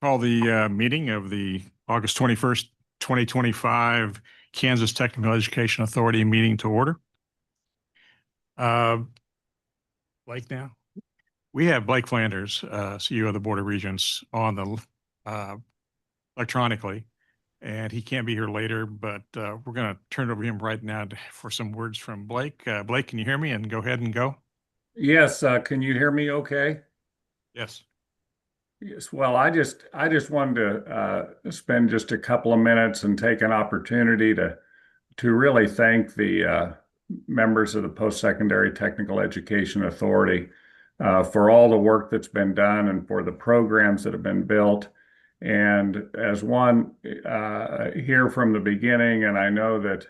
Call the meeting of the August 21st, 2025 Kansas Technical Education Authority meeting to order. Blake now. We have Blake Flanders, CEO of the Board of Regents, on the electronically, and he can't be here later, but we're going to turn it over to him right now for some words from Blake. Blake, can you hear me? And go ahead and go. Yes, can you hear me okay? Yes. Yes, well, I just wanted to spend just a couple of minutes and take an opportunity to really thank the members of the Post-Secondary Technical Education Authority for all the work that's been done and for the programs that have been built. And as one here from the beginning, and I know that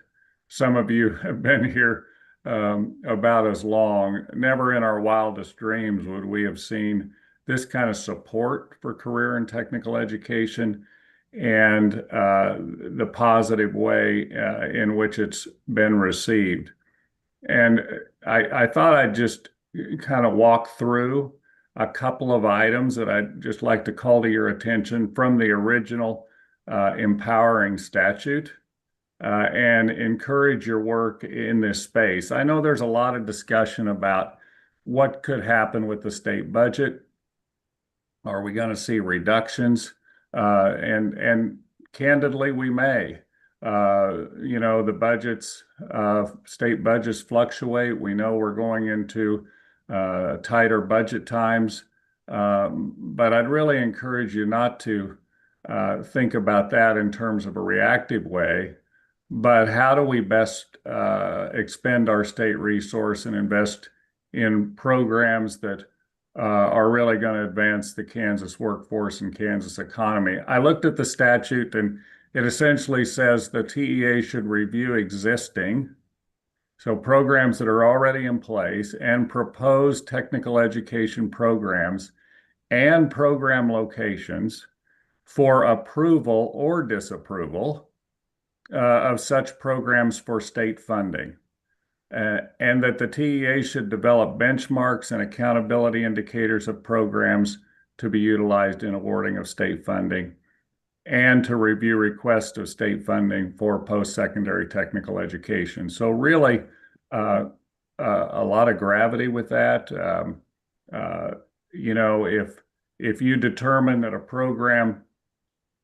some of you have been here about as long, never in our wildest dreams would we have seen this kind of support for career and technical education and the positive way in which it's been received. And I thought I'd just kind of walk through a couple of items that I'd just like to call to your attention from the original empowering statute and encourage your work in this space. I know there's a lot of discussion about what could happen with the state budget. Are we going to see reductions? And candidly, we may. The budgets, state budgets fluctuate. We know we're going into tighter budget times. But I'd really encourage you not to think about that in terms of a reactive way, but how do we best expend our state resource and invest in programs that are really going to advance the Kansas workforce and Kansas economy. I looked at the statute and it essentially says the TEA should review existing, so programs that are already in place, and propose technical education programs and program locations for approval or disapproval of such programs for state funding. And that the TEA should develop benchmarks and accountability indicators of programs to be utilized in awarding of state funding, and to review requests of state funding for post-secondary technical education. So really, a lot of gravity with that. If you determine that a program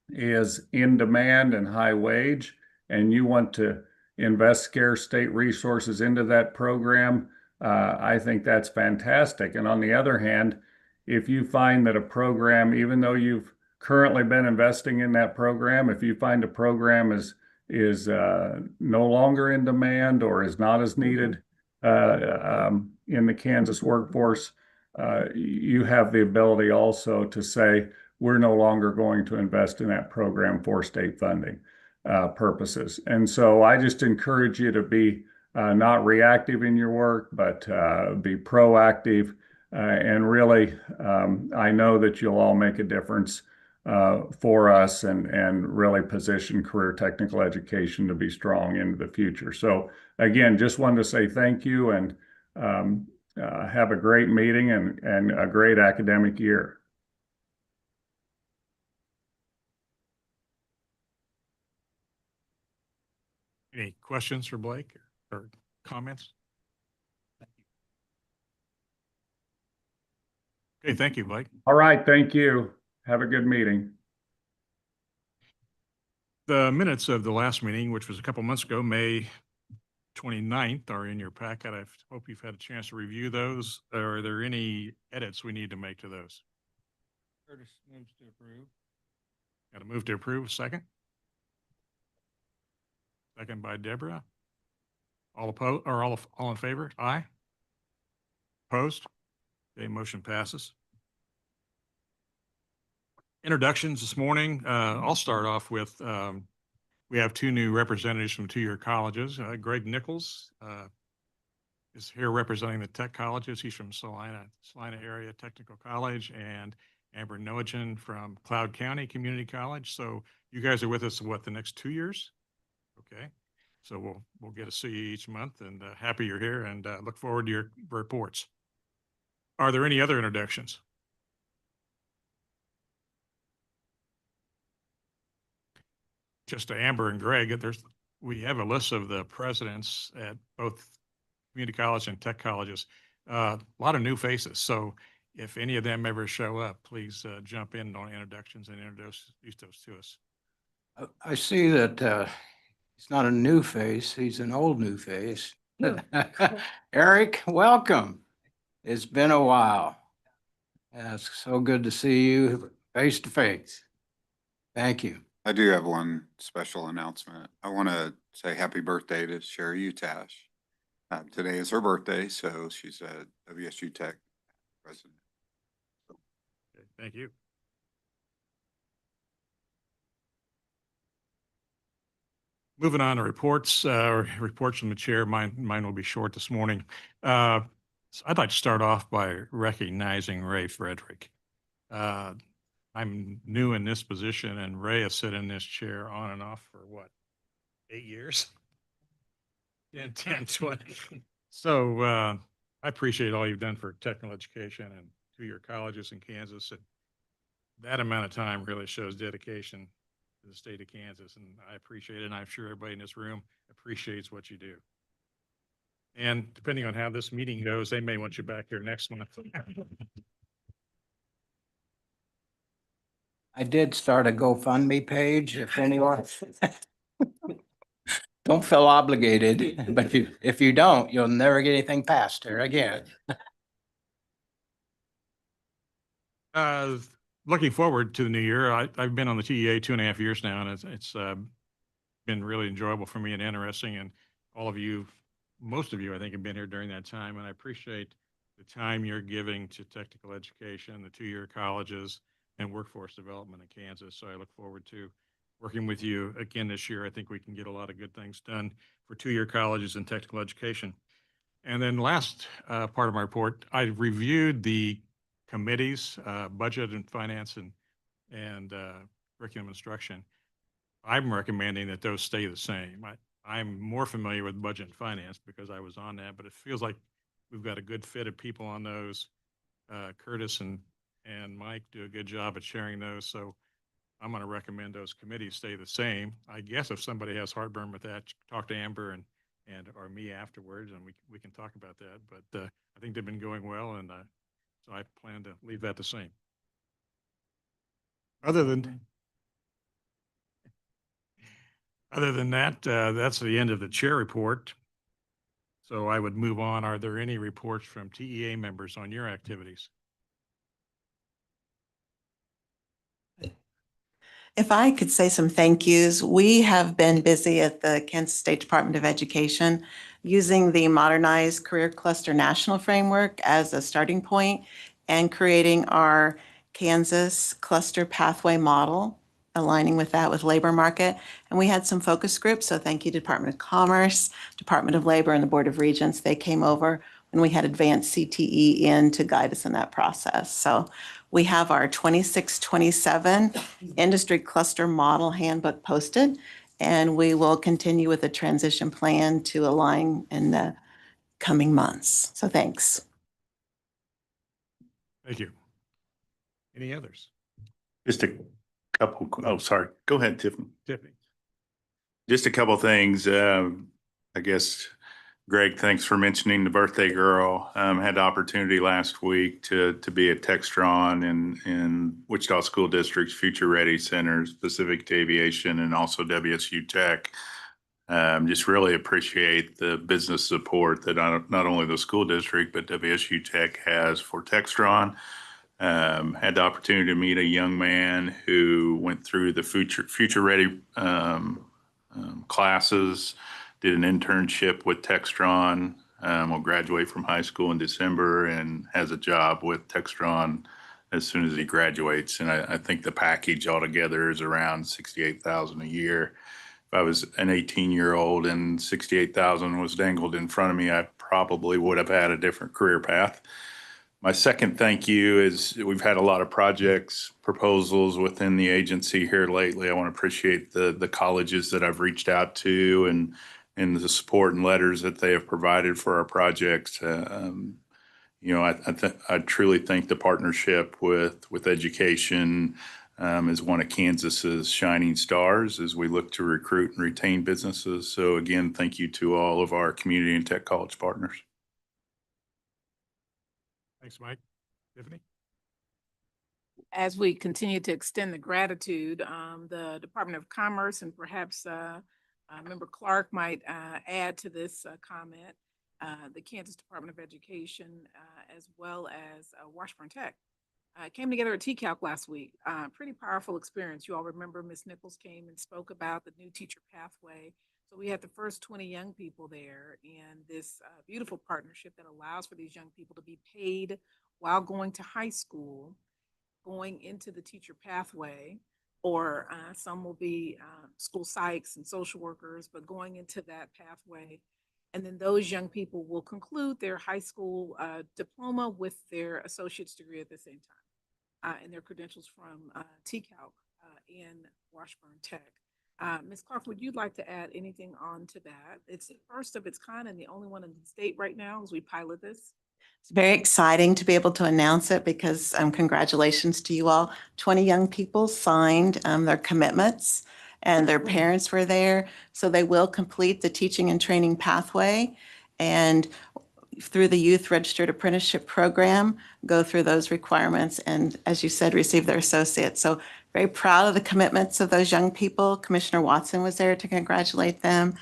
is in demand and high wage, and you want to invest scarce state resources into that program, I think that's fantastic. And on the other hand, if you find that a program, even though you've currently been investing in that program, if you find a program is no longer in demand or is not as needed in the Kansas workforce, you have the ability also to say, we're no longer going to invest in that program for state funding purposes. And so I just encourage you to be not reactive in your work, but be proactive. And really, I know that you'll all make a difference for us and really position career technical education to be strong into the future. So again, just wanted to say thank you and have a great meeting and a great academic year. Any questions for Blake or comments? Okay, thank you, Blake. All right, thank you. Have a good meeting. The minutes of the last meeting, which was a couple months ago, May 29th, are in your packet. I hope you've had a chance to review those. Are there any edits we need to make to those? Curtis moves to approve. Got a move to approve, second? Second by Deborah. All opposed or all in favor? Aye. Opposed? Okay, motion passes. Introductions this morning. I'll start off with, we have two new representatives from two-year colleges. Greg Nichols is here representing the tech colleges. He's from Salina Area Technical College, and Amber Noagen from Cloud County Community College. So you guys are with us, what, the next 2 years? Okay, so we'll get to see you each month, and happy you're here, and look forward to your reports. Are there any other introductions? just to Amber and Greg, we have a list of the presidents at both community college and tech colleges. A lot of new faces. So if any of them ever show up, please jump in on introductions and introduce those to us. I see that he's not a new face, he's an old new face. Eric, welcome. It's been a while. Yeah, it's so good to see you face to face. Thank you. I do have one special announcement. I want to say happy birthday to Sherry Utash. Today is her birthday, so she's a WSU Tech president. Okay, thank you. Moving on to reports, reports from the chair. Mine will be short this morning. So I'd like to start off by recognizing Ray Frederick. I'm new in this position, and Ray has sat in this chair on and off for what, 8 years? 10, 20. So I appreciate all you've done for technical education and two-year colleges in Kansas. And that amount of time really shows dedication to the state of Kansas, and I appreciate it, and I'm sure everybody in this room appreciates what you do. And depending on how this meeting goes, they may want you back here next month. I did start a GoFundMe page if anyone. Don't feel obligated, but if you don't, you'll never get anything passed here again. Looking forward to the new year. I've been on the TEA 2.5 years now, and it's been really enjoyable for me and interesting. And all of you, most of you, I think, have been here during that time. And I appreciate the time you're giving to technical education, the two-year colleges, and workforce development in Kansas. So I look forward to working with you again this year. I think we can get a lot of good things done for two-year colleges and technical education. And then last part of my report, I reviewed the committees, budget and finance and curriculum instruction. I'm recommending that those stay the same. I'm more familiar with budget and finance because I was on that, but it feels like we've got a good fit of people on those. Curtis and Mike do a good job at sharing those. So I'm going to recommend those committees stay the same. I guess if somebody has heartburn with that, talk to Amber and or me afterwards, and we can talk about that. But I think they've been going well, and so I plan to leave that the same. Other than that, that's the end of the chair report. So I would move on. Are there any reports from TEA members on your activities? If I could say some thank yous, we have been busy at the Kansas State Department of Education using the modernized Career Cluster National Framework as a starting point and creating our Kansas Cluster Pathway Model, aligning with that with labor market. And we had some focus groups, so thank you Department of Commerce, Department of Labor, and the Board of Regents. They came over when we had advanced CTE in to guide us in that process. So we have our 26-27 Industry Cluster Model Handbook posted, and we will continue with the transition plan to align in the coming months. So thanks. Thank you. Any others? Just a couple, oh, sorry. Go ahead, Tiffany. Tiffany? Just a couple things. I guess, Greg, thanks for mentioning the birthday girl. Had the opportunity last week to be at Textron in Wichita School District's Future Ready Center, specific to aviation, and also WSU Tech. Just really appreciate the business support that not only the school district, but WSU Tech has for Textron. Had the opportunity to meet a young man who went through the Future Ready classes, did an internship with Textron, will graduate from high school in December and has a job with Textron as soon as he graduates. And I think the package altogether is around $68,000 a year. If I was an 18-year-old and $68,000 was dangled in front of me, I probably would have had a different career path. My second thank you is we've had a lot of projects, proposals within the agency here lately. I want to appreciate the colleges that I've reached out to and the support and letters that they have provided for our projects. You know, I truly think the partnership with education is one of Kansas's shining stars as we look to recruit and retain businesses. So again, thank you to all of our community and tech college partners. Thanks, Mike. Tiffany? As we continue to extend the gratitude, the Department of Commerce and perhaps Member Clark might add to this comment, the Kansas Department of Education, as well as Washburn Tech. Came together at TCALC last week. Pretty powerful experience. You all remember Ms. Nichols came and spoke about the new teacher pathway. So we had the first 20 young people there, and this beautiful partnership that allows for these young people to be paid while going to high school, going into the teacher pathway, or some will be school psychs and social workers, but going into that pathway. And then those young people will conclude their high school diploma with their associate's degree at the same time, and their credentials from TCALC and Washburn Tech. Ms. Clark, would you like to add anything on to that? It's the first of its kind and the only one in the state right now as we pilot this. It's very exciting to be able to announce it because congratulations to you all. 20 young people signed their commitments and their parents were there. So they will complete the teaching and training pathway and through the Youth Registered Apprenticeship Program, go through those requirements and, as you said, receive their associates. So very proud of the commitments of those young people. Commissioner Watson was there to congratulate them.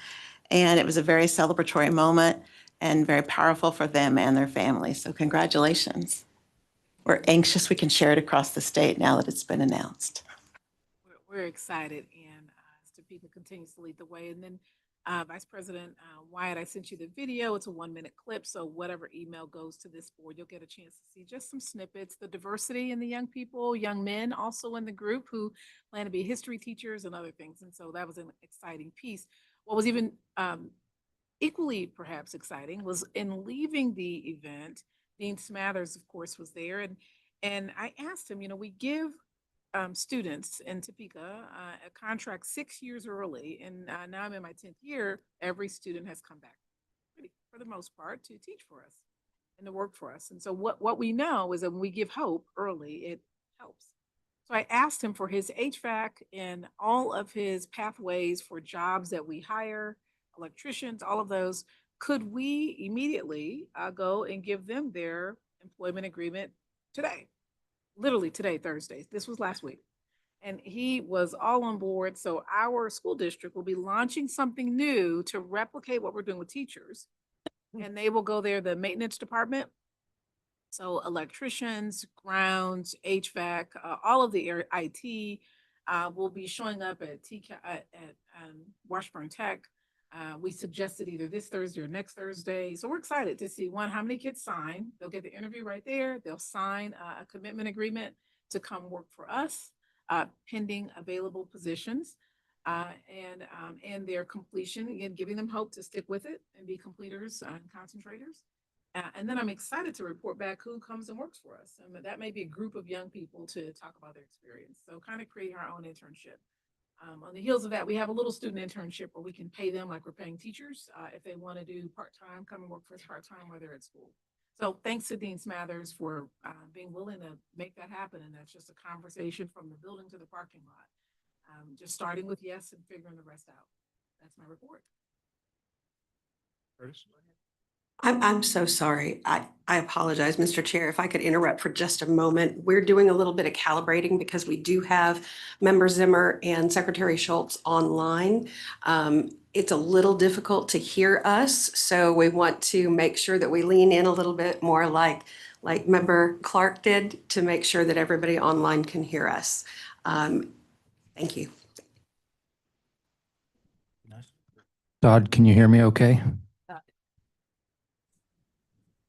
And it was a very celebratory moment and very powerful for them and their families. So congratulations. We're anxious we can share it across the state now that it's been announced. We're excited, and Topeka continues to lead the way. And then Vice President Wyatt, I sent you the video. It's a 1-minute clip, so whatever email goes to this board, you'll get a chance to see just some snippets, the diversity in the young people, young men also in the group who plan to be history teachers and other things. And so that was an exciting piece. What was even equally perhaps exciting was in leaving the event, Dean Smathers, of course, was there. And I asked him, we give students in Topeka a contract 6 years early, and now I'm in my 10th year. Every student has come back for the most part to teach for us and to work for us. And so what we know is that when we give hope early, it helps. So I asked him for his HVAC and all of his pathways for jobs that we hire, electricians, all of those. Could we immediately go and give them their employment agreement today? Literally today, Thursday. This was last week. And he was all on board. So our school district will be launching something new to replicate what we're doing with teachers. And they will go there, the maintenance department. So electricians, grounds, HVAC, all of the IT will be showing up at Washburn Tech. We suggested either this Thursday or next Thursday. So we're excited to see, one, how many kids sign. They'll get the interview right there. They'll sign a commitment agreement to come work for us, pending available positions, and their completion, again, giving them hope to stick with it and be completers and concentrators. And then I'm excited to report back who comes and works for us. And that may be a group of young people to talk about their experience. So kind of creating our own internship. On the heels of that, we have a little student internship where we can pay them like we're paying teachers if they want to do part-time, come and work for us part-time while they're at school. So thanks to Dean Smathers for being willing to make that happen. And that's just a conversation from the building to the parking lot. Just starting with yes and figuring the rest out. That's my report. Curtis? I'm so sorry. I apologize, Mr. Chair. If I could interrupt for just a moment. We're doing a little bit of calibrating because we do have Member Zimmer and Secretary Schultz online. It's a little difficult to hear us, so we want to make sure that we lean in a little bit more like Member Clark did to make sure that everybody online can hear us. Thank you. Todd, can you hear me okay?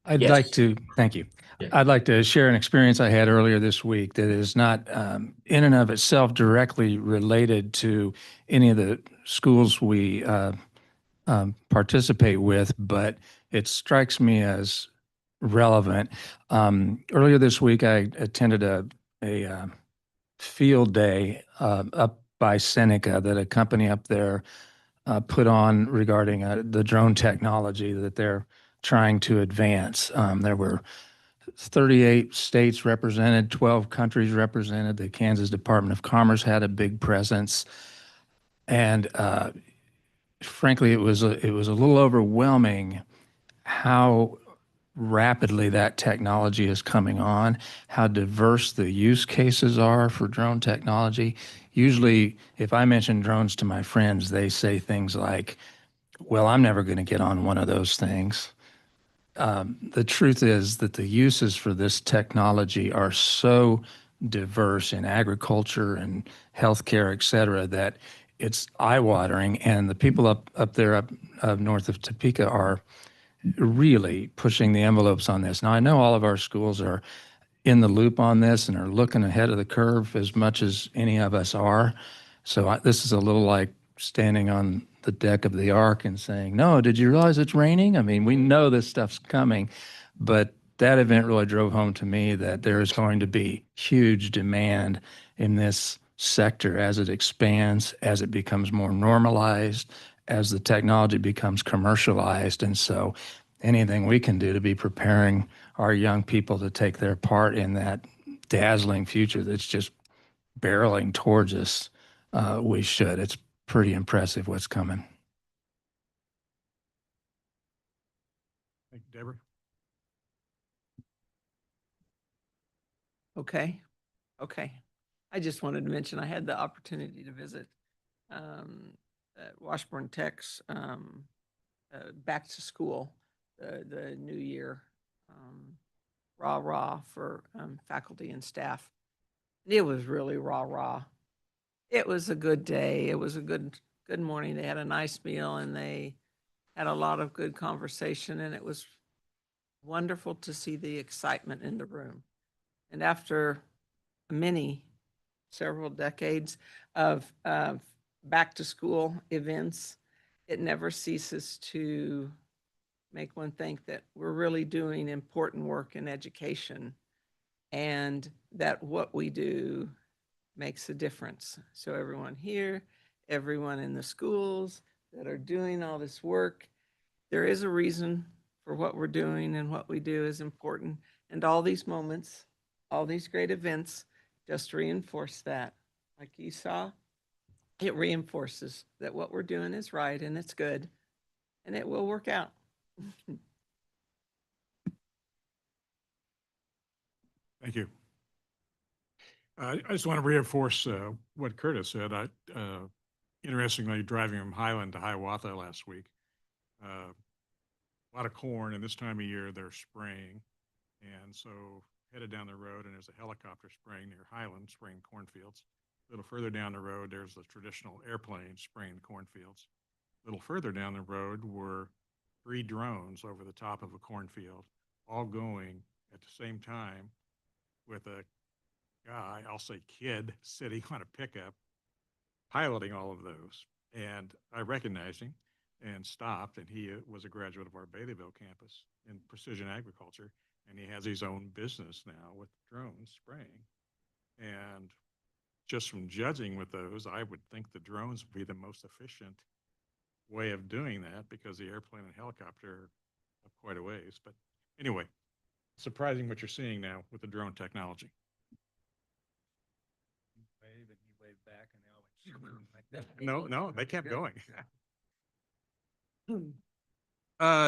I'd Yes. like to, thank you. Yeah. I'd like to share an experience I had earlier this week that is not in and of itself directly related to any of the schools we participate with, but it strikes me as relevant. Earlier this week, I attended a field day up by Seneca that a company up there put on regarding the drone technology that they're trying to advance. There were 38 states represented, 12 countries represented. The Kansas Department of Commerce had a big presence. And frankly, it was a little overwhelming how rapidly that technology is coming on, how diverse the use cases are for drone technology. Usually, if I mention drones to my friends, they say things like, well, I'm never going to get on one of those things. The truth is that the uses for this technology are so diverse in agriculture and healthcare, et cetera, that it's eye-watering. And the people up there up north of Topeka are really pushing the envelopes on this. Now, I know all of our schools are in the loop on this and are looking ahead of the curve as much as any of us are. So this is a little like standing on the deck of the ark and saying, no, did you realize it's raining? I mean, we know this stuff's coming, but that event really drove home to me that there is going to be huge demand in this sector as it expands, as it becomes more normalized, as the technology becomes commercialized. And so anything we can do to be preparing our young people to take their part in that dazzling future that's just barreling towards us, we should. It's pretty impressive what's coming. Thank you, Deborah. Okay. I just wanted to mention I had the opportunity to visit at Washburn Tech's back to school, the new year rah for faculty and staff. It was really rah. It was a good day. It was a good morning. They had a nice meal and they had a lot of good conversation, and it was wonderful to see the excitement in the room. And after several decades of back to school events, it never ceases to make one think that we're really doing important work in education and that what we do makes a difference. So everyone here, everyone in the schools that are doing all this work, there is a reason for what we're doing, and what we do is important. And all these moments, all these great events just reinforce that. Like you saw, it reinforces that what we're doing is right and it's good and it will work out. Thank you. I just want to reinforce what Curtis said. Interestingly, driving from Highland to Hiawatha last week, a lot of corn, and this time of year they're spraying. And so headed down the road, and there's a helicopter spraying near Highland, spraying cornfields. A little further down the road, there's the traditional airplane spraying cornfields. A little further down the road were 3 drones over the top of a cornfield, all going at the same time with a guy, I'll say kid, sitting on a pickup, piloting all of those. And I recognized him and stopped, and he was a graduate of our Baileyville campus in precision agriculture, and he has his own business now with drones spraying. And just from judging with those, I would think the drones would be the most efficient way of doing that, because the airplane and helicopter are up quite a ways. But anyway, surprising what you're seeing now with the drone technology. Wave and he waved back and they all went like that. No, they kept going.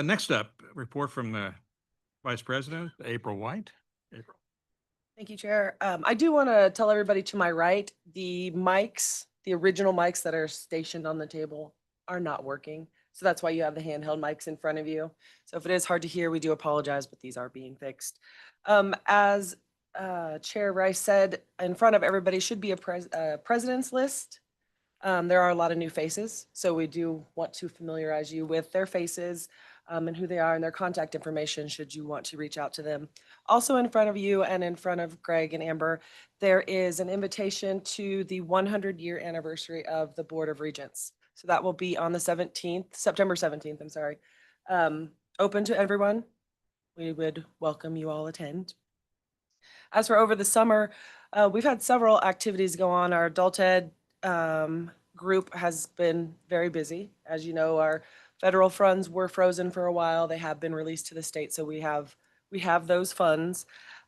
Next up, report from the Vice President, April White. April. Thank you, Chair. I do want to tell everybody to my right, the mics, the original mics that are stationed on the table are not working. So that's why you have the handheld mics in front of you. So if it is hard to hear, we do apologize, but these are being fixed. As Chair Rice said, in front of everybody should be a president's list. There are a lot of new faces, so we do want to familiarize you with their faces and who they are and their contact information should you want to reach out to them. Also in front of you and in front of Greg and Amber, there is an invitation to the 100-year anniversary of the Board of Regents. So that will be on the September 17th, I'm sorry. Open to everyone. We would welcome you all attend. As for over the summer, we've had several activities go on. Our adult ed group has been very busy. As you know, our federal funds were frozen for a while. They have been released to the state, so we have we have those funds.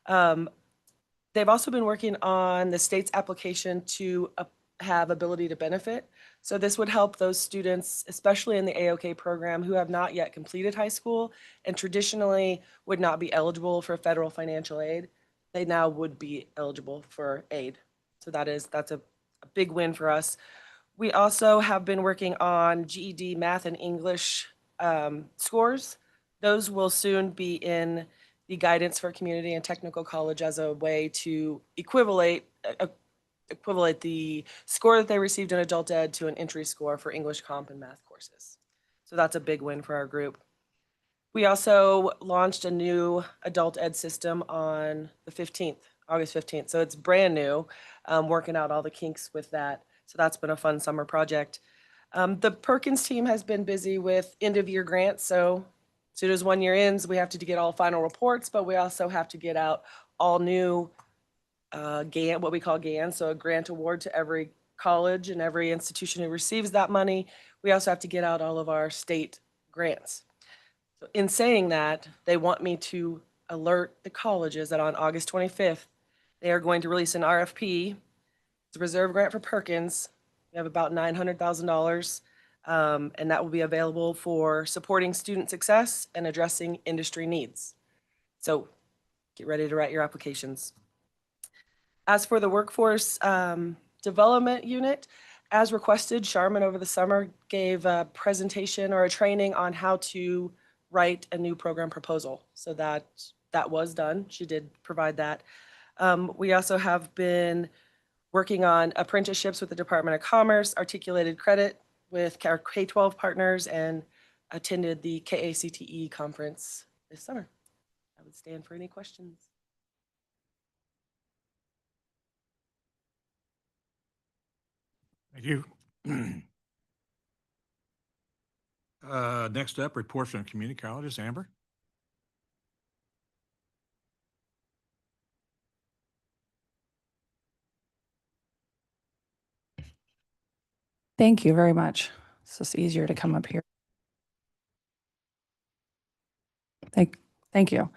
They've also been working on the state's application to have ability to benefit. So this would help those students, especially in the AOK program, who have not yet completed high school and traditionally would not be eligible for federal financial aid. They now would be eligible for aid. So that's a big win for us. We also have been working on GED math and English scores. Those will soon be in the guidance for community and technical college as a way to equivalate the score that they received in adult ed to an entry score for English comp and math courses. So that's a big win for our group. We also launched a new adult ed system on the 15th, August 15th. So it's brand new, working out all the kinks with that. So that's been a fun summer project. The Perkins team has been busy with end of year grants. So as soon as 1 year ends, we have to get all final reports, but we also have to get out all new GAN, what we call GAN, so a grant award to every college and every institution who receives that money. We also have to get out all of our state grants. So in saying that, they want me to alert the colleges that on August 25th, they are going to release an RFP. It's a reserve grant for Perkins. We have about $900,000. And that will be available for supporting student success and addressing industry needs. So get ready to write your applications. As for the workforce development unit, as requested, Charmin over the summer gave a presentation or a training on how to write a new program proposal. So that was done. She did provide that. We also have been working on apprenticeships with the Department of Commerce, articulated credit with our K-12 partners, and attended the KACTE conference this summer. I would stand for any questions. Thank you. Next up, report from community colleges. Amber? Thank you very much. It's just easier to come up here. Thank you.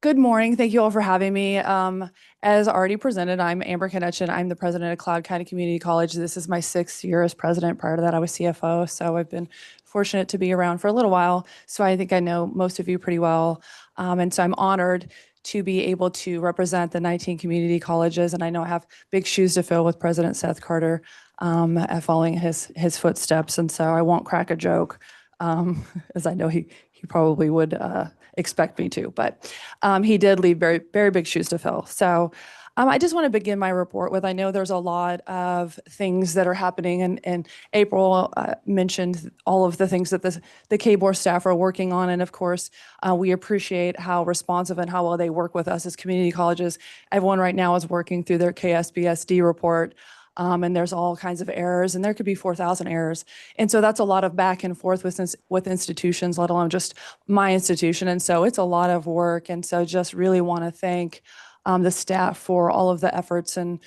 Good morning. Thank you all for having me. As already presented, I'm Amber Konechin. I'm the president of Cloud County Community College. This is my 6th year as president. Prior to that, I was CFO. So I've been fortunate to be around for a little while. So I think I know most of you pretty well. And so I'm honored to be able to represent the 19 community colleges. And I know I have big shoes to fill with President Seth Carter following his footsteps. And so I won't crack a joke, as I know he probably would expect me to, but he did leave very, very big shoes to fill. So I just want to begin my report with, I know there's a lot of things that are happening, and April mentioned all of the things that the KBOR staff are working on. And of course, we appreciate how responsive and how well they work with us as community colleges. Everyone right now is working through their KSBSD report. And there's all kinds of errors, and there could be 4,000 errors. And so that's a lot of back and forth with institutions, let alone just my institution. And so it's a lot of work. And so just really want to thank the staff for all of the efforts and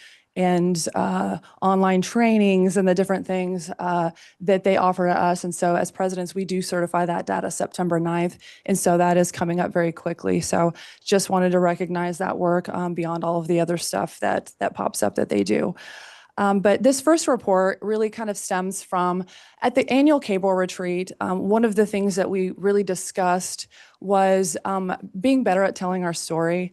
online trainings and the different things that they offer to us. And so as presidents, we do certify that data September 9th. And so that is coming up very quickly. So just wanted to recognize that work beyond all of the other stuff that pops up that they do. But this first report really kind of stems from, at the annual KBOR retreat, one of the things that we really discussed was being better at telling our story.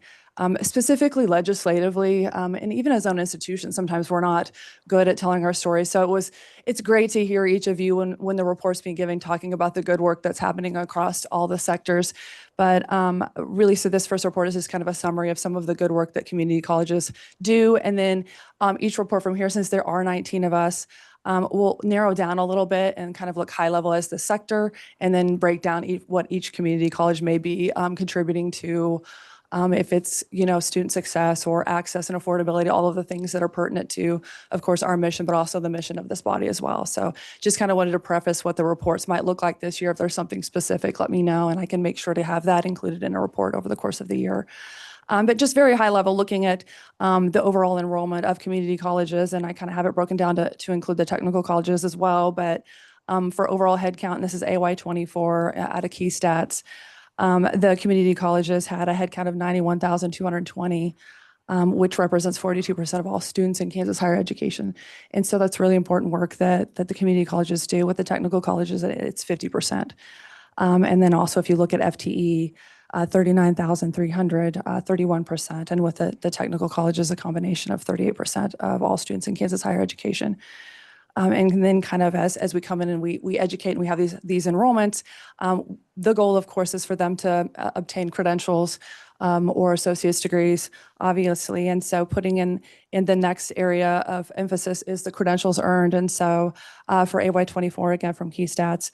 Specifically legislatively, and even as own institutions, sometimes we're not good at telling our story. So it's great to hear each of you when the report's being given, talking about the good work that's happening across all the sectors. But really, so this first report is just kind of a summary of some of the good work that community colleges do. And then each report from here, since there are 19 of us, we'll narrow down a little bit and kind of look high level as the sector, and then break down what each community college may be contributing to. If it's, student success or access and affordability, all of the things that are pertinent to, of course, our mission, but also the mission of this body as well. So just kind of wanted to preface what the reports might look like this year. If there's something specific, let me know, and I can make sure to have that included in a report over the course of the year. But just very high level, looking at the overall enrollment of community colleges, and I kind of have it broken down to include the technical colleges as well. But for overall headcount, and this is AY24 out of Key Stats, The community colleges had a headcount of 91,220, which represents 42% of all students in Kansas higher education. And so that's really important work that the community colleges do. With the technical colleges, it's 50%. And then also if you look at FTE, 39,300, 31%. And with the technical colleges, a combination of 38% of all students in Kansas higher education. And then kind of as we come in and we educate and we have these enrollments, the goal, of course, is for them to obtain credentials or associate's degrees, obviously. And so putting in the next area of emphasis is the credentials earned. And so for AY24, again, from Key Stats,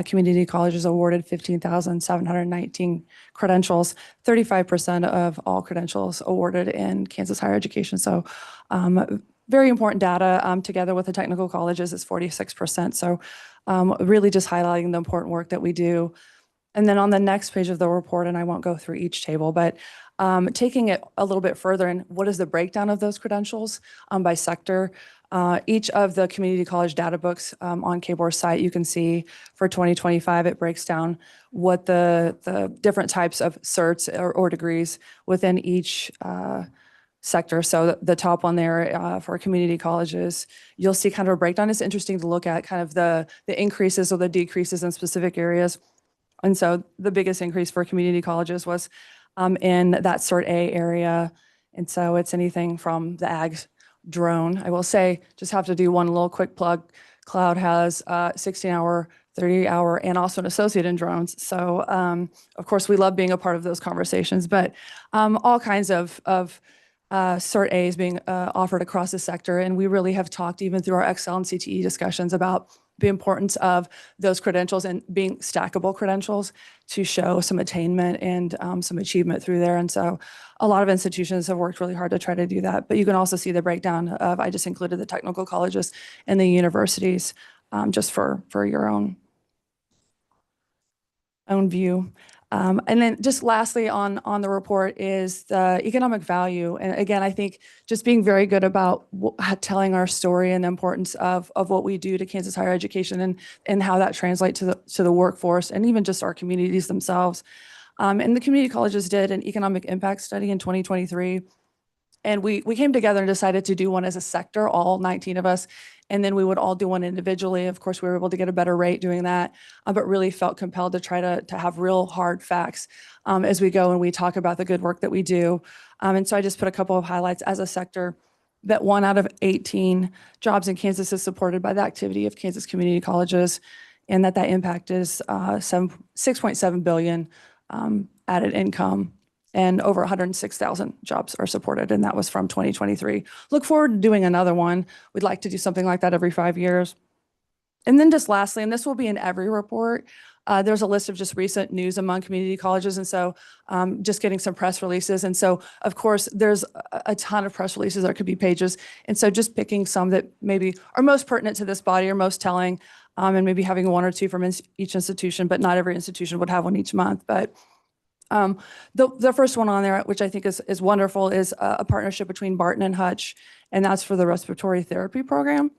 community colleges awarded 15,719 credentials, 35% of all credentials awarded in Kansas higher education. So very important data. Together with the technical colleges, it's 46%. So really just highlighting the important work that we do. And then on the next page of the report, and I won't go through each table, but taking it a little bit further, and what is the breakdown of those credentials by sector? Each of the community college data books on KBOR's site, you can see for 2025, it breaks down what the different types of certs or degrees within each sector. So the top one there for community colleges, you'll see kind of a breakdown. It's interesting to look at kind of the increases or the decreases in specific areas. And so the biggest increase for community colleges was in that Cert A area. And so it's anything from the ag drone. I will say, just have to do one little quick plug. Cloud has 16-hour, 30-hour, and also an associate in drones. So of course, we love being a part of those conversations, but all kinds of Cert A's being offered across the sector. And we really have talked even through our Excel and CTE discussions about the importance of those credentials and being stackable credentials to show some attainment and some achievement through there. And so a lot of institutions have worked really hard to try to do that. But you can also see the breakdown of, I just included the technical colleges and the universities just for your own view. And then just lastly on the report is the economic value. And again, I think just being very good about telling our story and the importance of what we do to Kansas higher education and how that translates to the workforce and even just our communities themselves. And the community colleges did an economic impact study in 2023. And we came together and decided to do one as a sector, all 19 of us, and then we would all do one individually. Of course, we were able to get a better rate doing that, but really felt compelled to try to have real hard facts as we go and we talk about the good work that we do. And so I just put a couple of highlights as a sector that 1 out of 18 jobs in Kansas is supported by the activity of Kansas community colleges, and that impact is 6.7 billion added income. And over 106,000 jobs are supported, and that was from 2023. Look forward to doing another one. We'd like to do something like that every 5 years. And then just lastly, and this will be in every report, there's a list of just recent news among community colleges. And so just getting some press releases. And so, of course, there's a ton of press releases. There could be pages. And so just picking some that maybe are most pertinent to this body or most telling, and maybe having 1 or 2 from each institution, but not every institution would have one each month. But the first one on there, which I think is wonderful, is a partnership between Barton and Hutch, and that's for the respiratory therapy program.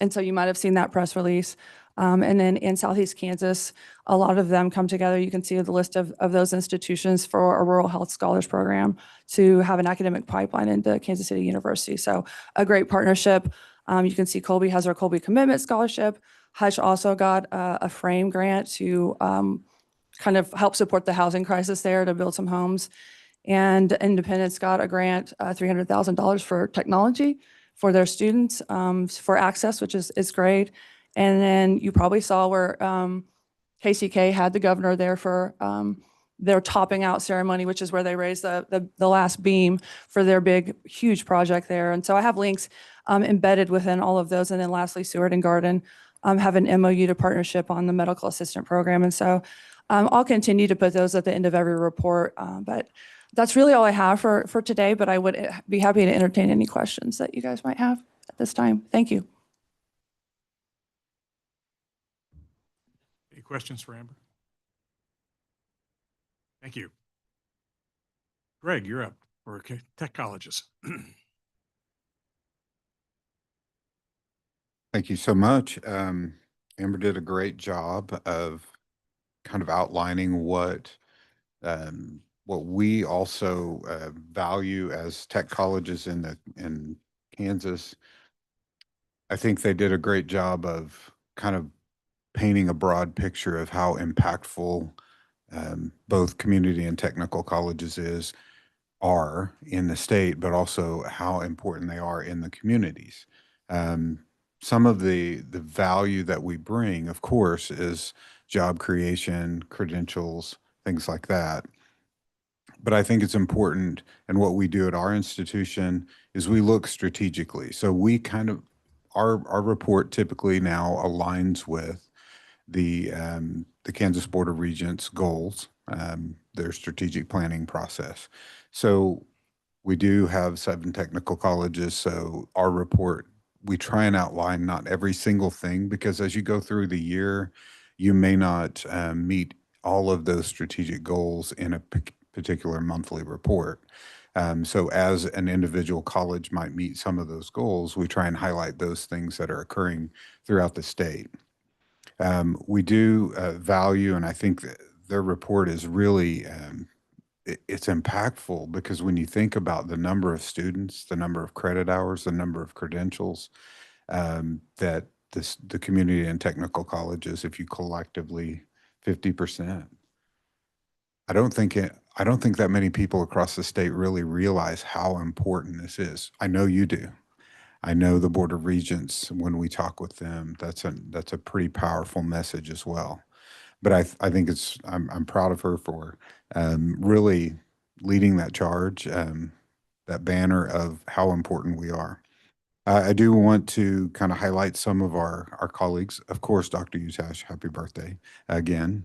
And so you might have seen that press release. And then in Southeast Kansas, a lot of them come together. You can see the list of those institutions for a rural health scholars program to have an academic pipeline into Kansas City University. So a great partnership. You can see Colby has our Colby Commitment Scholarship. Hutch also got a frame grant to kind of help support the housing crisis there to build some homes. And Independence got a grant, $300,000 for technology for their students for access, which is great. And then you probably saw where KCK had the governor there for their topping out ceremony, which is where they raised the last beam for their big, huge project there. And so I have links embedded within all of those. And then lastly, Seward and Garden have an MOU to partnership on the medical assistant program. And so I'll continue to put those at the end of every report. But that's really all I have for today, but I would be happy to entertain any questions that you guys might have at this time. Thank you. Any questions for Amber? Thank you. Greg, you're up for tech colleges. Thank you so much. Amber did a great job of kind of outlining what What we also value as tech colleges in Kansas, I think they did a great job of kind of painting a broad picture of how impactful both community and technical colleges are in the state, but also how important they are in the communities. Some of the value that we bring, of course, is job creation, credentials, things like that. But I think it's important, and what we do at our institution is we look strategically. So we kind of, our report typically now aligns with the Kansas Board of Regents goals, their strategic planning process. So we do have 7 technical colleges. So our report, we try and outline not every single thing, because as you go through the year, you may not meet all of those strategic goals in a particular monthly report. So as an individual college might meet some of those goals, we try and highlight those things that are occurring throughout the state. We do value, and I think that their report is really, it's impactful, because when you think about the number of students, the number of credit hours, the number of credentials that the community and technical colleges, if you collectively 50%, I don't think that many people across the state really realize how important this is. I know you do. I know the Board of Regents, when we talk with them, that's a pretty powerful message as well. But I think I'm proud of her for really leading that charge, that banner of how important we are. I do want to kind of highlight some of our colleagues. Of course, Dr. Utash, happy birthday again.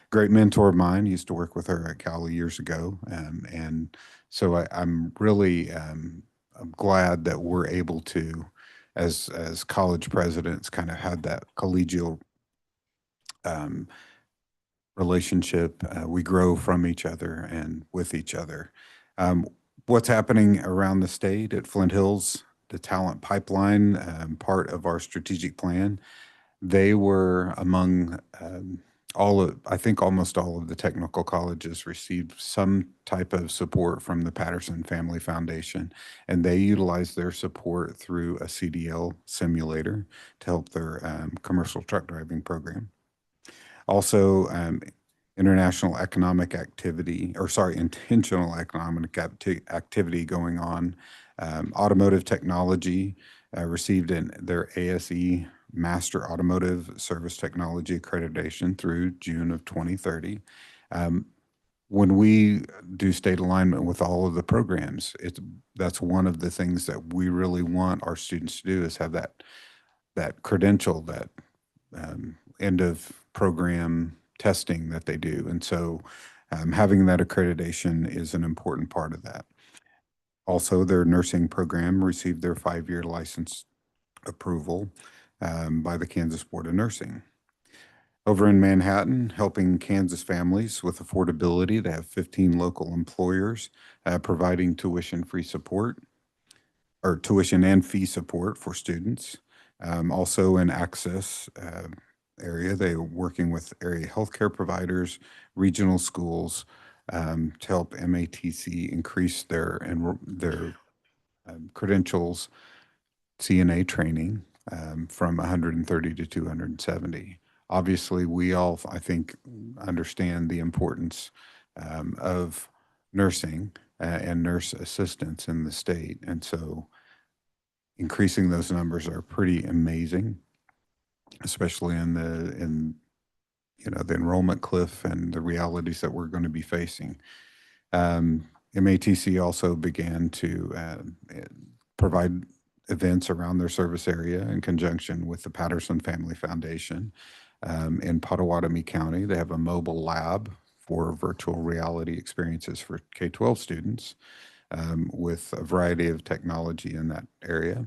Great mentor of mine. Used to work with her at Cali years ago. And so I'm really I'm glad that we're able to, as college presidents, kind of have that collegial relationship. We grow from each other and with each other. What's happening around the state at Flint Hills, the talent pipeline, part of our strategic plan, they were among I think almost all of the technical colleges received some type of support from the Patterson Family Foundation, and they utilized their support through a CDL simulator to help their commercial truck driving program. Also, intentional economic activity going on. Automotive technology received their ASE Master Automotive Service Technology Accreditation through June of 2030. When we do state alignment with all of the programs, that's one of the things that we really want our students to do, is have that credential, that end of program testing that they do. And so having that accreditation is an important part of that. Also, their nursing program received their 5-year license approval by the Kansas Board of Nursing. Over in Manhattan, helping Kansas families with affordability, they have 15 local employers providing tuition-free support, or tuition and fee support for students. Also in Access area, they're working with area healthcare providers, regional schools, to help MATC increase their credentials, CNA training from 130 to 270. Obviously, we all, I think, understand the importance of nursing and nurse assistants in the state. And so increasing those numbers are pretty amazing, especially in the enrollment cliff and the realities that we're going to be facing. MATC also began to provide events around their service area in conjunction with the Patterson Family Foundation. In Pottawatomie County, they have a mobile lab for virtual reality experiences for K-12 students with a variety of technology in that area.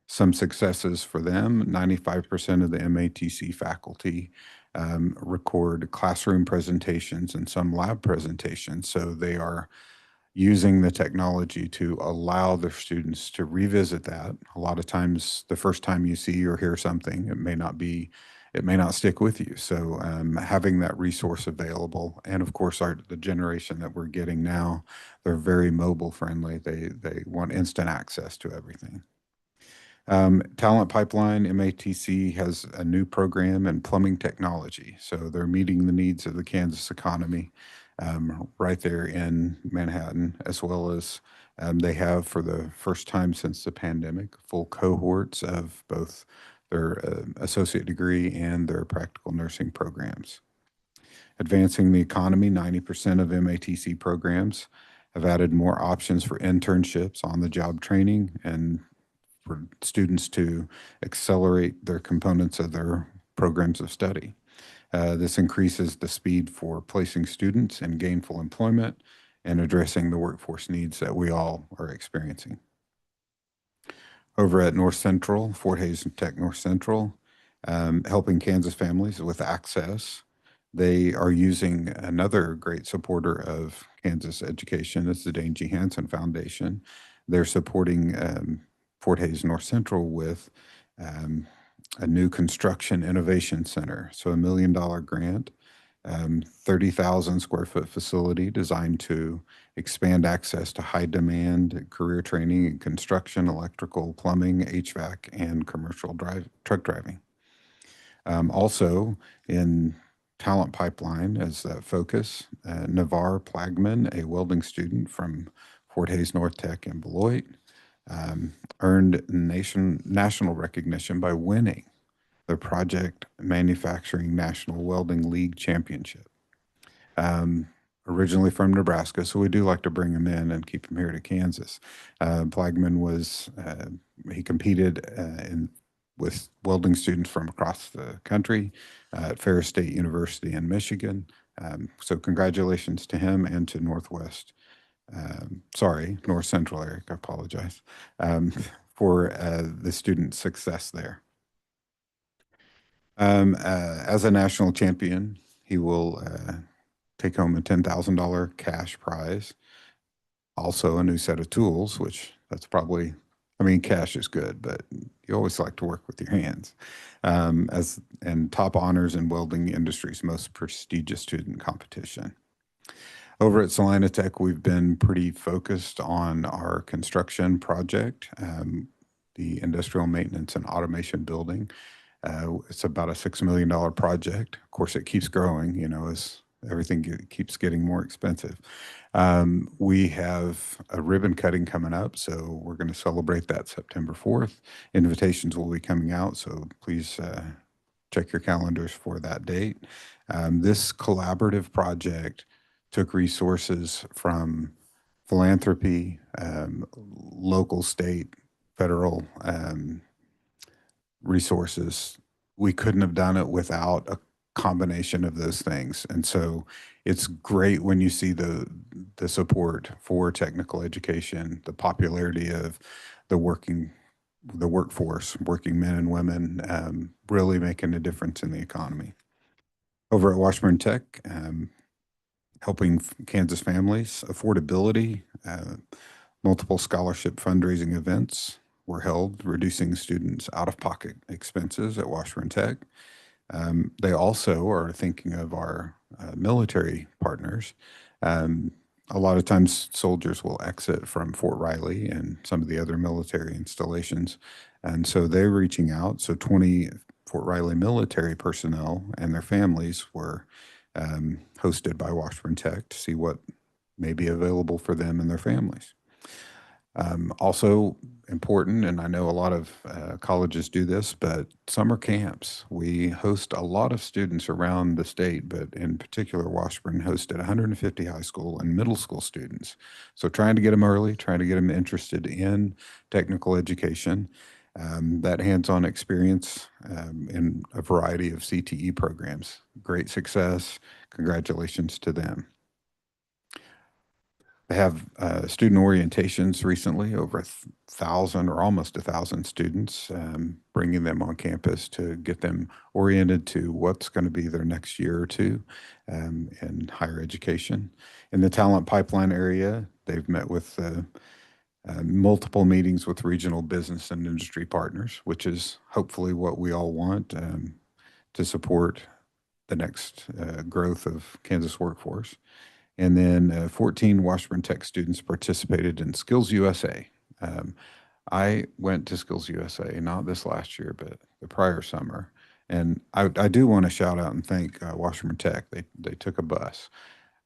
Some successes for them: 95% of the MATC faculty record classroom presentations and some lab presentations. So they are using the technology to allow their students to revisit that. A lot of times, the first time you see or hear something, it may not be it may not stick with you. So having that resource available, and of course, the generation that we're getting now, they're very mobile friendly. They want instant access to everything. Talent Pipeline, MATC, has a new program in plumbing technology. So they're meeting the needs of the Kansas economy right there in Manhattan, as well as they have, for the first time since the pandemic, full cohorts of both their associate degree and their practical nursing programs. Advancing the economy, 90% of MATC programs have added more options for internships, on-the-job training, and for students to accelerate their components of their programs of study. This increases the speed for placing students in gainful employment and addressing the workforce needs that we all are experiencing. Over at North Central, Fort Hays Tech North Central, helping Kansas families with access. They are using another great supporter of Kansas education. It's the Dane G. Hansen Foundation. They're supporting Fort Hays North Central with a new construction innovation center. So $1 million grant, 30,000 square foot facility designed to expand access to high demand career training in construction, electrical, plumbing, HVAC, and commercial truck driving. Also in Talent Pipeline as that focus, Navarre Plagman, a welding student from Fort Hays North Tech in Beloit, earned national recognition by winning the Project Manufacturing National Welding League Championship. Originally from Nebraska, so we do like to bring him in and keep him here to Kansas. Plagman he competed with welding students from across the country at Ferris State University in Michigan. So congratulations to him and to North Central, Eric, I apologize, for the student success there. As a national champion, he will take home a $10,000 cash prize, also a new set of tools, which that's probably, I mean, cash is good, but you always like to work with your hands, and top honors in welding industry's most prestigious student competition. Over at Salina Tech, we've been pretty focused on our construction project, the industrial maintenance and automation building. It's about a $6 million project. Of course, it keeps growing, as everything keeps getting more expensive. We have a ribbon cutting coming up, so we're going to celebrate that September 4th. Invitations will be coming out, so please check your calendars for that date. This collaborative project took resources from philanthropy, local, state, federal resources. We couldn't have done it without a combination of those things. And so it's great when you see the support for technical education, the popularity of the workforce, working men and women, really making a difference in the economy. Over at Washburn Tech, helping Kansas families, affordability, multiple scholarship fundraising events were held, reducing students' out-of-pocket expenses at Washburn Tech. They also are thinking of our military partners. A lot of times soldiers will exit from Fort Riley and some of the other military installations. And so they're reaching out. So 20 Fort Riley military personnel and their families were hosted by Washburn Tech to see what may be available for them and their families. Also important, and I know a lot of colleges do this, but summer camps. We host a lot of students around the state, but in particular, Washburn hosted 150 high school and middle school students. So trying to get them early, trying to get them interested in technical education, that hands-on experience in a variety of CTE programs. Great success. Congratulations to them. They have student orientations recently, over 1,000 or almost 1,000 students, bringing them on campus to get them oriented to what's going to be their next year or two in higher education. In the Talent Pipeline area, they've met with multiple meetings with regional business and industry partners, which is hopefully what we all want, to support the next growth of Kansas workforce. And then 14 Washburn Tech students participated in Skills USA. I went to Skills USA, not this last year, but the prior summer. And I do want to shout out and thank Washburn Tech. They took a bus.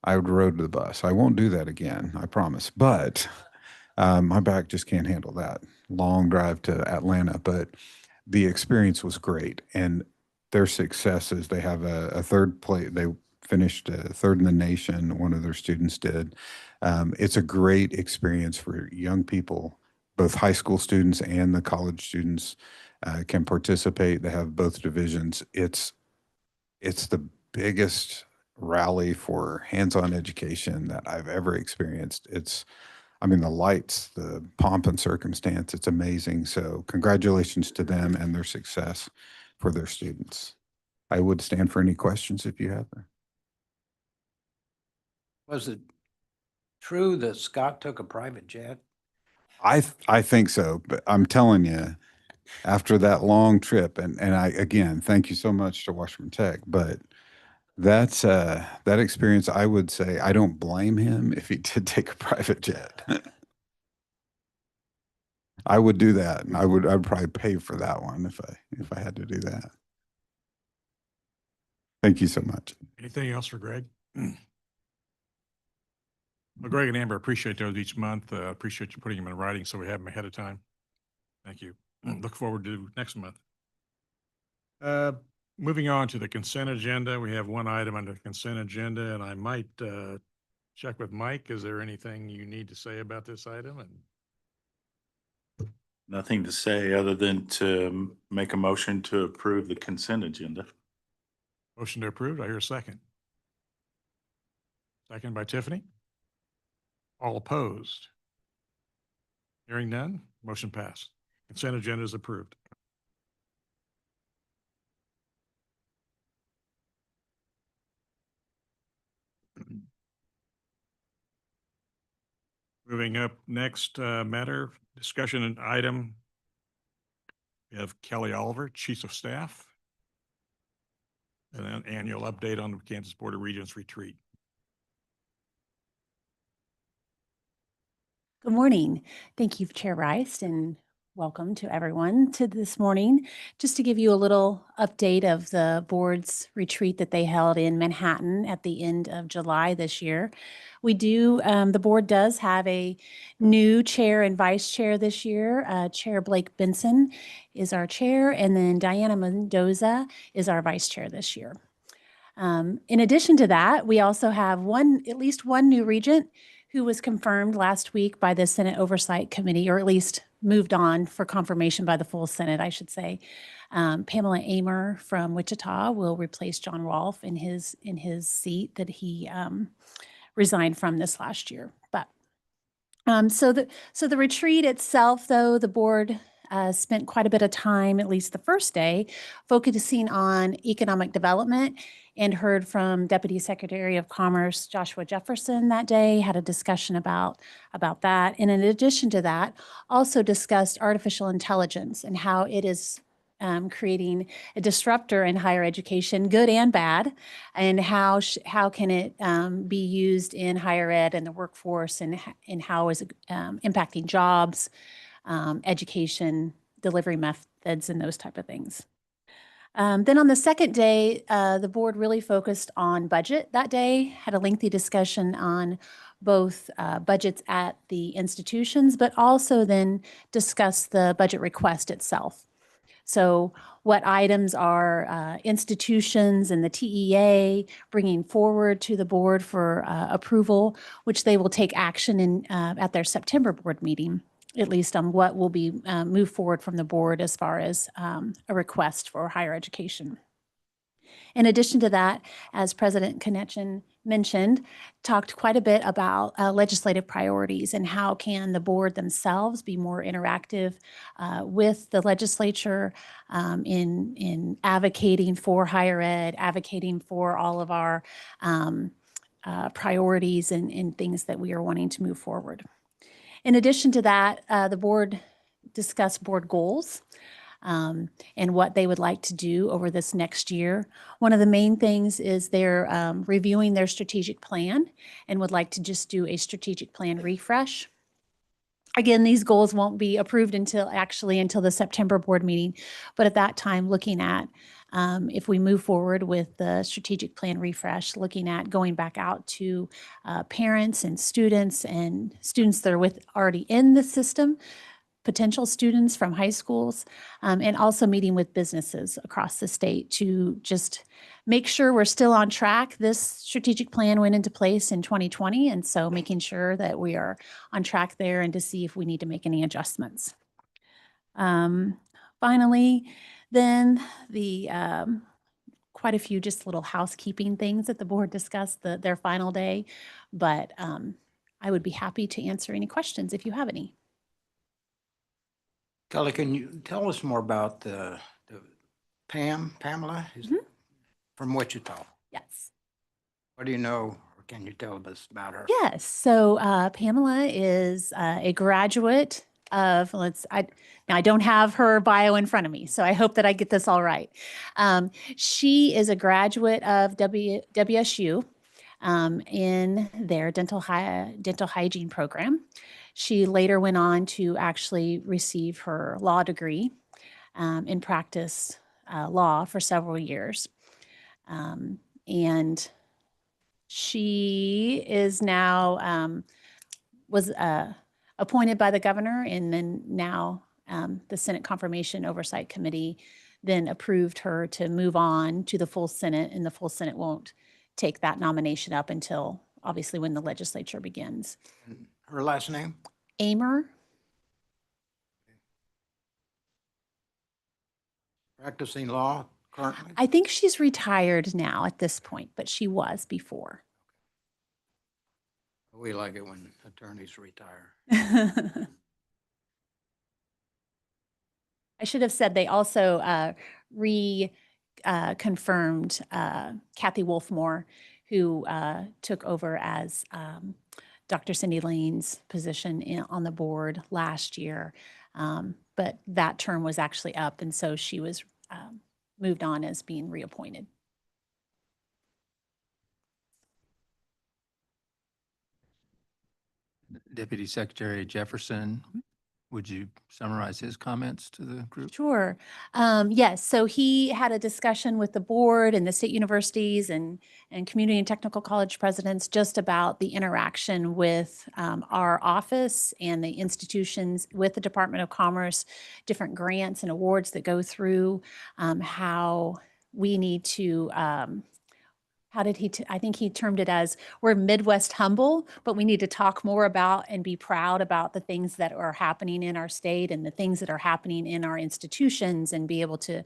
I rode the bus. I won't do that again, I promise. But my back just can't handle that long drive to Atlanta. But the experience was great. And their success is they have a third place. They finished third in the nation. One of their students did. It's a great experience for young people. Both high school students and the college students can participate. They have both divisions. It's the biggest rally for hands-on education that I've ever experienced. I mean, the lights, the pomp and circumstance, it's amazing. So congratulations to them and their success for their students. I would stand for any questions if you have them. Was it true that Scott took a private jet? I think so, but I'm telling you, after that long trip, and I, again, thank you so much to Washburn Tech, but that's that experience, I would say, I don't blame him if he did take a private jet. I would do that, and I'd probably pay for that one if I had to do that. Thank you so much. Anything else for Greg? Well, Greg and Amber, appreciate those each month. Appreciate you putting them in writing so we have them ahead of time. Thank you. Look forward to next month. Moving on to the consent agenda, we have one item under the consent agenda, and I might check with Mike. Is there anything you need to say about this item? And Nothing to say other than to make a motion to approve the consent agenda. motion to approve. I hear a second. Second by Tiffany. All opposed? Hearing none, motion passed. Consent agenda is approved. Moving up, next matter, discussion and item. We have Kelly Oliver, Chief of Staff. And an annual update on the Kansas Board of Regents retreat. Good morning. Thank you, Chair Rice, and welcome to everyone to this morning. Just to give you a little update of the board's retreat that they held in Manhattan at the end of July this year. The board does have a new chair and vice chair this year. Chair Blake Benson is our chair, and then Diana Mendoza is our vice chair this year. In addition to that, we also have at least one new regent who was confirmed last week by the Senate Oversight Committee, or at least moved on for confirmation by the full Senate, I should say. Pamela Amer from Wichita will replace John Rolfe in his seat that he resigned from this last year. But so the retreat itself, though, the board spent quite a bit of time, at least the first day, focusing on economic development, and heard from Deputy Secretary of Commerce Joshua Jefferson that day, had a discussion about that. And in addition to that, also discussed artificial intelligence and how it is creating a disruptor in higher education, good and bad, and how can it be used in higher ed and the workforce, and how is it impacting jobs, education, delivery methods, and those type of things. Then on the second day, the board really focused on budget that day, had a lengthy discussion on both budgets at the institutions, but also then discussed the budget request itself. So what items are institutions and the TEA bringing forward to the board for approval, which they will take action at their September board meeting, at least on what will be moved forward from the board as far as a request for higher education. In addition to that, as President Konechin mentioned, talked quite a bit about legislative priorities and how can the board themselves be more interactive with the legislature in advocating for higher ed, advocating for all of our priorities and things that we are wanting to move forward. In addition to that, the board discussed board goals. and what they would like to do over this next year. One of the main things is they're reviewing their strategic plan and would like to just do a strategic plan refresh. Again, these goals won't be approved until the September board meeting, but at that time, looking at if we move forward with the strategic plan refresh, looking at going back out to parents and students that are already in the system, potential students from high schools, and also meeting with businesses across the state to just make sure we're still on track. This strategic plan went into place in 2020, and so making sure that we are on track there and to see if we need to make any adjustments. Finally, then the quite a few just little housekeeping things that the board discussed their final day, but I would be happy to answer any questions if you have any. Kelly, can you tell us more about the Pamela from Wichita? Yes. What do you know, or can you tell us about her? Yes. So Pamela is a graduate of, now I don't have her bio in front of me, so I hope that I get this all right. She is a graduate of WSU in their dental hygiene program. She later went on to actually receive her law degree and practice law for several years. And she is now, was appointed by the governor, and then now the Senate Confirmation Oversight Committee then approved her to move on to the full Senate, and the full Senate won't take that nomination up until obviously when the legislature begins. Her last name? Amer. Practicing law currently? I think she's retired now at this point, but she was before. We like it when attorneys retire. I should have said they also confirmed Kathy Wolfmore, who took over as Dr. Cindy Lane's position on the board last year. But that term was actually up, and so she was moved on as being reappointed. Deputy Secretary Jefferson, would you summarize his comments to the group? Sure. Yes. So he had a discussion with the board and the state universities and community and technical college presidents just about the interaction with our office and the institutions with the Department of Commerce, different grants and awards that go through, how we need to how did he, I think he termed it as, we're Midwest humble, but we need to talk more about and be proud about the things that are happening in our state and the things that are happening in our institutions, and be able to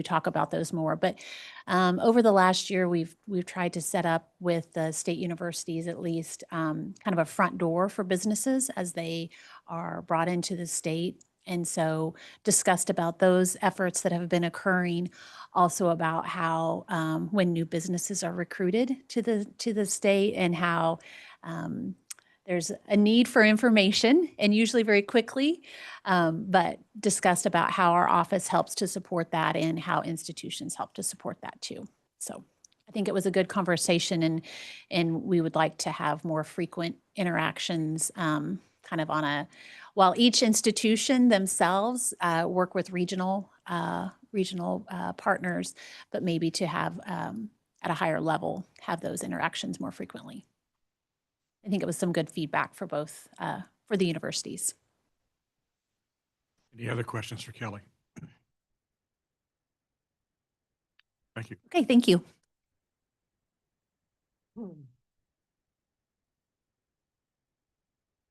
talk about those more. But over the last year, we've tried to set up with the state universities, at least, kind of a front door for businesses as they are brought into the state. And so discussed about those efforts that have been occurring, also about how when new businesses are recruited to the state, and how there's a need for information, and usually very quickly, but discussed about how our office helps to support that and how institutions help to support that too. So I think it was a good conversation, and we would like to have more frequent interactions, kind of on a, while each institution themselves work with regional partners, but maybe to have at a higher level, have those interactions more frequently. I think it was some good feedback for both, for the universities. Any other questions for Kelly? Thank you. Okay, thank you.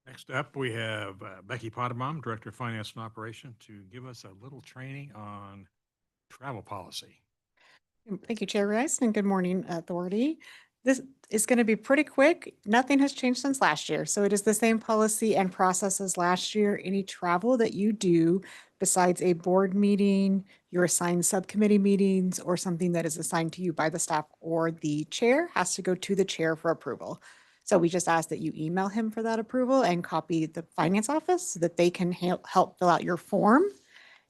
Next up, we have Becky Pottenbaum, Director of Finance and Operation, to give us a little training on travel policy. Thank you, Chair Rice, and good morning, Authority. This is going to be pretty quick. Nothing has changed since last year. So it is the same policy and process as last year. Any travel that you do besides a board meeting, your assigned subcommittee meetings, or something that is assigned to you by the staff or the chair has to go to the chair for approval. So we just ask that you email him for that approval and copy the finance office so that they can help fill out your form.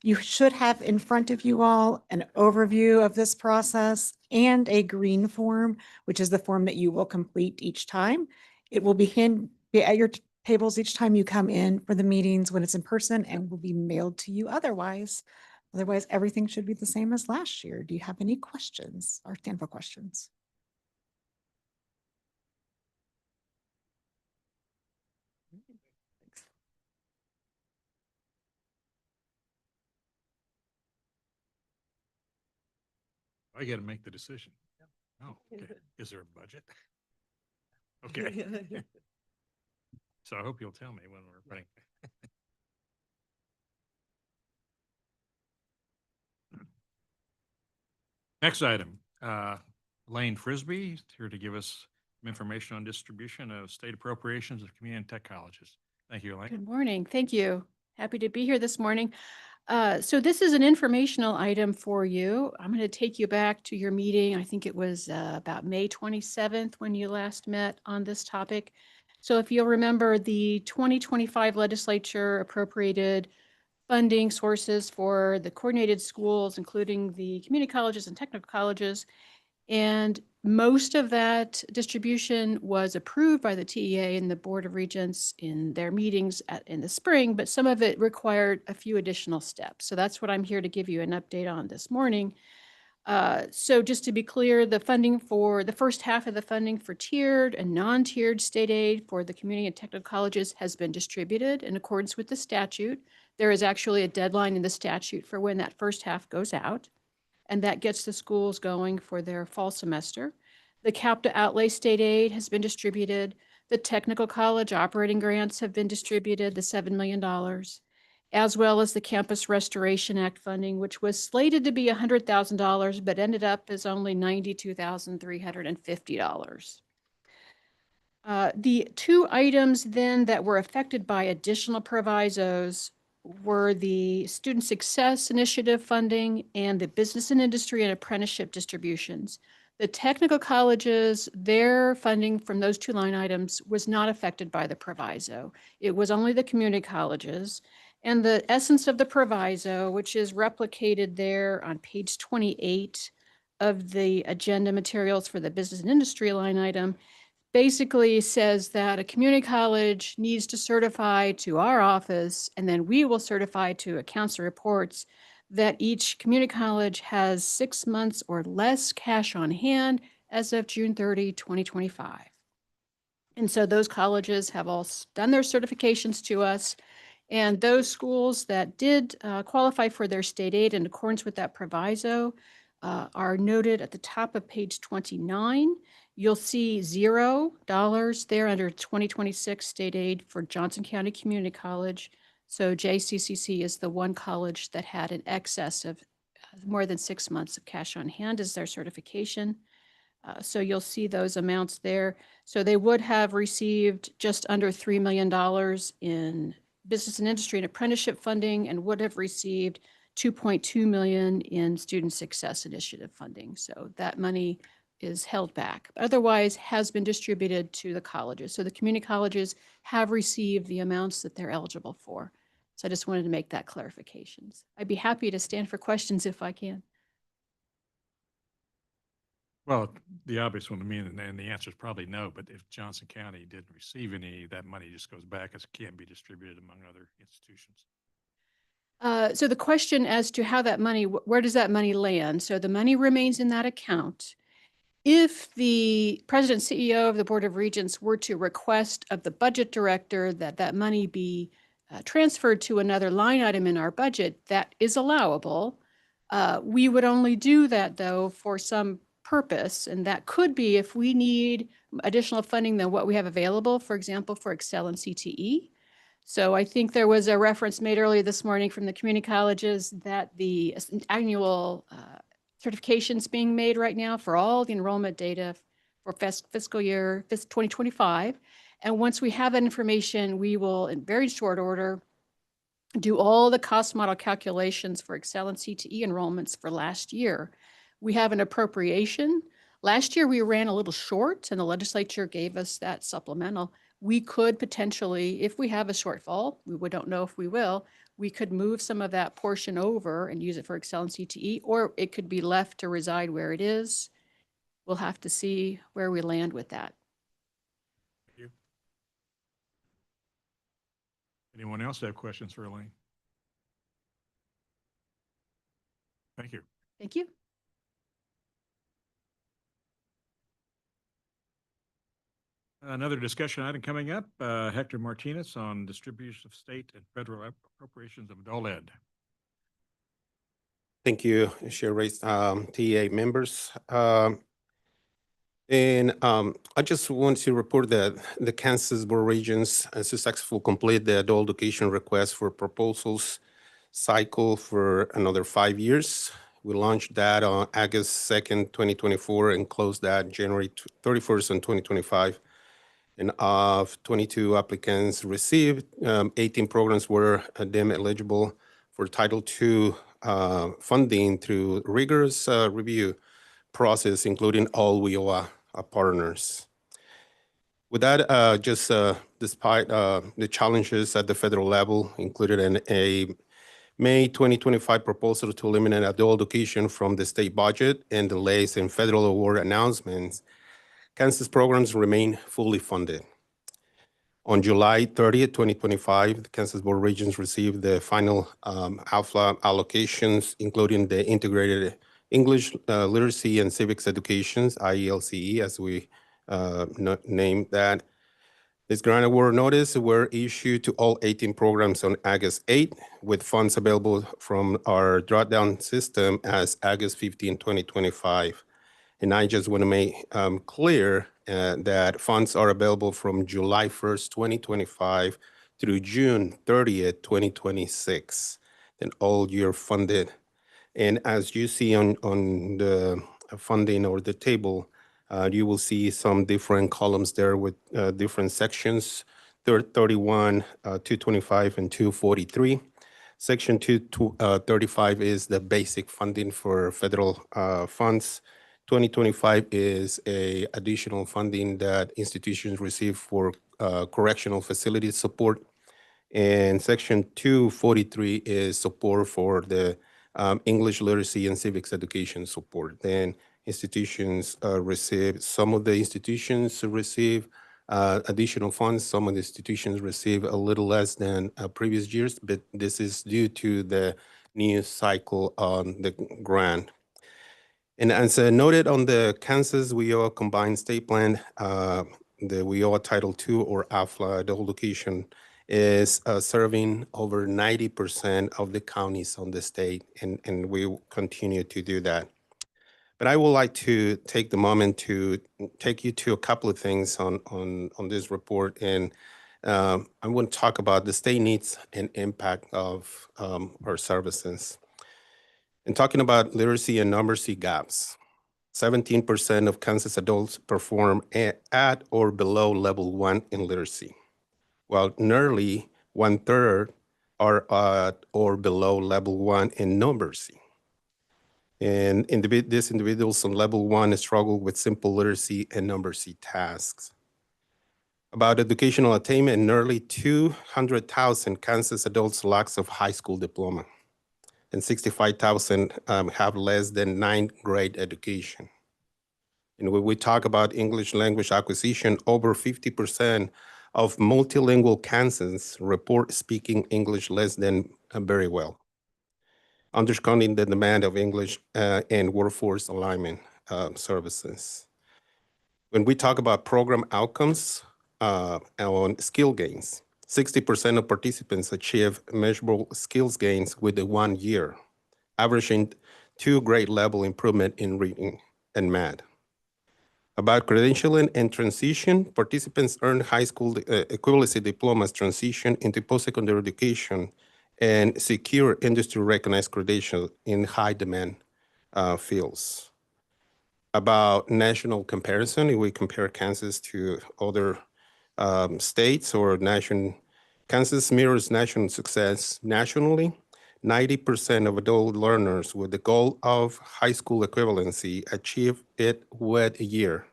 You should have in front of you all an overview of this process and a green form, which is the form that you will complete each time. It will be at your tables each time you come in for the meetings when it's in person and will be mailed to you otherwise. Otherwise, everything should be the same as last year. Do you have any questions or stand for questions? I got to make the decision. Oh, okay. Is there a budget? Okay. So I hope you'll tell me when we're running. Next item, Lane Frisbee is here to give us some information on distribution of state appropriations of community and tech colleges. Thank you, Elaine. Good morning. Thank you. Happy to be here this morning. So this is an informational item for you. I'm going to take you back to your meeting. I think it was about May 27th when you last met on this topic. So if you'll remember, the 2025 legislature appropriated funding sources for the coordinated schools, including the community colleges and technical colleges. And most of that distribution was approved by the TEA and the Board of Regents in their meetings in the spring, but some of it required a few additional steps. So that's what I'm here to give you an update on this morning. So just to be clear, the funding for the first half of the funding for tiered and non-tiered state aid for the community and technical colleges has been distributed in accordance with the statute. There is actually a deadline in the statute for when that first half goes out, and that gets the schools going for their fall semester. The CAPTA outlay state aid has been distributed. The technical college operating grants have been distributed, the $7 million, as well as the Campus Restoration Act funding, which was slated to be $100,000, but ended up as only $92,350. The two items then that were affected by additional provisos were the Student Success Initiative funding and the Business and Industry and Apprenticeship distributions. The technical colleges, their funding from those two line items was not affected by the proviso. It was only the community colleges. And the essence of the proviso, which is replicated there on page 28 of the agenda materials for the Business and Industry line item, basically says that a community college needs to certify to our office, and then we will certify to accounts and reports that each community college has 6 months or less cash on hand as of June 30, 2025. And so those colleges have all done their certifications to us, and those schools that did qualify for their state aid in accordance with that proviso are noted at the top of page 29. You'll see $0 there under 2026 state aid for Johnson County Community College. So JCCC is the one college that had an excess of more than 6 months of cash on hand as their certification. So you'll see those amounts there. So they would have received just under $3 million in business and industry and apprenticeship funding and would have received $2.2 million in Student Success Initiative funding. So that money is held back, otherwise has been distributed to the colleges. So the community colleges have received the amounts that they're eligible for. So I just wanted to make that clarifications. I'd be happy to stand for questions if I can. Well, the obvious one to me, and the answer is probably no, but if Johnson County didn't receive any, that money just goes back as can't be distributed among other institutions. So the question as to how that money, where does that money land? So the money remains in that account. If the president CEO of the Board of Regents were to request of the budget director that that money be transferred to another line item in our budget, that is allowable. We would only do that though for some purpose, and that could be if we need additional funding than what we have available, for example, for Excel and CTE. So I think there was a reference made earlier this morning from the community colleges that the annual certifications being made right now for all the enrollment data for fiscal year 2025. And once we have that information, we will, in very short order, do all the cost model calculations for Excel and CTE enrollments for last year. We have an appropriation. Last year, we ran a little short, and the legislature gave us that supplemental. we could potentially, if we have a shortfall, don't know if we will, we could move some of that portion over and use it for Excel and CTE, or it could be left to reside where it is. We'll have to see where we land with that. Thank you. Anyone else have questions for Elaine? Thank you. Thank you. Another discussion item coming up, Hector Martinez on distribution of state and federal appropriations of adult ed. Thank you, Chair Race, TA members. I just want to report that the Kansas Board of Regents successfully completed the adult education request for proposals cycle for another 5 years. We launched that on August 2nd, 2024, and closed that January 31st, 2025. And of 22 applicants received, 18 programs were deemed eligible for Title II funding through rigorous review process, including all WIOA partners. With that, despite the challenges at the federal level, included in a May 2025 proposal to eliminate adult education from the state budget and delays in federal award announcements, Kansas programs remain fully funded. On July 30th, 2025, the Kansas Board of Regents received the final ALFA allocations, including the Integrated English Literacy and Civics Educations, IELCE, as we named that. This grant award notice were issued to all 18 programs on August 8, with funds available from our drawdown system as August 15, 2025. And I just want to make clear that funds are available from July 1st, 2025 through June 30th, 2026, and all year funded. And as you see on the funding or the table, you will see some different columns there with different sections, 31, 225, and 243. Section 235 is the basic funding for federal funds. 2025 is a additional funding that institutions receive for correctional facility support. And Section 243 is support for the English literacy and civics education support. Then institutions receive, some of the institutions receive additional funds. Some of the institutions receive a little less than previous years, but this is due to the new cycle on the grant. And as noted on the Kansas WIOA Combined State Plan, the WIOA Title II or AFLA adult education is serving over 90% of the counties on the state, and we will continue to do that. But I would like to take the moment to take you to a couple of things on this report, and I want to talk about the state needs and impact of our services. And talking about literacy and numeracy gaps, 17% of Kansas adults perform at or below level 1 in literacy, while nearly 1/3 are at or below level 1 in numeracy. And these individuals on level 1 struggle with simple literacy and numeracy tasks. About educational attainment, nearly 200,000 Kansas adults lack of high school diploma, and 65,000 have less than 9th grade education. And when we talk about English language acquisition, over 50% of multilingual Kansans report speaking English less than very well, underscoring the demand of English and workforce alignment services. When we talk about program outcomes on skill gains, 60% of participants achieve measurable skills gains within 1 year, averaging 2 grade level improvement in reading and math. About credentialing and transition, participants earn high school equivalency diplomas transition into post-secondary education and secure industry-recognized credentials in high-demand fields. About national comparison, if we compare Kansas to other states or nation, Kansas mirrors national success nationally. 90% of adult learners with the goal of high school equivalency achieve it within a year,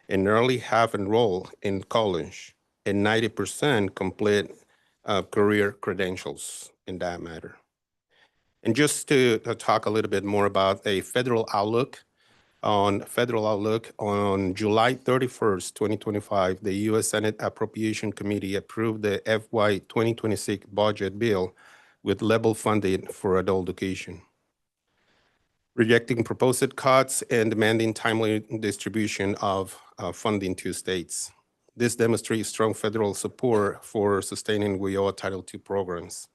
and nearly half enroll in college and 90% complete career credentials in that matter. And just to talk a little bit more about a federal outlook, on July 31st, 2025, the U.S. Senate Appropriation Committee approved the FY 2026 budget bill with level funding for adult education, rejecting proposed cuts and demanding timely distribution of funding to states. This demonstrates strong federal support for sustaining WIOA Title II programs.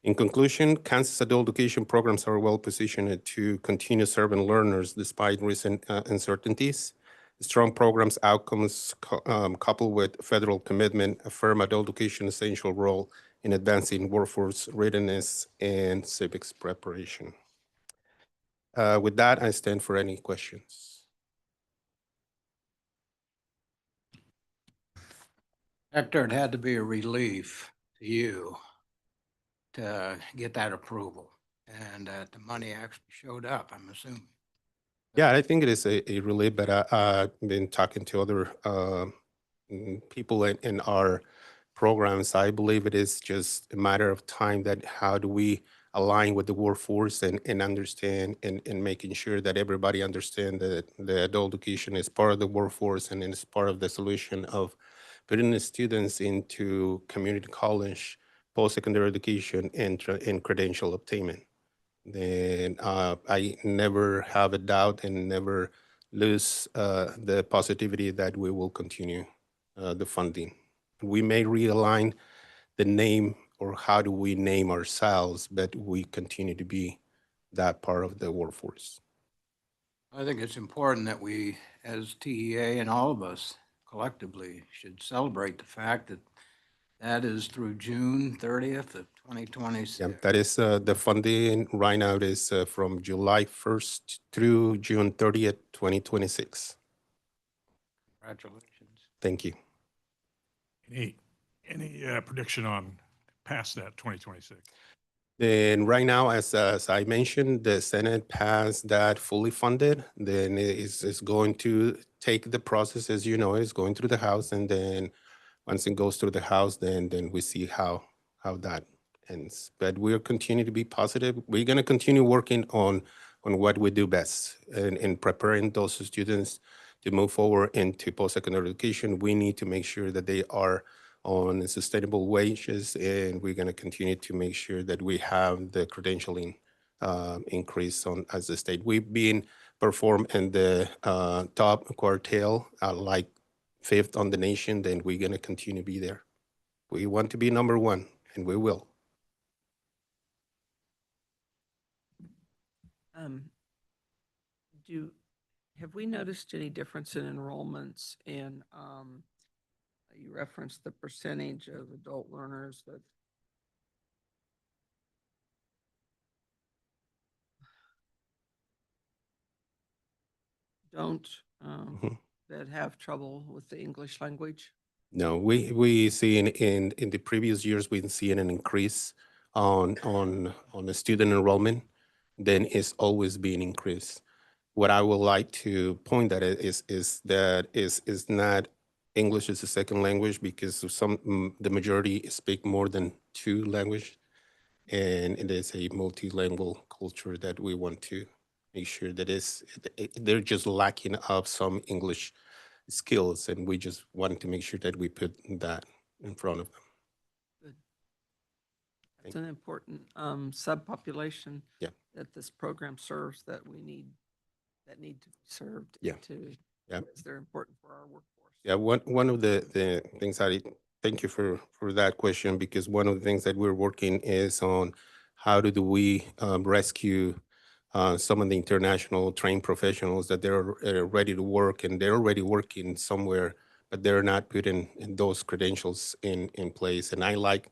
In conclusion, Kansas adult education programs are well positioned to continue serving learners despite recent uncertainties. Strong programs outcomes coupled with federal commitment affirm adult education's essential role in advancing workforce readiness and civics preparation. With that, I stand for any questions. Hector, it had to be a relief to you to get that approval and that the money actually showed up, I'm assuming. Yeah, I think it is a relief, but I've been talking to other people in our programs. I believe it is just a matter of time that how do we align with the workforce and understand and making sure that everybody understand that the adult education is part of the workforce and is part of the solution of putting the students into community college, post-secondary education, and credential obtainment. Then I never have a doubt and never lose the positivity that we will continue the funding. We may realign the name or how do we name ourselves, but we continue to be that part of the workforce. I think it's important that we, as TEA and all of us collectively, should celebrate the fact that that is through June 30th of 2026. Yeah, that is the funding right now is from July 1st through June 30th, 2026. Congratulations. Thank you. Any prediction on past that 2026? Then right now, as I mentioned, the Senate passed that fully funded. Then it's going to take the process, as you know, it's going through the House, and then once it goes through the House, then we see how that ends. But we'll continue to be positive. We're going to continue working on what we do best and preparing those students to move forward into post-secondary education. We need to make sure that they are on sustainable wages, and we're going to continue to make sure that we have the credentialing increase as a state. We've been performed in the top quartile, like 5th on the nation, then we're going to continue to be there. We want to be number 1, and we will. Have we noticed any difference in enrollments in, you referenced the percentage of adult learners that don't, that have trouble with the English language? No, we see in the previous years, we've seen an increase on the student enrollment. Then it's always been increased. What I would like to point at is not English as a second language, because the majority speak more than 2 languages, and it is a multilingual culture that we want to make sure that they're just lacking of some English skills, and we just wanted to make sure that we put that in front of them. Good. That's an important subpopulation that this program serves that need to be served. Because they're important for our workforce. Yeah, one of the things thank you for that question, because one of the things that we're working is on how do we rescue some of the international trained professionals that they're ready to work, and they're already working somewhere, but they're not putting those credentials in place. And I like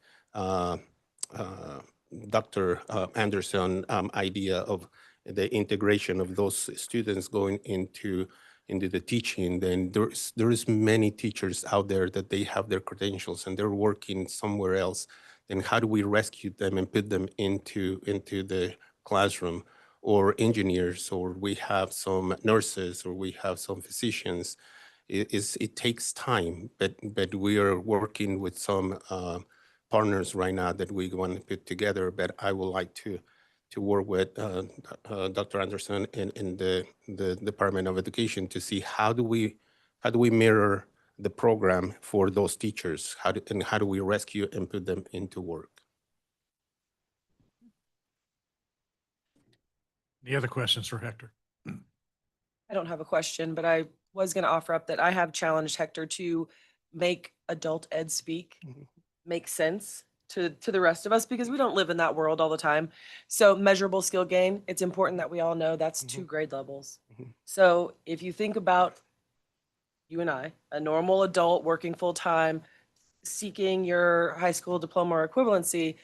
Dr. Anderson idea of the integration of those students going into the teaching. Then there is many teachers out there that they have their credentials and they're working somewhere else. Then how do we rescue them and put them into the classroom? Or engineers, or we have some nurses, or we have some physicians, it takes time, but we are working with some partners right now that we want to put together. But I would like to work with Dr. Anderson and the Department of Education to see how do we mirror the program for those teachers? How do we rescue and put them into work? Any other questions for Hector? I don't have a question, but I was going to offer up that I have challenged Hector to make adult ed speak make sense to the rest of us, because we don't live in that world all the time. So measurable skill gain, it's important that we all know that's 2 grade levels. So if you think about you and I, a normal adult working full time, seeking your high school diploma or equivalency,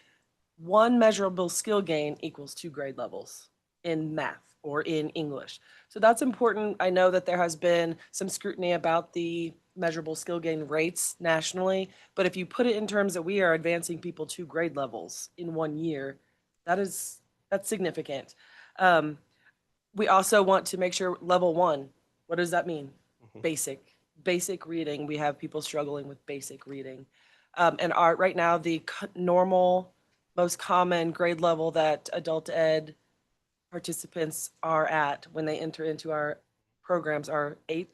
1 measurable skill gain equals 2 grade levels in math or in English. So that's important. I know that there has been some scrutiny about the measurable skill gain rates nationally, but if you put it in terms that we are advancing people 2 grade levels in 1 year, that's significant. We also want to make sure level 1, what does that mean? Basic reading. We have people struggling with basic reading. And right now, the normal, most common grade level that adult ed participants are at when they enter into our programs are 8th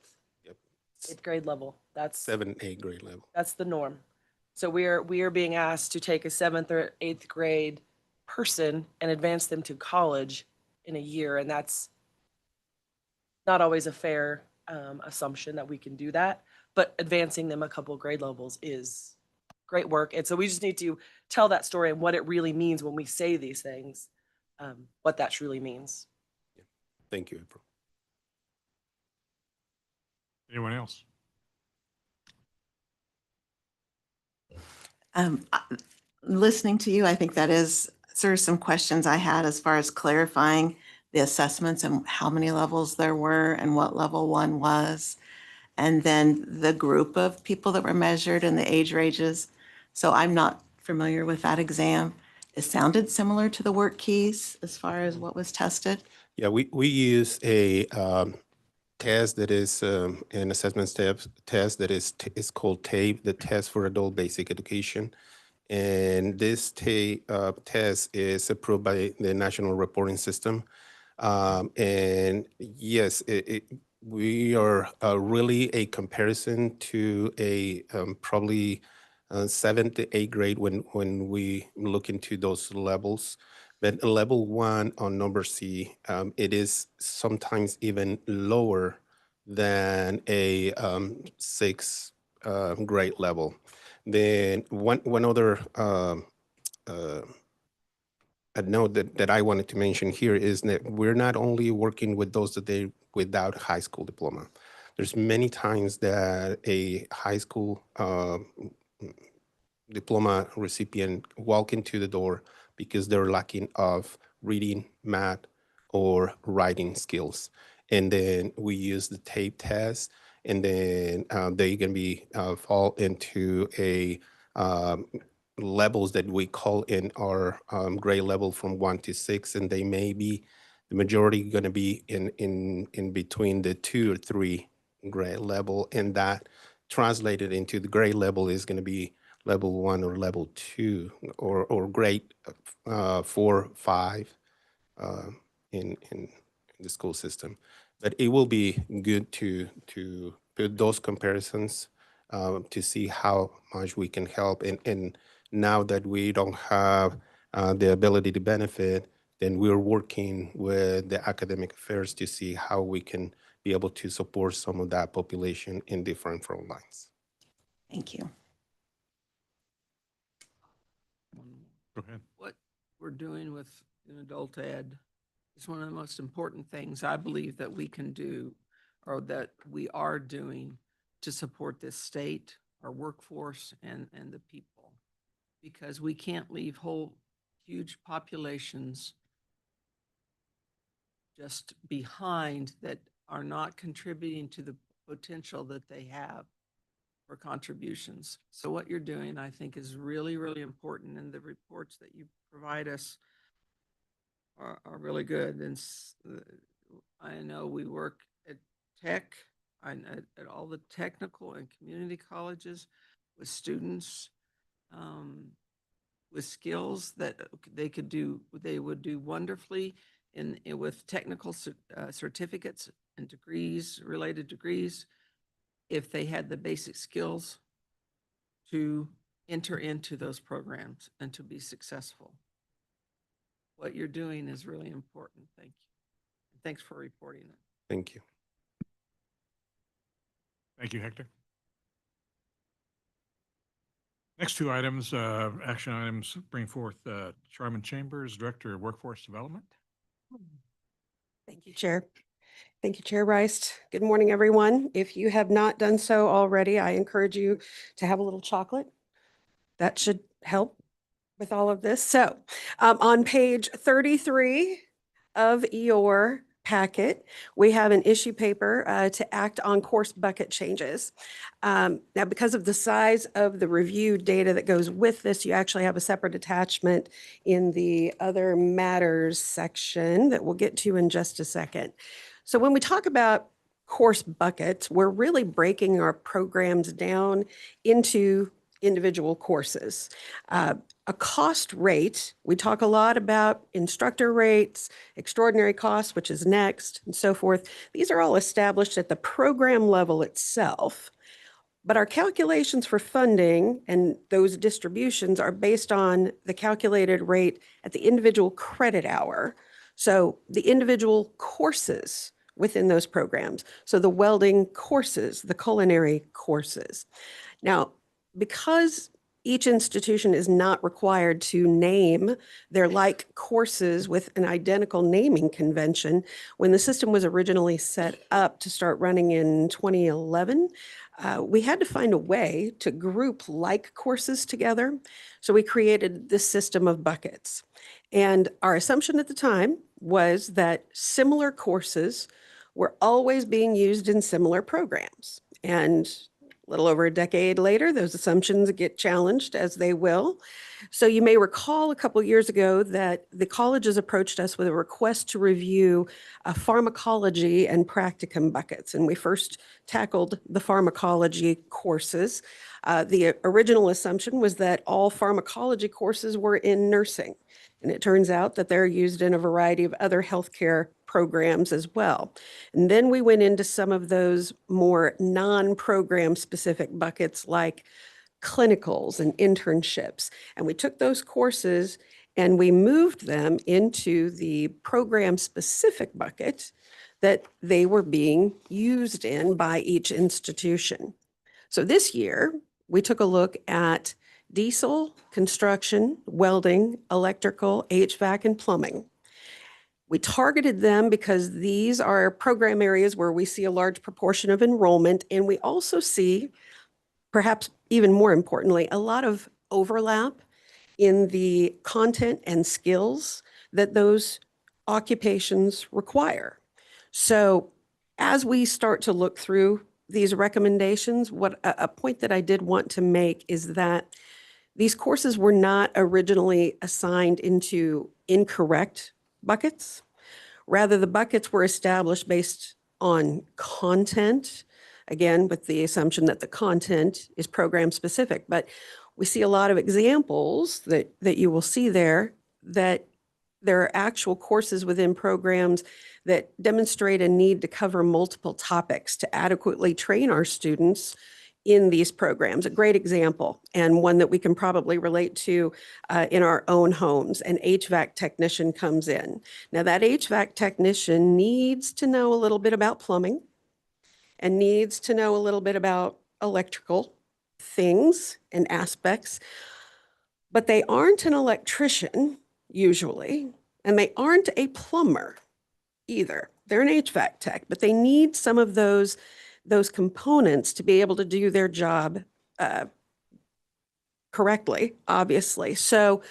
grade level. That's 7th, 8th grade level. That's the norm. So we are being asked to take a 7th or 8th grade person and advance them to college in a year, and that's not always a fair assumption that we can do that. But advancing them a couple grade levels is great work, and so we just need to tell that story and what it really means when we say these things, what that truly means. Thank you, April. Anyone else? Listening to you, I think that is sort of some questions I had as far as clarifying the assessments and how many levels there were and what level 1 was. And then the group of people that were measured and the age ranges. So I'm not familiar with that exam. It sounded similar to the work keys as far as what was tested. Yeah, we use a test that is an assessment test that is called TABE, the Test for Adult Basic Education. And this test is approved by the National Reporting System. And yes, we are really a comparison to a probably 7th to 8th grade when we look into those levels. But level 1 on number C, it is sometimes even lower than a 6th grade level. Then one other a note that I wanted to mention here is that we're not only working with those that they without high school diploma. There's many times that a high school diploma recipient walk into the door because they're lacking of reading, math, or writing skills. And then we use the TABE test, and then they can be fall into a levels that we call in our grade level from 1 to 6, and they may be the majority going to be in between the 2 or 3 grade level, and that translated into the grade level is going to be level 1 or level 2 or grade 4, 5 in the school system. But it will be good to put those comparisons to see how much we can help. And now that we don't have the ability to benefit, then we're working with the academic affairs to see how we can be able to support some of that population in different front lines. Thank you. Go ahead. What we're doing with in adult ed is one of the most important things I believe that we can do, or that we are doing, to support this state, our workforce, and the people. Because we can't leave whole huge populations just behind that are not contributing to the potential that they have for contributions. So what you're doing, I think, is really, really important, and the reports that you provide us are really good. And I know we work at Tech and at all the technical and community colleges with students with skills that they would do wonderfully with technical certificates and degrees, related degrees, if they had the basic skills to enter into those programs and to be successful. What you're doing is really important. Thank you. Thanks for reporting it. Thank you. Thank you, Hector. Next two items, action items, bring forth Charmin Chambers, Director of Workforce Development. Thank you, Chair. Thank you, Chair Rice. Good morning, everyone. If you have not done so already, I encourage you to have a little chocolate. That should help with all of this. So on page 33 of your packet, we have an issue paper to act on course bucket changes. Now, because of the size of the review data that goes with this, you actually have a separate attachment in the other matters section that we'll get to in just a second. So when we talk about course buckets, we're really breaking our programs down into individual courses. A cost rate, we talk a lot about instructor rates, extraordinary costs, which is next, and so forth. These are all established at the program level itself, but our calculations for funding and those distributions are based on the calculated rate at the individual credit hour. So the individual courses within those programs. So the welding courses, the culinary courses. Now, because each institution is not required to name their like courses with an identical naming convention, when the system was originally set up to start running in 2011, we had to find a way to group like courses together. So we created this system of buckets. And our assumption at the time was that similar courses were always being used in similar programs. And a little over a decade later, those assumptions get challenged, as they will. So you may recall a couple years ago that the colleges approached us with a request to review pharmacology and practicum buckets. And we first tackled the pharmacology courses. The original assumption was that all pharmacology courses were in nursing. And it turns out that they're used in a variety of other healthcare programs as well. And then we went into some of those more non-program specific buckets like clinicals and internships. And we took those courses and we moved them into the program specific bucket that they were being used in by each institution. So this year, we took a look at diesel, construction, welding, electrical, HVAC, and plumbing. We targeted them because these are program areas where we see a large proportion of enrollment, and we also see, perhaps even more importantly, a lot of overlap in the content and skills that those occupations require. So as we start to look through these recommendations, a point that I did want to make is that these courses were not originally assigned into incorrect buckets. Rather, the buckets were established based on content, again, with the assumption that the content is program specific. But we see a lot of examples that you will see there that there are actual courses within programs that demonstrate a need to cover multiple topics to adequately train our students in these programs. A great example, and one that we can probably relate to in our own homes. An HVAC technician comes in. Now that HVAC technician needs to know a little bit about plumbing and needs to know a little bit about electrical things and aspects, but they aren't an electrician usually, and they aren't a plumber either. They're an HVAC tech, but they need some of those components to be able to do their job correctly, obviously. So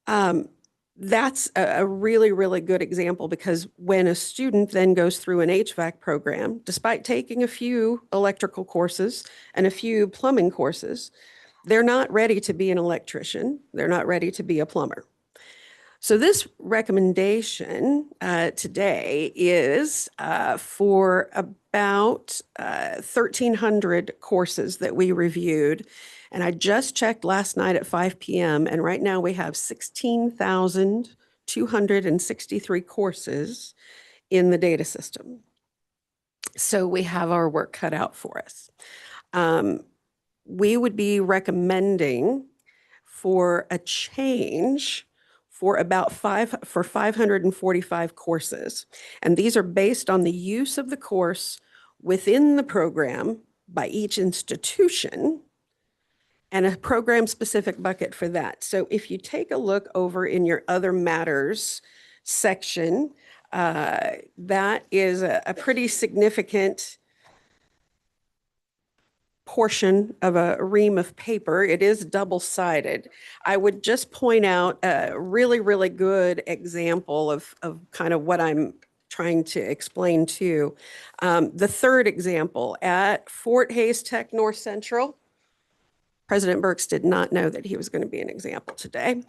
that's a really, really good example, because when a student then goes through an HVAC program, despite taking a few electrical courses and a few plumbing courses, they're not ready to be an electrician. They're not ready to be a plumber. So this recommendation today is for about 1,300 courses that we reviewed. And I just checked last night at 5 p.m. and right now we have 16,263 courses in the data system. So we have our work cut out for us. We would be recommending for a change for about 545 courses. And these are based on the use of the course within the program by each institution and a program-specific bucket for that. So if you take a look over in your other matters section, that is a pretty significant portion of a ream of paper. It is double-sided. I would just point out a really, really good example of kind of what I'm trying to explain to. The third example, at Fort Hays Tech North Central, President Burks did not know that he was going to be an example today.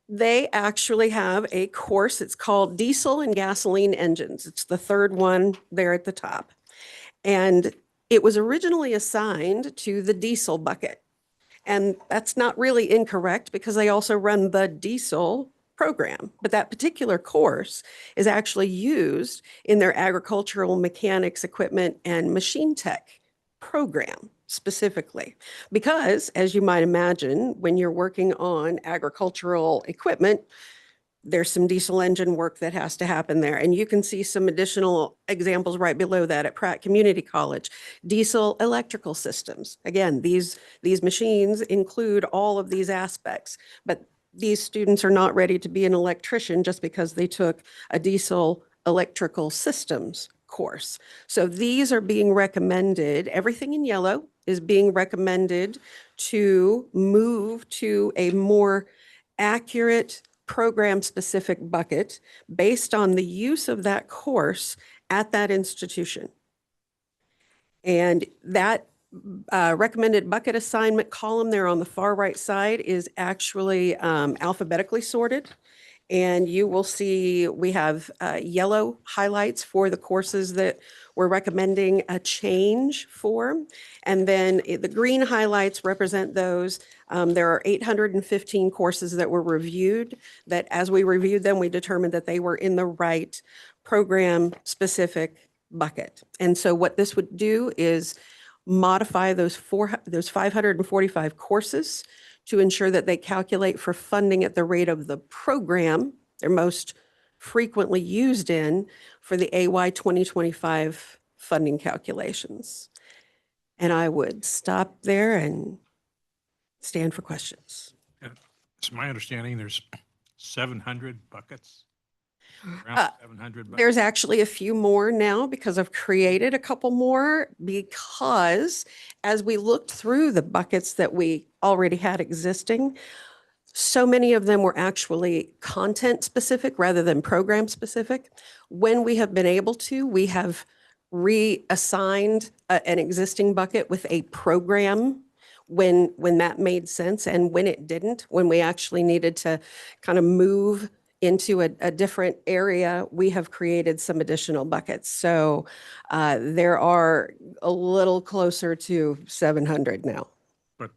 They actually have a course. It's called Diesel and Gasoline Engines. It's the third one there at the top. And it was originally assigned to the diesel bucket. And that's not really incorrect because they also run the diesel program. But that particular course is actually used in their agricultural mechanics, equipment, and machine tech program specifically. Because, as you might imagine, when you're working on agricultural equipment, there's some diesel engine work that has to happen there. And you can see some additional examples right below that at Pratt Community College. Diesel electrical systems. Again, these machines include all of these aspects, but these students are not ready to be an electrician just because they took a diesel electrical systems course. So these are being recommended, everything in yellow is being recommended to move to a more accurate program-specific bucket based on the use of that course at that institution. And that recommended bucket assignment column there on the far right side is actually alphabetically sorted. And you will see we have yellow highlights for the courses that we're recommending a change for. And then the green highlights represent those. There are 815 courses that were reviewed that as we reviewed them, we determined that they were in the right program-specific bucket. And so what this would do is modify those 545 courses to ensure that they calculate for funding at the rate of the program they're most frequently used in for the AY 2025 funding calculations. And I would stop there and stand for questions. It's my understanding there's 700 buckets. Around 700 buckets. There's actually a few more now because I've created a couple more because as we looked through the buckets that we already had existing, so many of them were actually content specific rather than program specific. When we have been able to, we have reassigned an existing bucket with a program when that made sense, and when it didn't, when we actually needed to kind of move into a different area, we have created some additional buckets. So there are a little closer to 700 now. But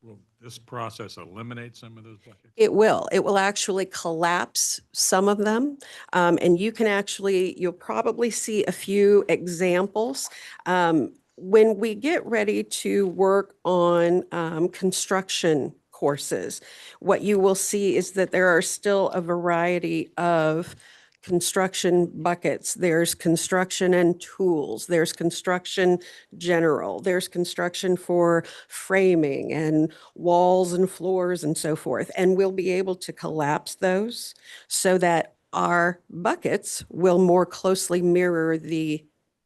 will this process eliminate some of those buckets? It will. It will actually collapse some of them. And you can actually, you'll probably see a few examples. When we get ready to work on construction courses, what you will see is that there are still a variety of construction buckets. There's construction and tools, there's construction general, there's construction for framing and walls and floors and so forth. And we'll be able to collapse those so that our buckets will more closely mirror the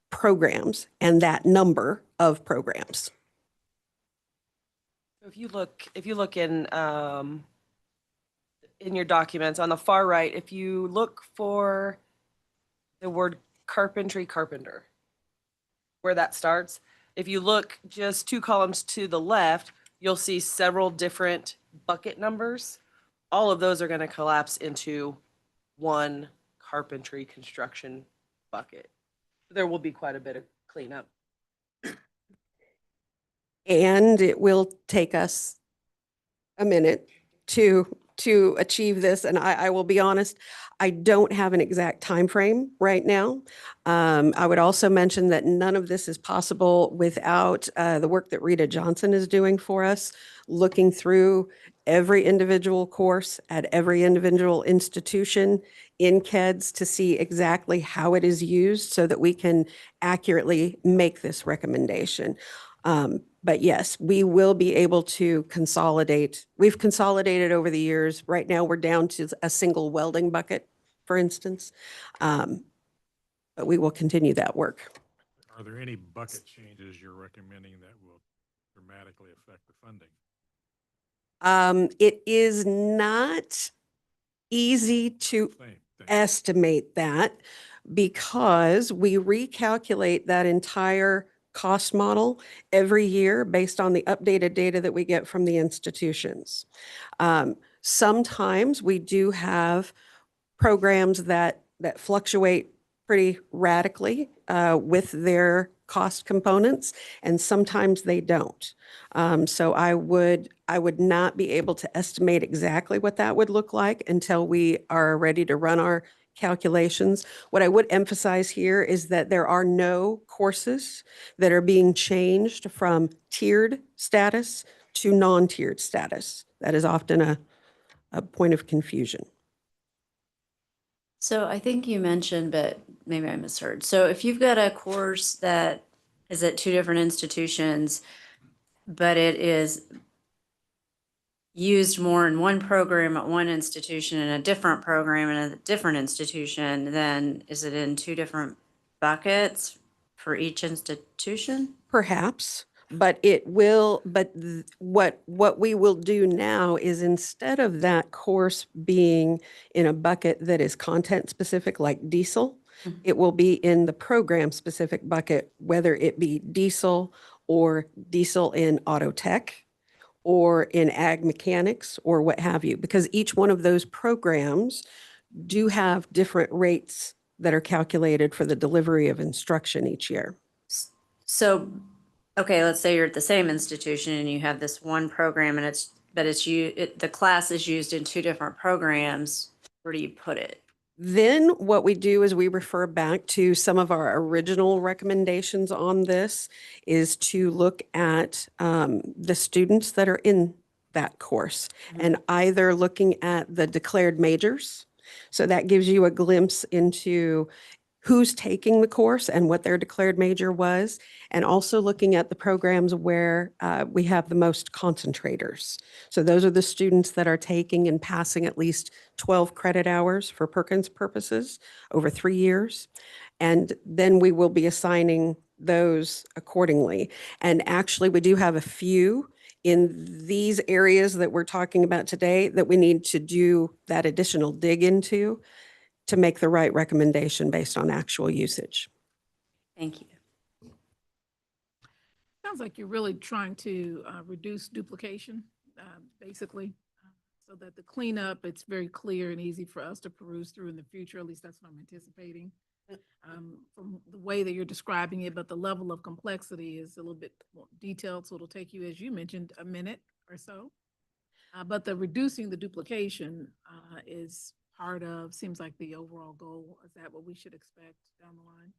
programs and that number of programs. If you look in your documents on the far right, if you look for the word carpenter, where that starts, if you look just 2 columns to the left, you'll see several different bucket numbers all of those are going to collapse into one carpentry construction bucket. There will be quite a bit of cleanup. And it will take us a minute to achieve this. And I will be honest, I don't have an exact time frame right now. I would also mention that none of this is possible without the work that Rita Johnson is doing for us, looking through every individual course at every individual institution in KEDS to see exactly how it is used so that we can accurately make this recommendation. But yes, we will be able to consolidate. We've consolidated over the years. Right now, we're down to a single welding bucket, for instance. But we will continue that work. Are there any bucket changes you're recommending that will dramatically affect the funding? It is not easy to estimate that because we recalculate that entire cost model every year based on the updated data that we get from the institutions. Sometimes we do have programs that fluctuate pretty radically with their cost components, and sometimes they don't. So I would not be able to estimate exactly what that would look like until we are ready to run our calculations. What I would emphasize here is that there are no courses that are being changed from tiered status to non-tiered status. That is often a point of confusion. So I think you mentioned, but maybe I misheard. So if you've got a course that is at two different institutions, but it is used more in one program at one institution and a different program in a different institution, then is it in two different buckets for each institution? Perhaps, but it will, what we will do now is instead of that course being in a bucket that is content specific like diesel, it will be in the program specific bucket, whether it be diesel or diesel in auto tech or in ag mechanics or what have you, because each one of those programs do have different rates that are calculated for the delivery of instruction each year. So, okay, let's say you're at the same institution and you have this one program and the class is used in two different programs. Where do you put it? Then what we do is we refer back to some of our original recommendations on this is to look at the students that are in that course and either looking at the declared majors. So that gives you a glimpse into who's taking the course and what their declared major was, and also looking at the programs where we have the most concentrators. So those are the students that are taking and passing at least 12 credit hours for Perkins purposes over 3 years. And then we will be assigning those accordingly. And actually, we do have a few in these areas that we're talking about today that we need to do that additional dig into to make the right recommendation based on actual usage. Thank you. Sounds like you're really trying to reduce duplication, basically, so that the cleanup, it's very clear and easy for us to peruse through in the future. At least that's what I'm anticipating from the way that you're describing it. But the level of complexity is a little bit more detailed, so it'll take you, as you mentioned, a minute or so. But the reducing the duplication is part of, seems like the overall goal. Is that what we should expect down the line?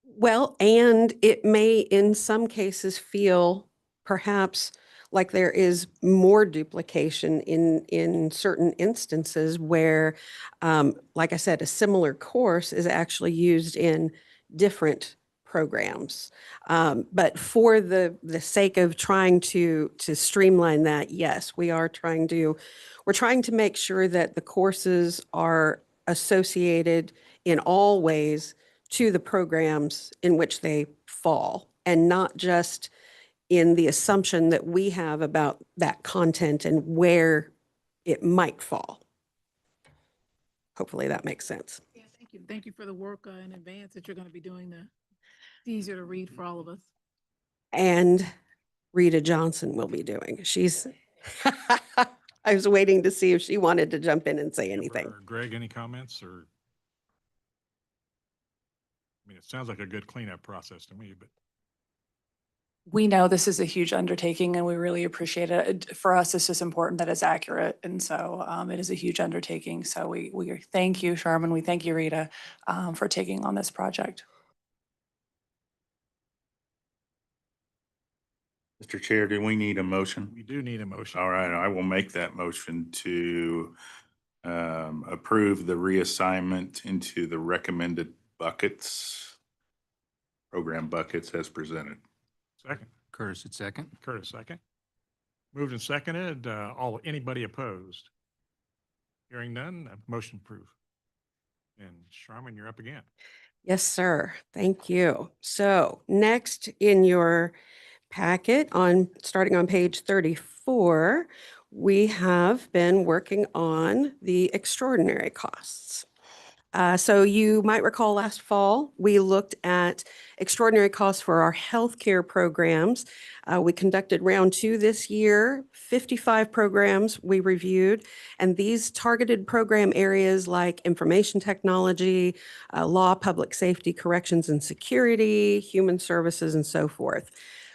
Well, and it may in some cases feel perhaps like there is more duplication in certain instances where, like I said, a similar course is actually used in different programs. But for the sake of trying to streamline that, yes, we're trying to make sure that the courses are associated in all ways to the programs in which they fall, and not just in the assumption that we have about that content and where it might fall. Hopefully that makes sense. Yeah, thank you. Thank you for the work in advance that you're going to be doing. It's easier to read for all of us. And Rita Johnson will be doing. She's, I was waiting to see if she wanted to jump in and say anything. Or Greg, any comments or? I mean, it sounds like a good cleanup process to me, but. We know this is a huge undertaking and we really appreciate it. For us, it's just important that it's accurate. And so it is a huge undertaking. So we thank you, Sharman. We thank you, Rita, for taking on this project. Mr. Chair, do we need a motion? We do need a motion. All right, I will make that motion to approve the reassignment into the recommended buckets, program buckets as presented. Second. Curtis, at second. Curtis, second. Moved and seconded. Anybody opposed? Hearing none, motion approved. And Sharman, you're up again. Yes, sir. Thank you. So next in your packet starting on page 34, we have been working on the extraordinary costs. So you might recall last fall, we looked at extraordinary costs for our healthcare programs. We conducted round 2 this year, 55 programs we reviewed, and these targeted program areas like information technology, law, public safety, corrections and security, human services, and so forth.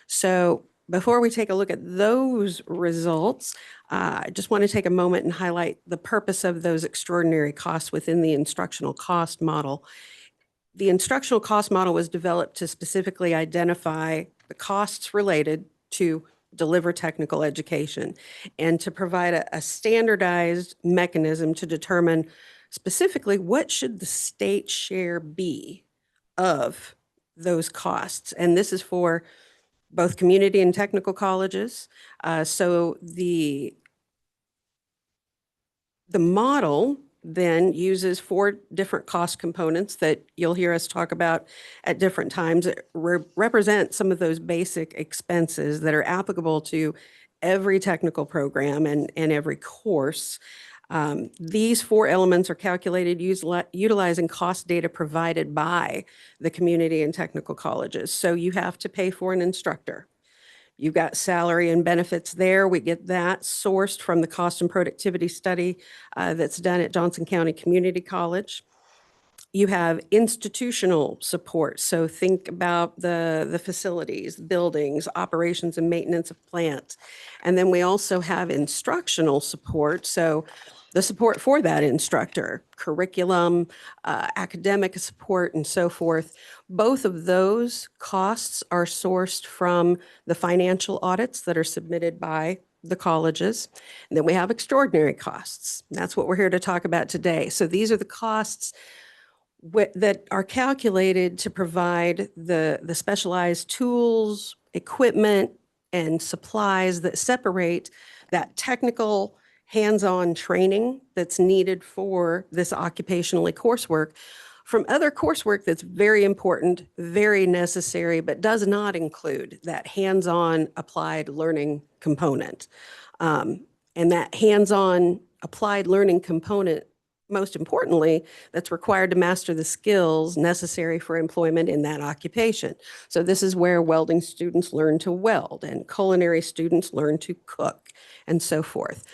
So before we take a look at those results, I just want to take a moment and highlight the purpose of those extraordinary costs within the instructional cost model. The instructional cost model was developed to specifically identify the costs related to deliver technical education and to provide a standardized mechanism to determine specifically what should the state share be of those costs. And this is for both community and technical colleges. So the model then uses 4 different cost components that you'll hear us talk about at different times. It represent some of those basic expenses that are applicable to every technical program and every course. These 4 elements are calculated utilizing cost data provided by the community and technical colleges. So you have to pay for an instructor. You've got salary and benefits there. We get that sourced from the cost and productivity study that's done at Johnson County Community College. You have institutional support. So think about the facilities, buildings, operations and maintenance of plants. And then we also have instructional support. So the support for that instructor, curriculum, academic support, and so forth. Both of those costs are sourced from the financial audits that are submitted by the colleges. And then we have extraordinary costs. That's what we're here to talk about today. So these are the costs that are calculated to provide the specialized tools, equipment, and supplies that separate that technical hands-on training that's needed for this occupationally coursework from other coursework that's very important, very necessary, but does not include that hands-on applied learning component. And that hands-on applied learning component, most importantly, that's required to master the skills necessary for employment in that occupation. So this is where welding students learn to weld and culinary students learn to cook and so forth.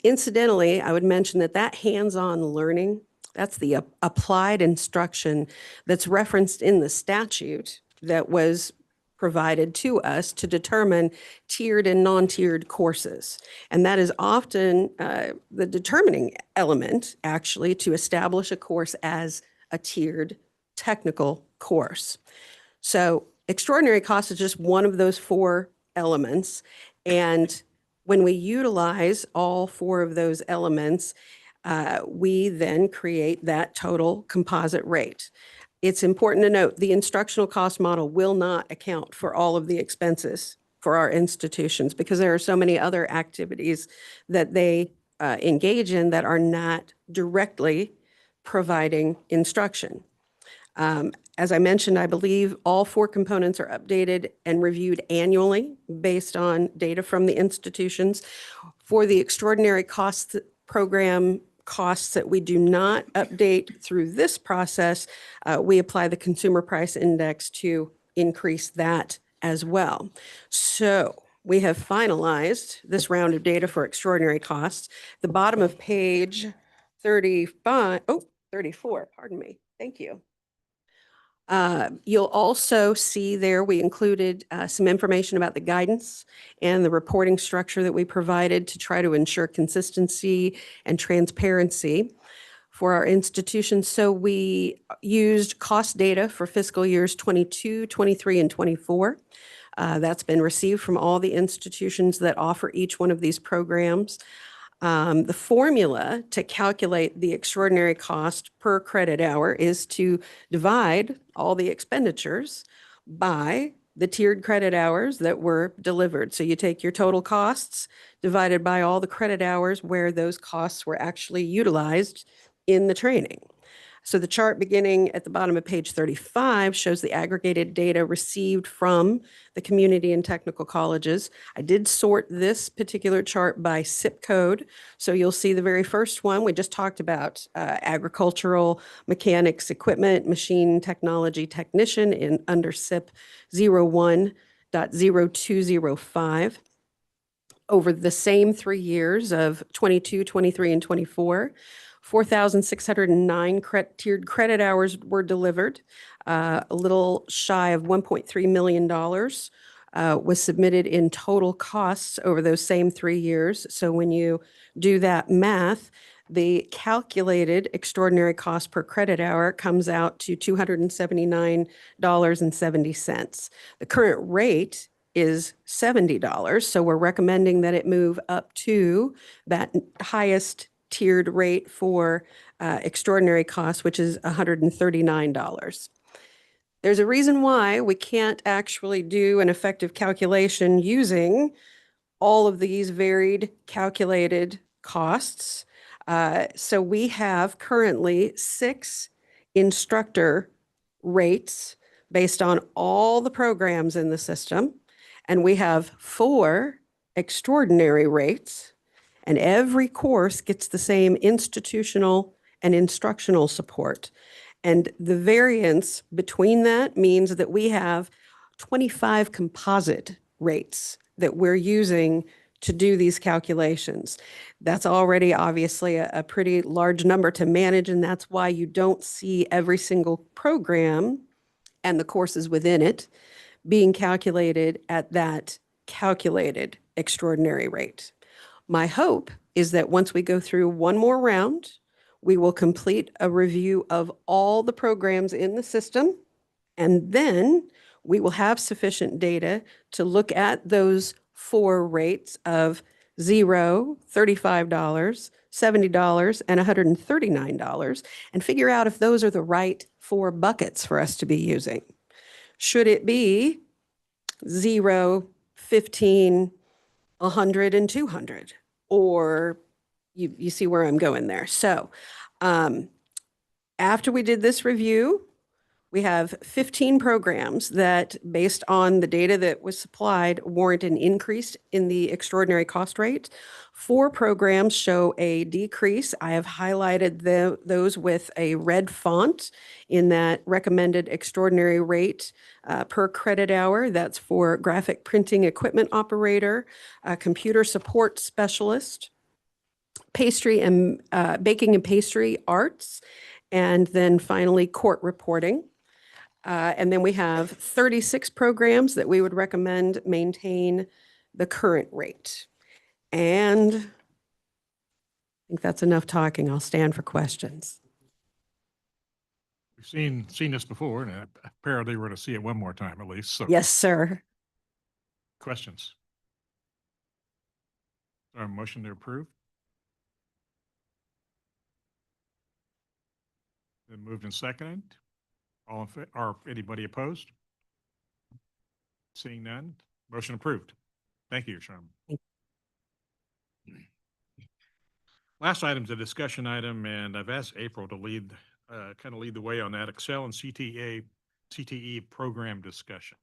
Incidentally, I would mention that hands-on learning, that's the applied instruction that's referenced in the statute that was provided to us to determine tiered and non-tiered courses. And that is often the determining element, actually, to establish a course as a tiered technical course. So extraordinary cost is just one of those 4 elements. And when we utilize all 4 of those elements, we then create that total composite rate. It's important to note the instructional cost model will not account for all of the expenses for our institutions because there are so many other activities that they engage in that are not directly providing instruction. As I mentioned, I believe all 4 components are updated and reviewed annually based on data from the institutions. For the extraordinary costs program costs that we do not update through this process, we apply the consumer price index to increase that as well. So we have finalized this round of data for extraordinary costs. The bottom of page 34, pardon me. Thank you. You'll also see there, we included some information about the guidance and the reporting structure that we provided to try to ensure consistency and transparency for our institutions. So we used cost data for fiscal years 22, 23, and 24. That's been received from all the institutions that offer each one of these programs. The formula to calculate the extraordinary cost per credit hour is to divide all the expenditures by the tiered credit hours that were delivered. So you take your total costs divided by all the credit hours where those costs were actually utilized in the training. So the chart beginning at the bottom of page 35 shows the aggregated data received from the community and technical colleges. I did sort this particular chart by SIP code. So you'll see the very first one we just talked about, agricultural mechanics equipment, machine technology technician in under SIP 01.0205. Over the same 3 years of 22, 23, and 24, 4,609 tiered credit hours were delivered. A little shy of $1.3 million was submitted in total costs over those same 3 years. So when you do that math, the calculated extraordinary cost per credit hour comes out to $279.70. The current rate is $70. So we're recommending that it move up to that highest tiered rate for extraordinary costs, which is $139. There's a reason why we can't actually do an effective calculation using all of these varied calculated costs. So we have currently 6 instructor rates based on all the programs in the system, and we have 4 extraordinary rates. And every course gets the same institutional and instructional support. And the variance between that means that we have 25 composite rates that we're using to do these calculations. That's already obviously a pretty large number to manage, and that's why you don't see every single program and the courses within it being calculated at that calculated extraordinary rate. My hope is that once we go through one more round, we will complete a review of all the programs in the system, and then we will have sufficient data to look at those 4 rates of $0, $35, $70, and $139 and figure out if those are the right 4 buckets for us to be using. Should it be 0, 15, 100, and 200, or you see where I'm going there. So after we did this review, we have 15 programs that, based on the data that was supplied, warrant an increase in the extraordinary cost rate. 4 programs show a decrease. I have highlighted those with a red font in that recommended extraordinary rate per credit hour. That's for graphic printing equipment operator, computer support specialist, pastry and baking and pastry arts, and then finally court reporting. And then we have 36 programs that we would recommend maintain the current rate. And I think that's enough talking. I'll stand for questions. We've seen this before, and apparently we're going to see it one more time at least. So Yes, sir. questions? Motion to approve? Then moved and seconded. All in favor, or anybody opposed? Seeing none, motion approved. Thank you, Sherman. Last item's a discussion item, and I've asked April to lead the way on that Excel and CTE program discussion.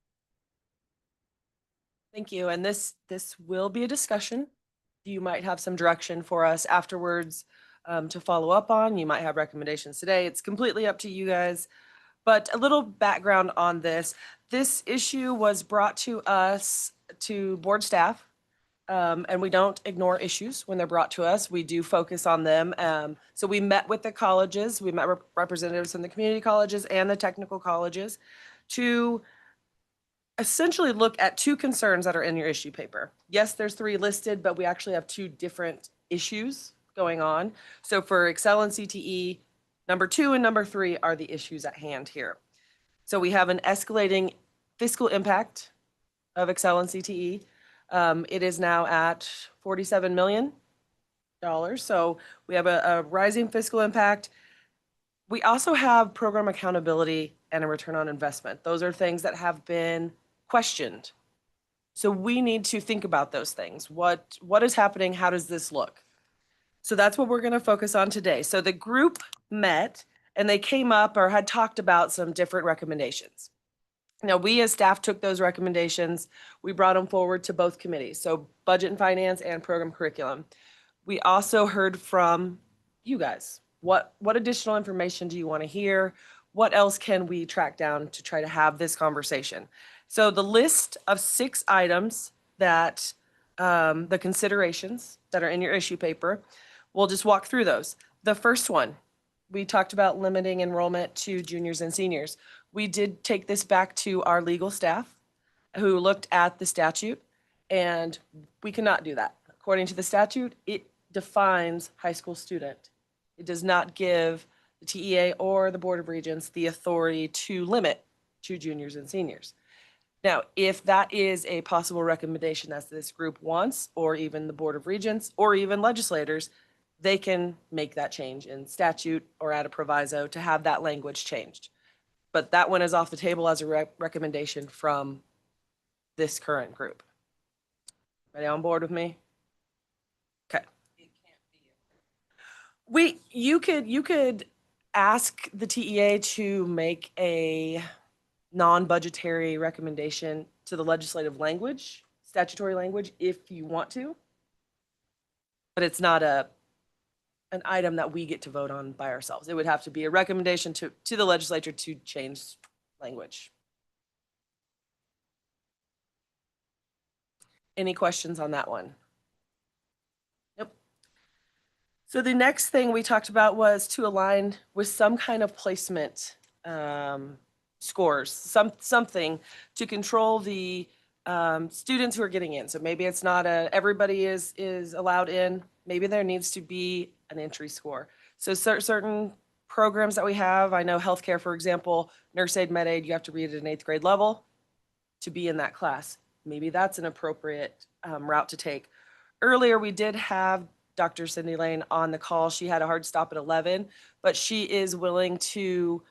Thank you. And this will be a discussion. You might have some direction for us afterwards to follow up on. You might have recommendations today. It's completely up to you guys. But a little background on this. This issue was brought to us to board staff. And we don't ignore issues when they're brought to us. We do focus on them. So we met with the colleges, we met representatives from the community colleges and the technical colleges to essentially look at two concerns that are in your issue paper. Yes, there's 3 listed, but we actually have 2 different issues going on. So for Excel and CTE, number 2 and number 3 are the issues at hand here. So we have an escalating fiscal impact of Excel and CTE. It is now at $47 million. So we have a rising fiscal impact. We also have program accountability and a return on investment. Those are things that have been questioned. So we need to think about those things. What is happening? How does this look? So that's what we're going to focus on today. So the group met and they came up or had talked about some different recommendations. Now, we as staff took those recommendations. We brought them forward to both committees, so Budget and Finance and Program Curriculum. We also heard from you guys. What additional information do you want to hear? What else can we track down to try to have this conversation? So the list of 6 items that the considerations that are in your issue paper, we'll just walk through those. The first one, we talked about limiting enrollment to juniors and seniors. We did take this back to our legal staff who looked at the statute, and we cannot do that. According to the statute, it defines high school student. It does not give the TEA or the Board of Regents the authority to limit to juniors and seniors. Now, if that is a possible recommendation that this group wants, or even the Board of Regents, or even legislators, they can make that change in statute or add a proviso to have that language changed. But that one is off the table as a recommendation from this current group. Everybody on board with me? Okay. You could ask the TEA to make a non-budgetary recommendation to the legislative language, statutory language, if you want to. But it's not an item that we get to vote on by ourselves. It would have to be a recommendation to the legislature to change language. Any questions on that one? Yep. So the next thing we talked about was to align with some kind of placement scores, something to control the students who are getting in. So maybe it's not everybody is allowed in. Maybe there needs to be an entry score. So certain programs that we have, I know healthcare, for example, nurse aid, med aid, you have to read at an 8th grade level to be in that class. Maybe that's an appropriate route to take. Earlier, we did have Dr. Cindy Lane on the call. She had a hard stop at 11, but she is willing to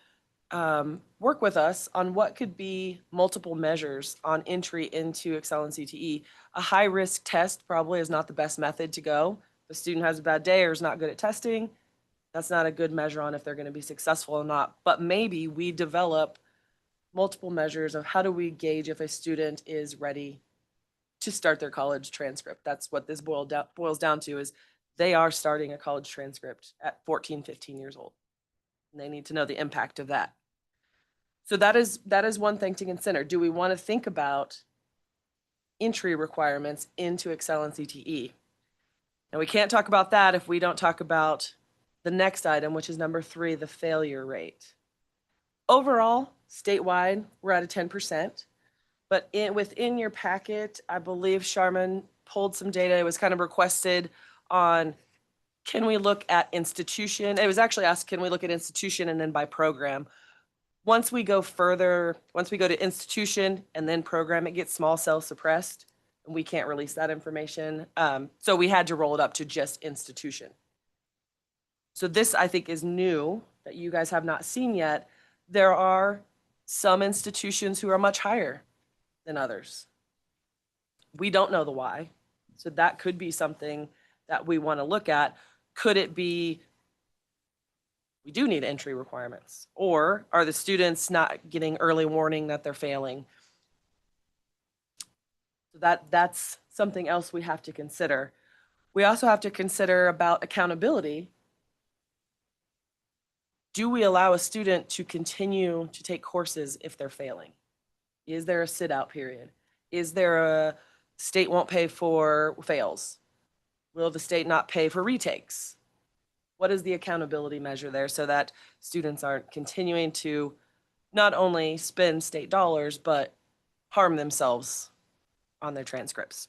work with us on what could be multiple measures on entry into Excel and CTE. A high-risk test probably is not the best method to go. If a student has a bad day or is not good at testing, that's not a good measure on if they're going to be successful or not. But maybe we develop multiple measures of how do we gauge if a student is ready to start their college transcript. That's what this boils down to, is they are starting a college transcript at 14, 15 years old. And they need to know the impact of that. So that is one thing to consider. Do we want to think about entry requirements into Excel and CTE? Now, we can't talk about that if we don't talk about the next item, which is number 3, the failure rate. Overall, statewide, we're at a 10%. But within your packet, I believe Charmin pulled some data. It was kind of requested on, can we look at institution? It was actually asked, can we look at institution and then by program? Once we go further, once we go to institution and then program, it gets small cell suppressed. And we can't release that information. So we had to roll it up to just institution. So this, I think, is new that you guys have not seen yet. There are some institutions who are much higher than others. We don't know the why. So that could be something that we want to look at. Could it be we do need entry requirements? Or are the students not getting early warning that they're failing? So that's something else we have to consider. We also have to consider about accountability. Do we allow a student to continue to take courses if they're failing? Is there a sit-out period? Is there State won't pay for fails. Will the state not pay for retakes? What is the accountability measure there so that students aren't continuing to not only spend state dollars, but harm themselves on their transcripts?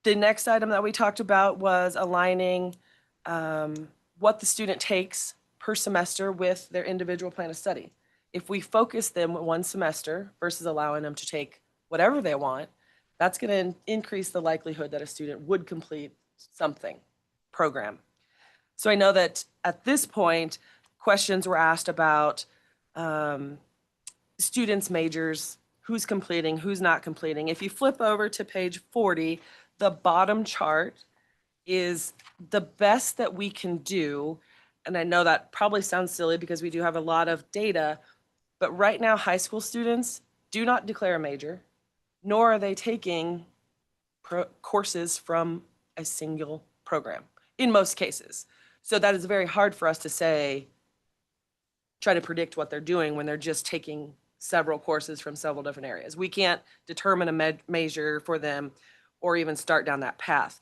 The next item that we talked about was aligning what the student takes per semester with their individual plan of study. If we focus them one semester versus allowing them to take whatever they want, that's going to increase the likelihood that a student would complete something program. So I know that at this point, questions were asked about students' majors, who's completing, who's not completing. If you flip over to page 40, the bottom chart is the best that we can do. And I know that probably sounds silly because we do have a lot of data, but right now high school students do not declare a major, nor are they taking courses from a single program in most cases. So that is very hard for us to say, try to predict what they're doing when they're just taking several courses from several different areas. We can't determine a major for them or even start down that path.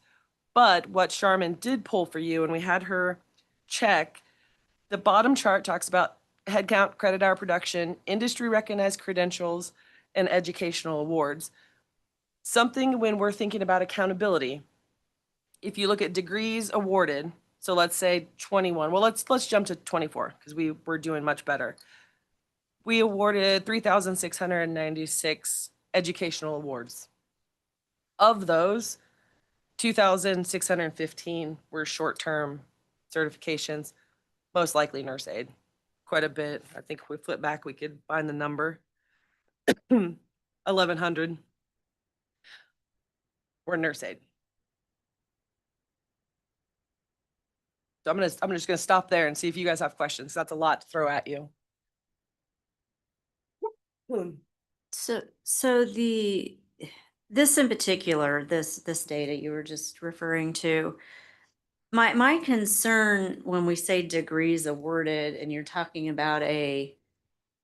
But what Charmin did pull for you, and we had her check, the bottom chart talks about headcount, credit hour production, industry recognized credentials, and educational awards. Something when we're thinking about accountability, if you look at degrees awarded, so let's say 21, well, let's jump to 24 because we're doing much better. We awarded 3,696 educational awards. Of those, 2,615 were short-term certifications, most likely nurse aid. Quite a bit. I think if we flip back, we could find the number. 1,100 were nurse aid. So I'm just gonna stop there and see if you guys have questions. That's a lot to throw at you. So this in particular, this data you were just referring to, my concern when we say degrees awarded and you're talking about a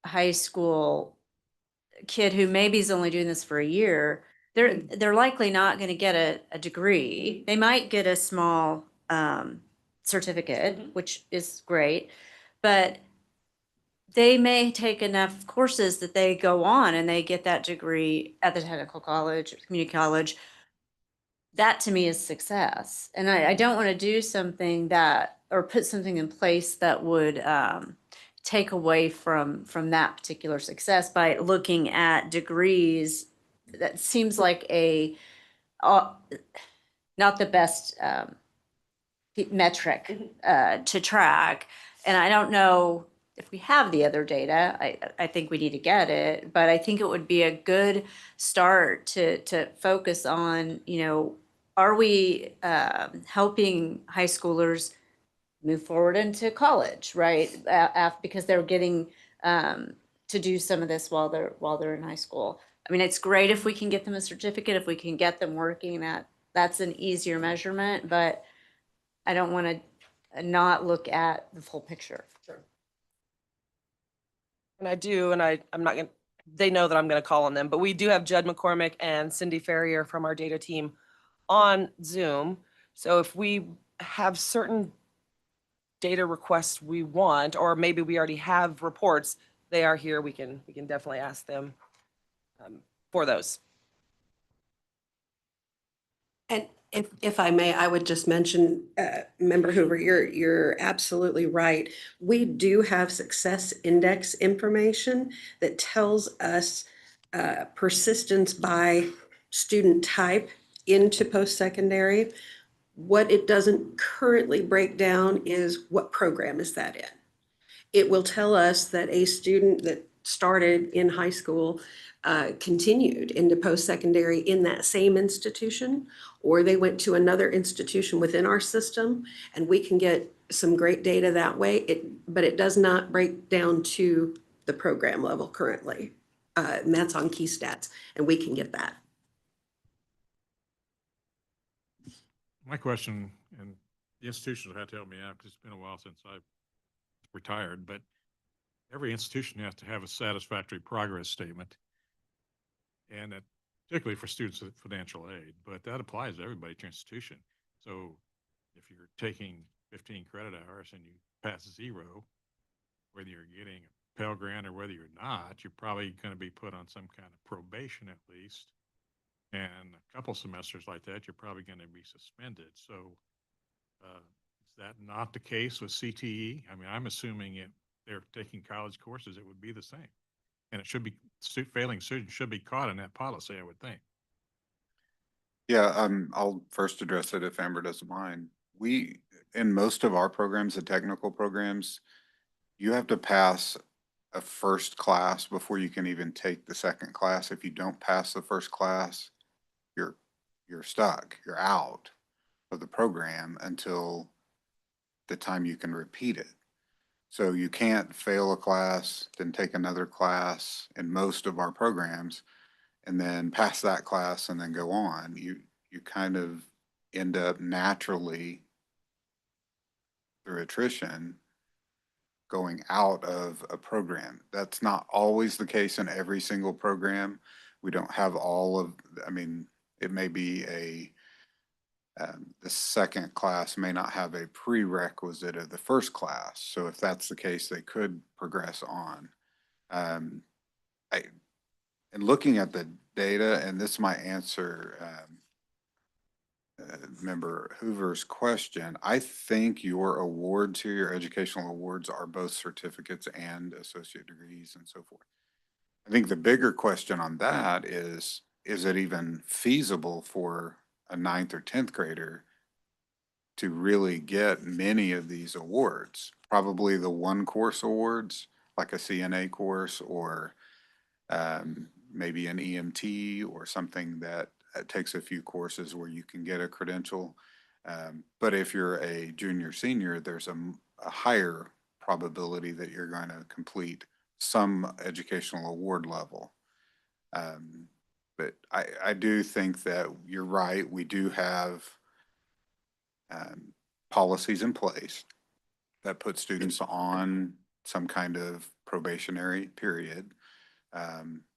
high school kid who maybe is only doing this for a year, they're likely not going to get a degree. They might get a small certificate, which is great, but they may take enough courses that they go on and they get that degree at the technical college, community college. That to me is success. And I don't want to do something that, or put something in place that would take away from that particular success by looking at degrees. That seems like not the best metric to track. And I don't know if we have the other data. I think we need to get it, but I think it would be a good start to focus on, are we helping high schoolers move forward into college, right? Because they're getting to do some of this while they're in high school. I mean, it's great if we can get them a certificate, if we can get them working, that's an easier measurement, but I don't want to not look at the full picture. Sure. And I do, and I'm not gonna, they know that I'm gonna call on them, but we do have Judd McCormick and Cindy Ferrier from our data team on Zoom. So if we have certain data requests we want, or maybe we already have reports, they are here, we can definitely ask them for those. And if I may, I would just mention, Member Hoover, you're absolutely right. We do have success index information that tells us persistence by student type into post-secondary. What it doesn't currently break down is what program is that in. It will tell us that a student that started in high school continued into post-secondary in that same institution, or they went to another institution within our system, and we can get some great data that way. But it does not break down to the program level currently. And that's on Key Stats, and we can get that. My question, and the institutions have to help me out because it's been a while since I've retired, but every institution has to have a satisfactory progress statement. And particularly for students with financial aid, but that applies to everybody at your institution. So if you're taking 15 credit hours and you pass 0, whether you're getting a Pell Grant or whether you're not, you're probably going to be put on some kind of probation at least. And a couple semesters like that, you're probably going to be suspended. So is that not the case with CTE? I mean, I'm assuming if they're taking college courses, it would be the same. And it should be, failing students should be caught in that policy, I would think. Yeah, I'll first address it if Amber doesn't mind. We, in most of our programs, the technical programs, you have to pass a first class before you can even take the second class. If you don't pass the first class, you're stuck, you're out of the program until the time you can repeat it. So you can't fail a class, then take another class in most of our programs, and then pass that class and then go on. You kind of end up naturally through attrition going out of a program. That's not always the case in every single program. We don't have all of, I mean, it may be the second class may not have a prerequisite of the first class. So if that's the case, they could progress on. And looking at the data, and this might answer Member Hoover's question, I think your awards here, your educational awards, are both certificates and associate degrees and so forth. I think the bigger question on that is it even feasible for a 9th or 10th grader to really get many of these awards? Probably the one course awards, like a CNA course, or maybe an EMT or something that takes a few courses where you can get a credential. But if you're a junior, senior, there's a higher probability that you're going to complete some educational award level. But I do think that you're right. We do have policies in place that put students on some kind of probationary period.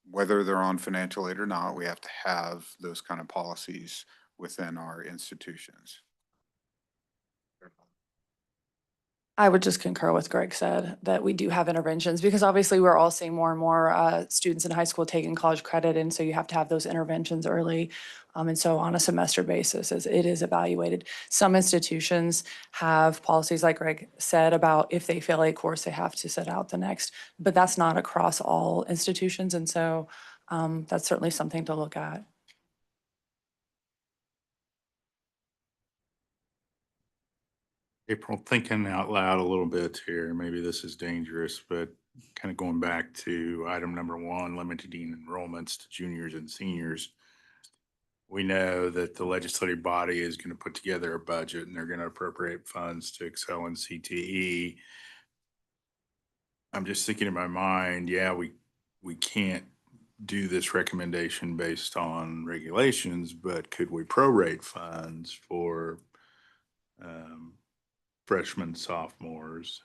Whether they're on financial aid or not, we have to have those kind of policies within our institutions. I would just concur with Greg said that we do have interventions because obviously we're all seeing more and more students in high school taking college credit. And so you have to have those interventions early. And so on a semester basis, as it is evaluated. Some institutions have policies, like Greg said, about if they fail a course, they have to sit out the next, but that's not across all institutions. And so that's certainly something to look at. April, thinking out loud a little bit here, maybe this is dangerous, but kind of going back to item number 1, limiting enrollments to juniors and seniors. We know that the legislative body is going to put together a budget and they're going to appropriate funds to Excel and CTE. I'm just thinking in my mind, yeah, we can't do this recommendation based on regulations, but could we prorate funds for freshmen, sophomores?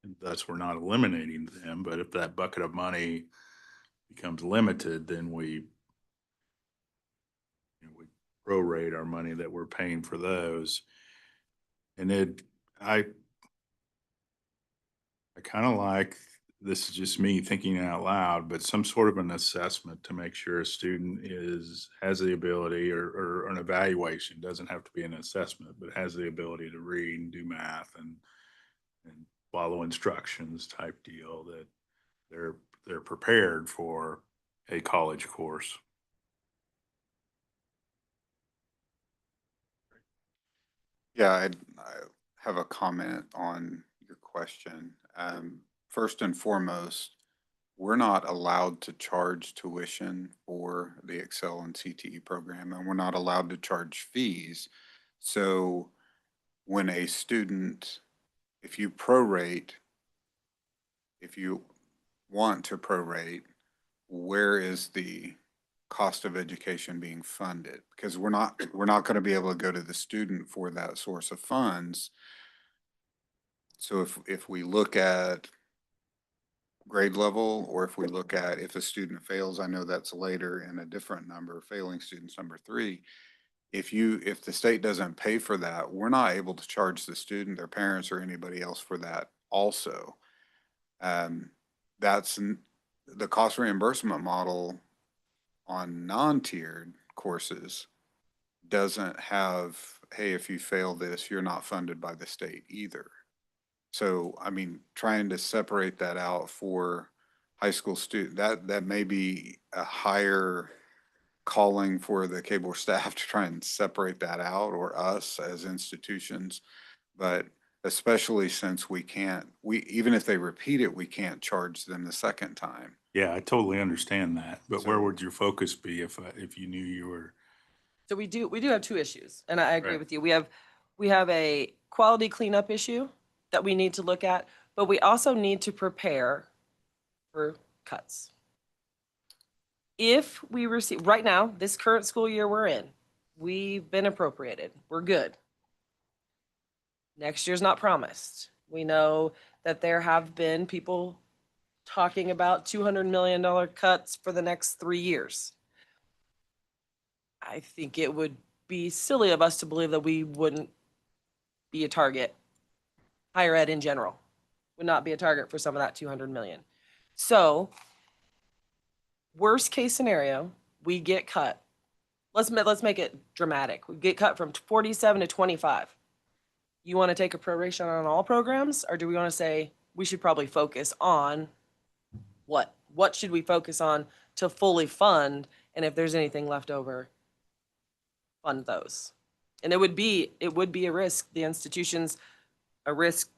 And thus we're not eliminating them, but if that bucket of money becomes limited, then we prorate our money that we're paying for those. And I kind of like, this is just me thinking out loud, but some sort of an assessment to make sure a student has the ability, or an evaluation, doesn't have to be an assessment, but has the ability to read and do math and follow instructions type deal, that they're prepared for a college course. Yeah, I have a comment on your question. First and foremost, we're not allowed to charge tuition for the Excel and CTE program, and we're not allowed to charge fees. So when a student, if you want to prorate, where is the cost of education being funded? Because we're not going to be able to go to the student for that source of funds. So if we look at grade level, or if we look at if a student fails, I know that's later in a different number, failing students number 3. If the state doesn't pay for that, we're not able to charge the student, their parents, or anybody else for that also. That's the cost reimbursement model on non-tiered courses doesn't have, hey, if you fail this, you're not funded by the state either. So, I mean, trying to separate that out for high school student, that may be a higher calling for the cable staff to try and separate that out, or us as institutions. But especially since even if they repeat it, we can't charge them the second time. Yeah, I totally understand that, but where So- would your focus be if you knew you were? So we do have two issues, and I agree Right. with you. We have a quality cleanup issue that we need to look at, but we also need to prepare for cuts. If we receive, right now, this current school year we're in, we've been appropriated. We're good. Next year's not promised. We know that there have been people talking about $200 million cuts for the next 3 years. I think it would be silly of us to believe that we wouldn't be a target. Higher ed in general would not be a target for some of that 200 million. So worst case scenario, we get cut. Let's make it dramatic. We get cut from 47 to 25. You want to take a proration on all programs, or do we want to say we should probably focus on what? What should we focus on to fully fund? And if there's anything left over, fund those. And it would be a risk. The institution's a risk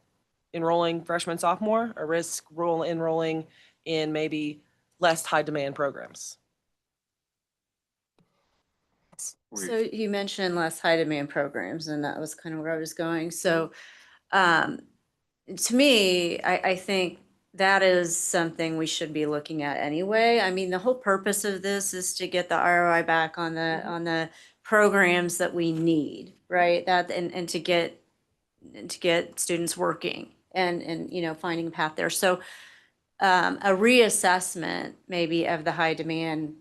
enrolling freshman, sophomore, a risk enrolling in maybe less high demand programs. So you mentioned less high demand programs, and that was kind of where I was going. So to me, I think that is something we should be looking at anyway. I mean, the whole purpose of this is to get the ROI back on the programs that we need, right? That and to get students working and finding a path there. So a reassessment maybe of the high demand,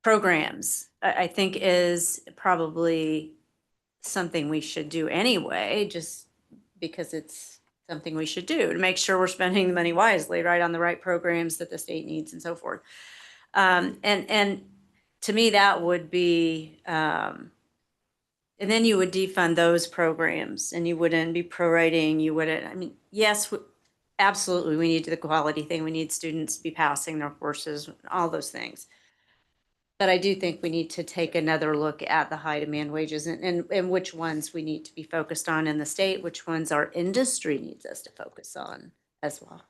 programs, I think is probably something we should do anyway, just because it's something we should do to make sure we're spending the money wisely, right, on the right programs that the state needs and so forth. And to me, that would be, and then you would defund those programs and you wouldn't be prorating, you wouldn't, I mean, yes, absolutely, we need the quality thing. We need students to be passing their courses, all those things. But I do think we need to take another look at the high demand wages and which ones we need to be focused on in the state, which ones our industry needs us to focus on as well.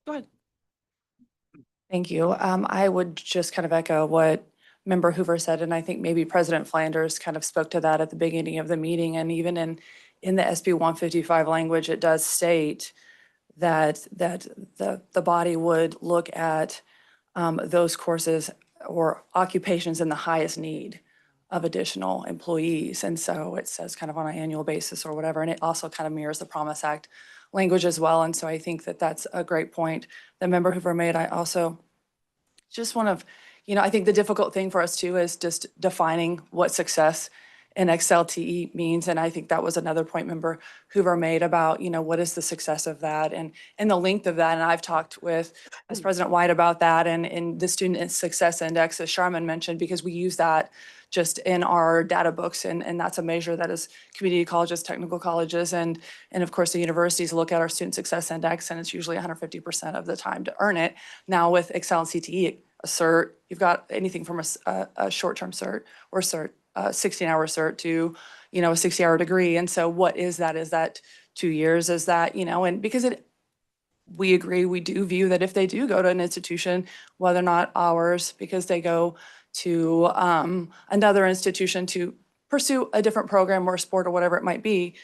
Go ahead. Thank you. I would just kind of echo what Member Hoover said, and I think maybe President Flanders kind of spoke to that at the beginning of the meeting. And even in the SB 155 language, it does state that the body would look at those courses or occupations in the highest need of additional employees. And so it says kind of on an annual basis or whatever. And it also kind of mirrors the Promise Act language as well. And so I think that that's a great point that Member Hoover made. I also just want to, I think the difficult thing for us too is just defining what success in XLTE means. And I think that was another point Member Hoover made about, what is the success of that and the length of that. And I've talked with Vice President White about that and the Student Success Index, as Sharman mentioned, because we use that just in our data books. And that's a measure that is community colleges, technical colleges, and of course the universities look at our Student Success Index, and it's usually 150% of the time to earn it. Now with Excel and CTE, a cert, you've got anything from a short-term cert or cert, 16-hour cert to, a 60-hour degree. And so what is that? Is that 2 years? Is that, and because we agree, we do view that if they do go to an institution, whether or not ours, because they go to another institution to pursue a different program or sport or whatever it might be,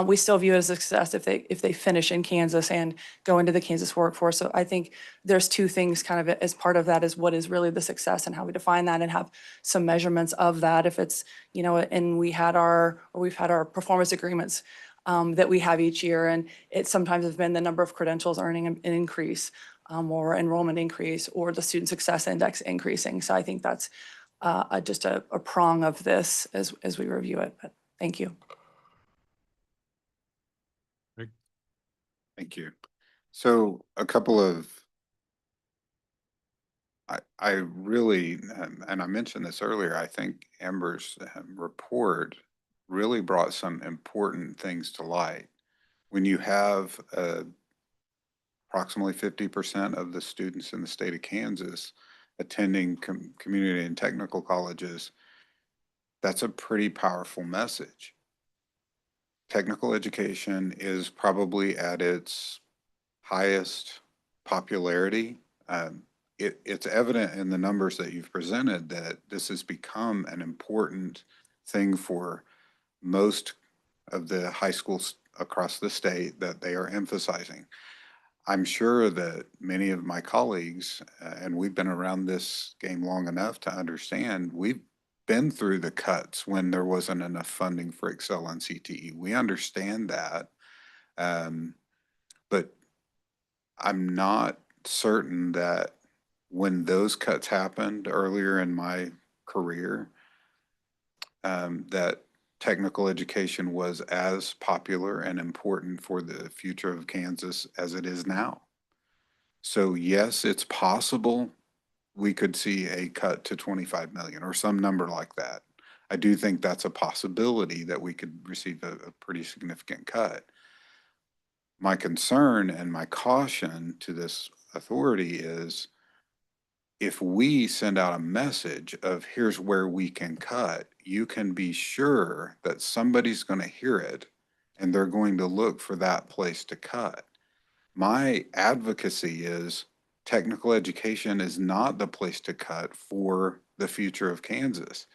we still view it as a success if they finish in Kansas and go into the Kansas workforce. So I think there's two things kind of as part of that is what is really the success and how we define that and have some measurements of that. If it's, and we've had our performance agreements that we have each year. And it sometimes has been the number of credentials earning an increase, or enrollment increase, or the student success index increasing. So I think that's just a prong of this as we review it. But thank you. Thank you. So a couple of, I really, and I mentioned this earlier, I think Amber's report really brought some important things to light. When you have approximately 50% of the students in the state of Kansas attending community and technical colleges, that's a pretty powerful message. Technical education is probably at its highest popularity. It's evident in the numbers that you've presented that this has become an important thing for most of the high schools across the state that they are emphasizing. I'm sure that many of my colleagues, and we've been around this game long enough to understand, we've been through the cuts when there wasn't enough funding for Excel and CTE. We understand that. But I'm not certain that when those cuts happened earlier in my career, that technical education was as popular and important for the future of Kansas as it is now. So yes, it's possible we could see a cut to 25 million or some number like that. I do think that's a possibility that we could receive a pretty significant cut. My concern and my caution to this authority is if we send out a message of here's where we can cut, you can be sure that somebody's going to hear it and they're going to look for that place to cut. My advocacy is technical education is not the place to cut for the future of Kansas.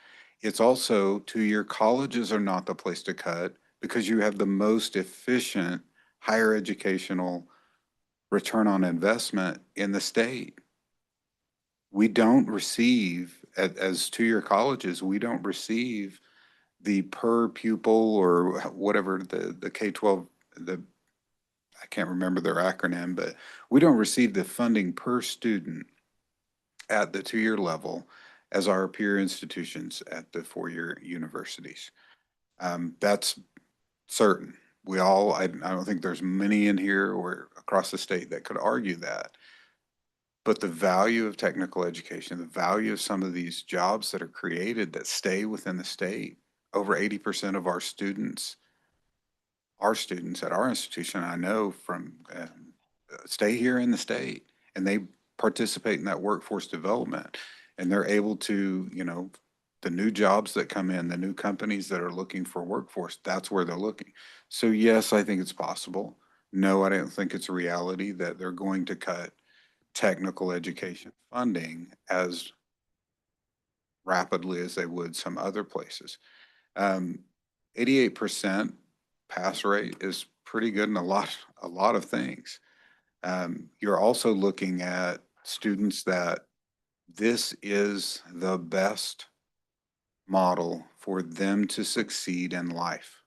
It's also two-year colleges are not the place to cut because you have the most efficient higher educational return on investment in the state. We don't receive, as two-year colleges, we don't receive the per pupil or whatever the K-12, I can't remember their acronym, but we don't receive the funding per student at the two-year level as our peer institutions at the four-year universities. That's certain. I don't think there's many in here or across the state that could argue that. But the value of technical education, the value of some of these jobs that are created that stay within the state, over 80% of our students at our institution, I know from stay here in the state and they participate in that workforce development and they're able to, the new jobs that come in, the new companies that are looking for workforce, that's where they're looking. So yes, I think it's possible. No, I don't think it's a reality that they're going to cut technical education funding as rapidly as they would some other places. 88% pass rate is pretty good in a lot of things. You're also looking at students that this is the best model for them to succeed in life.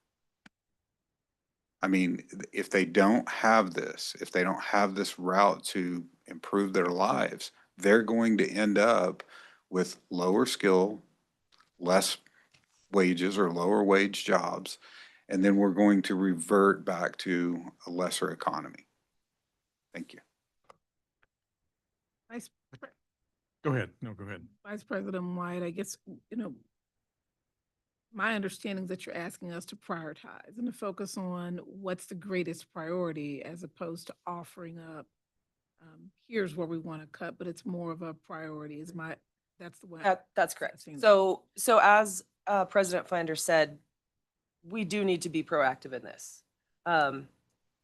I mean, if they don't have this, if they don't have this route to improve their lives, they're going to end up with lower skill, less wages or lower wage jobs, and then we're going to revert back to a lesser economy. Thank you. Go ahead. No, go ahead. Vice President White, I guess, my understanding is that you're asking us to prioritize and to focus on what's the greatest priority as opposed to offering up, here's where we want to cut, but it's more of a priority that's the way. That's correct. So as President Flanders said, we do need to be proactive in this.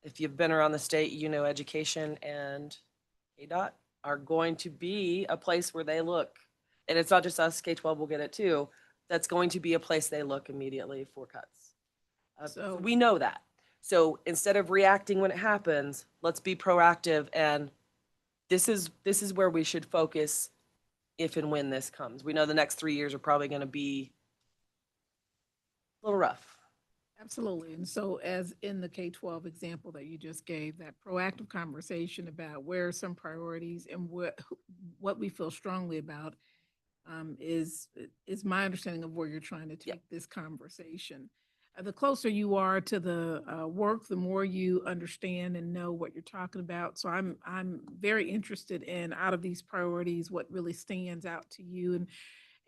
If you've been around the state, education and KDOT are going to be a place where they look. And it's not just us, K-12 will get it too. That's going to be a place they look immediately for cuts. So we know that. So instead of reacting when it happens, let's be proactive. And this is where we should focus if and when this comes. We know the next 3 years are probably going to be a little rough. Absolutely. And so as in the K-12 example that you just gave, that proactive conversation about where are some priorities and what we feel strongly about is my understanding of where you're trying to take this conversation. The closer you are to the work, the more you understand and know what you're talking about. So I'm very interested in, out of these priorities, what really stands out to you.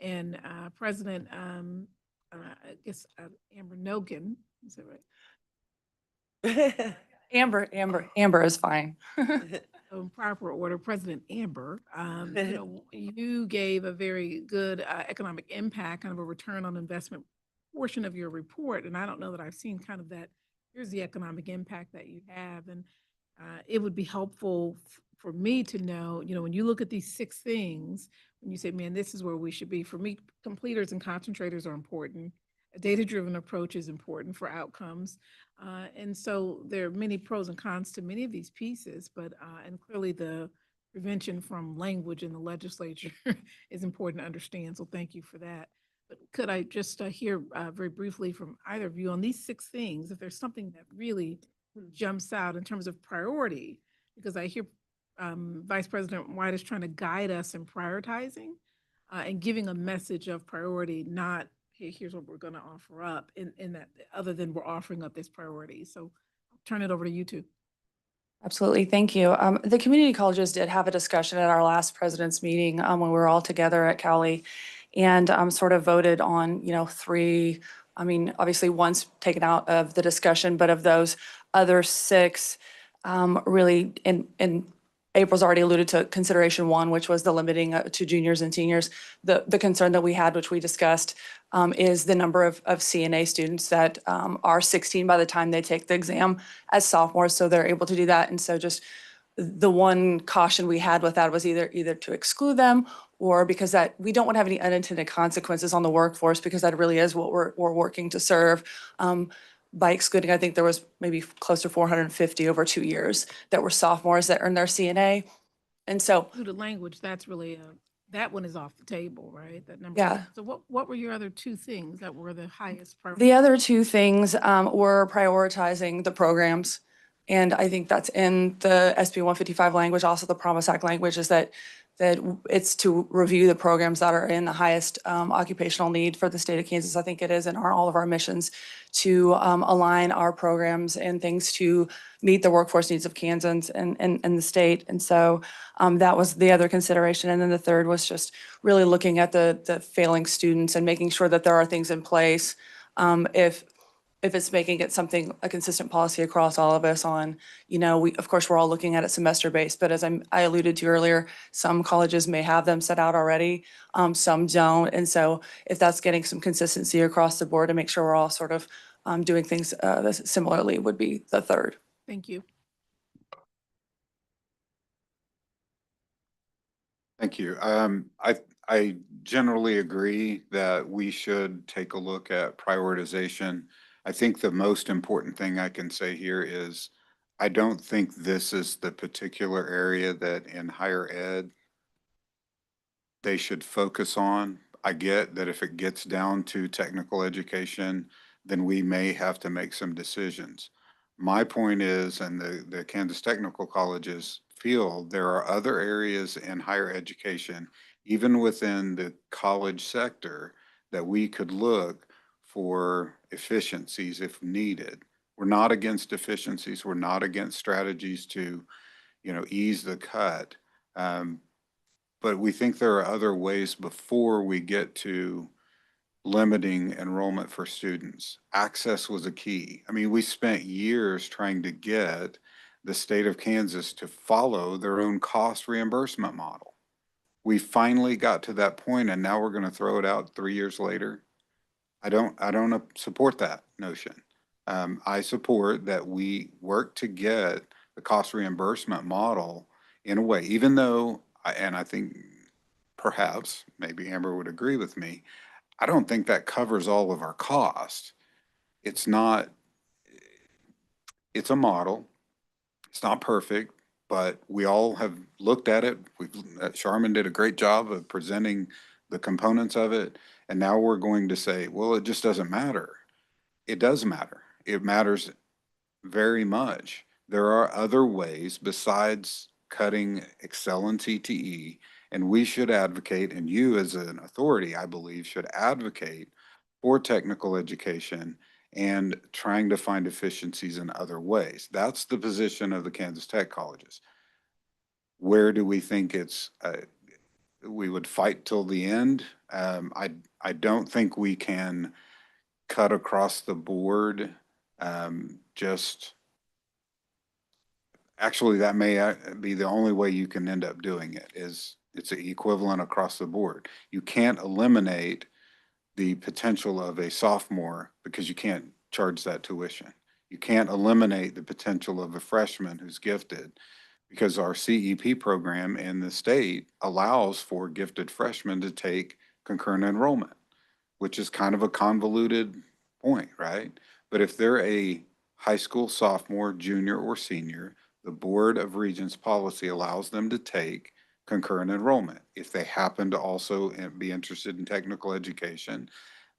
And President, I guess Amber Nogan, is that right? Amber is fine. In proper order, President Amber, you gave a very good economic impact, kind of a return on investment portion of your report. And I don't know that I've seen kind of that, here's the economic impact that you have. And it would be helpful for me to know, when you look at these 6 things, when you say, man, this is where we should be, for me, completers and concentrators are important. A data-driven approach is important for outcomes. And so there are many pros and cons to many of these pieces, but, and clearly the prevention from language in the legislature is important to understand. So thank you for that. But could I just hear very briefly from either of you on these 6 things, if there's something that really jumps out in terms of priority, because I hear Vice President White is trying to guide us in prioritizing and giving a message of priority, not here's what we're going to offer up in that, other than we're offering up this priority. So I'll turn it over to you two. Absolutely. Thank you. The community colleges did have a discussion at our last president's meeting when we were all together at Cowley, and sort of voted on, 3, obviously one's taken out of the discussion, but of those other 6, really, and April's already alluded to consideration 1, which was the limiting to juniors and seniors. The concern that we had, which we discussed, is the number of CNA students that are 16 by the time they take the exam as sophomores, so they're able to do that. And so just the one caution we had with that was either to exclude them, or because that we don't want to have any unintended consequences on the workforce, because that really is what we're working to serve. By excluding, I think there was maybe close to 450 over 2 years that were sophomores that earned their CNA. And so Through the language, that's really that one is off the table, right? That number. Yeah. So what were your other 2 things that were the highest priority? the other 2 things were prioritizing the programs. And I think that's in the SB 155 language, also the Promise Act language, is that it's to review the programs that are in the highest occupational need for the state of Kansas. I think it is in all of our missions to align our programs and things to meet the workforce needs of Kansans and the state. And so that was the other consideration. And then the third was just really looking at the failing students and making sure that there are things in place if it's making it a consistent policy across all of us on, of course, we're all looking at it semester based, but as I alluded to earlier, some colleges may have them set out already, some don't. And so if that's getting some consistency across the board to make sure we're all sort of doing things similarly would be the third. Thank you. Thank you. I generally agree that we should take a look at prioritization. I think the most important thing I can say here is I don't think this is the particular area that in higher ed they should focus on. I get that if it gets down to technical education, then we may have to make some decisions. My point is, and the Kansas Technical Colleges feel there are other areas in higher education, even within the college sector, that we could look for efficiencies if needed. We're not against efficiencies. We're not against strategies to, ease the cut. But we think there are other ways before we get to limiting enrollment for students. Access was a key. We spent years trying to get the state of Kansas to follow their own cost reimbursement model. We finally got to that point, and now we're going to throw it out 3 years later. I don't support that notion. I support that we work to get the cost reimbursement model in a way, even though, and I think perhaps maybe Amber would agree with me, I don't think that covers all of our costs. It's not, it's a model. It's not perfect, but we all have looked at it. Charmin did a great job of presenting the components of it. And now we're going to say, well, it just doesn't matter. It does matter. it matters very much. There are other ways besides cutting Excel and CTE, and we should advocate, and you as an authority, I believe, should advocate for technical education and trying to find efficiencies in other ways. That's the position of the Kansas Tech colleges. Where do we think we would fight till the end? I don't think we can cut across the board. Actually, that may be the only way you can end up doing it, is it's equivalent across the board. You can't eliminate the potential of a sophomore because you can't charge that tuition. You can't eliminate the potential of a freshman who's gifted because our CEP program in the state allows for gifted freshmen to take concurrent enrollment, which is kind of a convoluted point, right? But if they're a high school sophomore, junior, or senior, the Board of Regents policy allows them to take concurrent enrollment. If they happen to also be interested in technical education,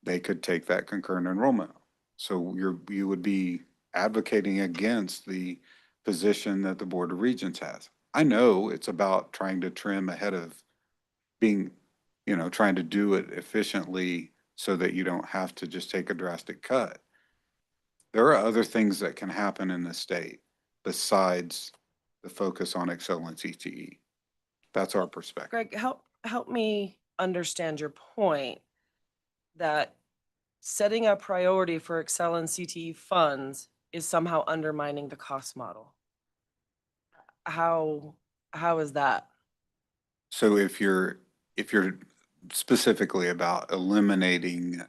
they could take that concurrent enrollment. So you would be advocating against the position that the Board of Regents has. I know it's about trying to trim ahead of being, trying to do it efficiently so that you don't have to just take a drastic cut. There are other things that can happen in the state besides the focus on Excel and CTE. That's our perspective. Greg, help me understand your point that setting a priority for Excel and CTE funds is somehow undermining the cost model. How is that? So if you're specifically about eliminating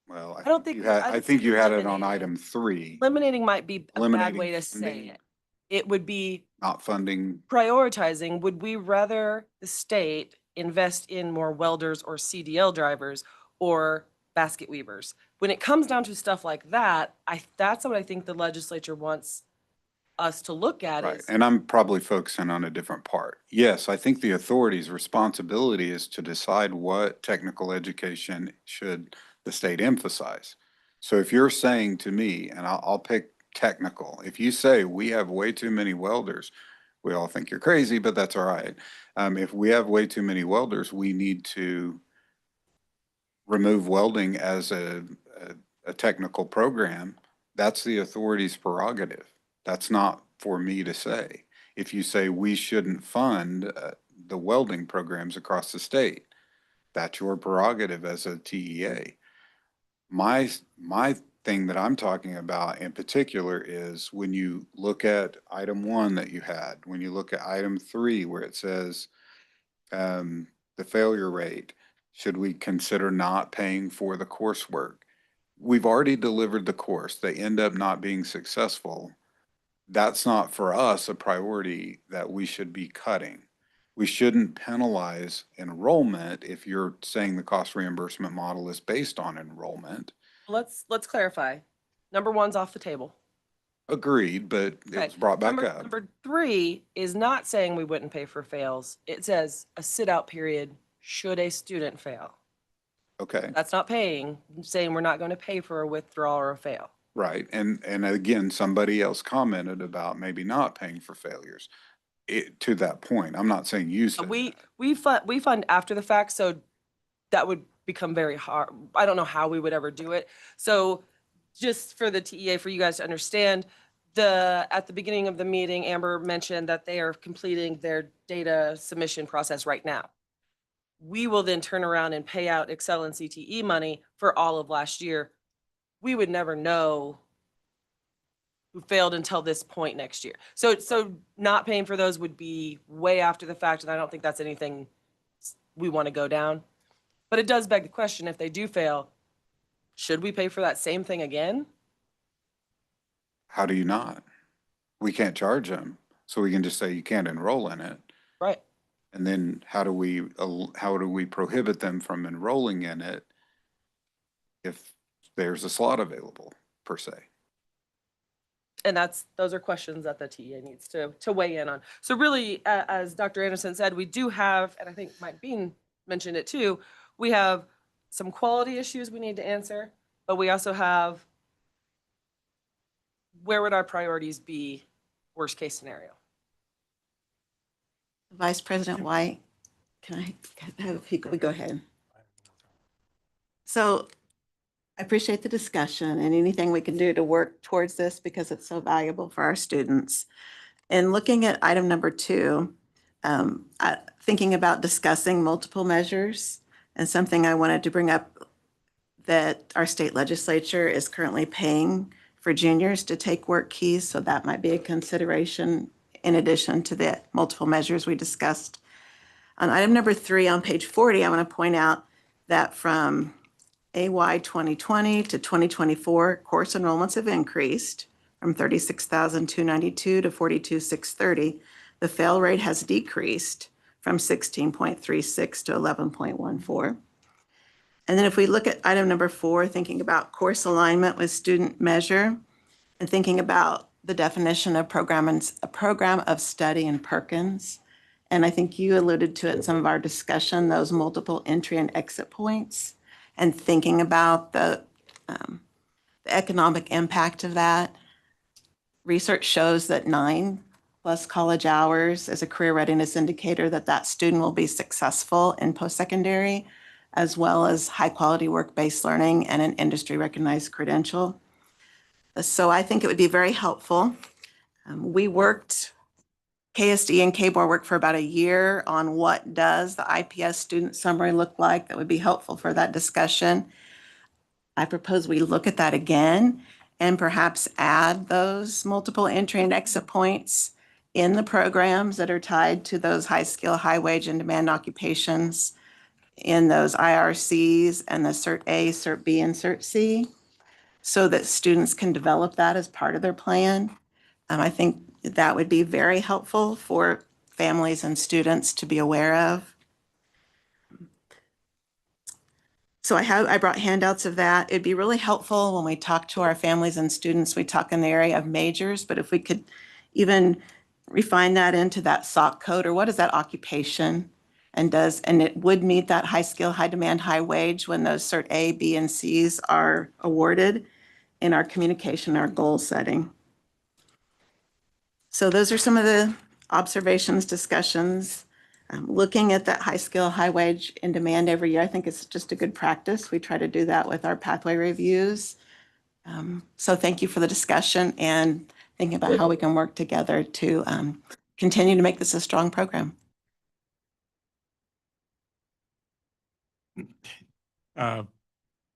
well, I don't think I think you had it on item 3. Eliminating might be a bad Eliminating way to say funding. it. It would be Not funding. prioritizing. Would we rather the state invest in more welders or CDL drivers or basket weavers? When it comes down to stuff like that, that's what I think the legislature wants us to look at. Right, Is and I'm probably focusing on a different part. Yes, I think the authority's responsibility is to decide what technical education should the state emphasize. So if you're saying to me, and I'll pick technical, if you say we have way too many welders, we all think you're crazy, but that's all right. If we have way too many welders, we need to remove welding as a technical program. That's the authority's prerogative. That's not for me to say. If you say we shouldn't fund the welding programs across the state, that's your prerogative as a TEA. My thing that I'm talking about in particular is when you look at item 1 that you had, when you look at item 3 where it says the failure rate, should we consider not paying for the coursework? We've already delivered the course. They end up not being successful. That's not for us a priority that we should be cutting. We shouldn't penalize enrollment if you're saying the cost reimbursement model is based on enrollment. let's clarify. Number 1's off the table. Agreed, but it Okay. was brought back up. Number 3 is not saying we wouldn't pay for fails. It says a sit-out period should a student fail. Okay, That's not paying, saying we're not going to pay for a withdrawal or a fail. right. And again, somebody else commented about maybe not paying for failures. To that point, I'm not saying you said that. We fund after the fact, so that would become very hard. I don't know how we would ever do it. So just for the TEA, for you guys to understand, at the beginning of the meeting, Amber mentioned that they are completing their data submission process right now. We will then turn around and pay out Excel and CTE money for all of last year. We would never know who failed until this point next year. So not paying for those would be way after the fact, and I don't think that's anything we want to go down. But it does beg the question, if they do fail, should we pay for that same thing again? How do you not? We can't charge them, so we can just say you can't enroll in it. Right. And then how do we prohibit them from enrolling in it if there's a slot available, per se? And those are questions that the TEA needs to weigh in on. So really, as Dr. Anderson said, we do have, and I think Mike Bean mentioned it too, we have some quality issues we need to answer. but we also have, where would our priorities be, worst case scenario? Vice President White, can I have, if you could go ahead? So I appreciate the discussion and anything we can do to work towards this because it's so valuable for our students. And looking at item number 2, thinking about discussing multiple measures, and something I wanted to bring up that our state legislature is currently paying for juniors to take work keys, so that might be a consideration in addition to the multiple measures we discussed. On item number 3 on page 40, I want to point out that from AY 2020 to 2024, course enrollments have increased from 36,292 to 42,630. The fail rate has decreased from 16.36 to 11.14. And then if we look at item number 4, thinking about course alignment with student measure and thinking about the definition of a program of study in Perkins. And I think you alluded to it in some of our discussion, those multiple entry and exit points, and thinking about the economic impact of that. Research shows that 9+ college hours is a career readiness indicator that that student will be successful in post-secondary, as well as high-quality work-based learning and an industry-recognized credential. So I think it would be very helpful. We worked, KSD and KBOR worked for about a year on what does the IPS student summary look like that would be helpful for that discussion. I propose we look at that again and perhaps add those multiple entry and exit points in the programs that are tied to those high skill, high wage and demand occupations in those IRCs and the Cert A, Cert B, and Cert C, so that students can develop that as part of their plan. I think that would be very helpful for families and students to be aware of. So I brought handouts of that. It'd be really helpful when we talk to our families and students, we talk in the area of majors, but if we could even refine that into that SOC code, or what is that occupation? And it would meet that high skill, high demand, high wage when those Cert A, B, and Cs are awarded in our communication, our goal setting. So those are some of the observations, discussions. Looking at that high skill, high wage in demand every year, I think it's just a good practice. We try to do that with our pathway reviews. So thank you for the discussion and thinking about how we can work together to continue to make this a strong program.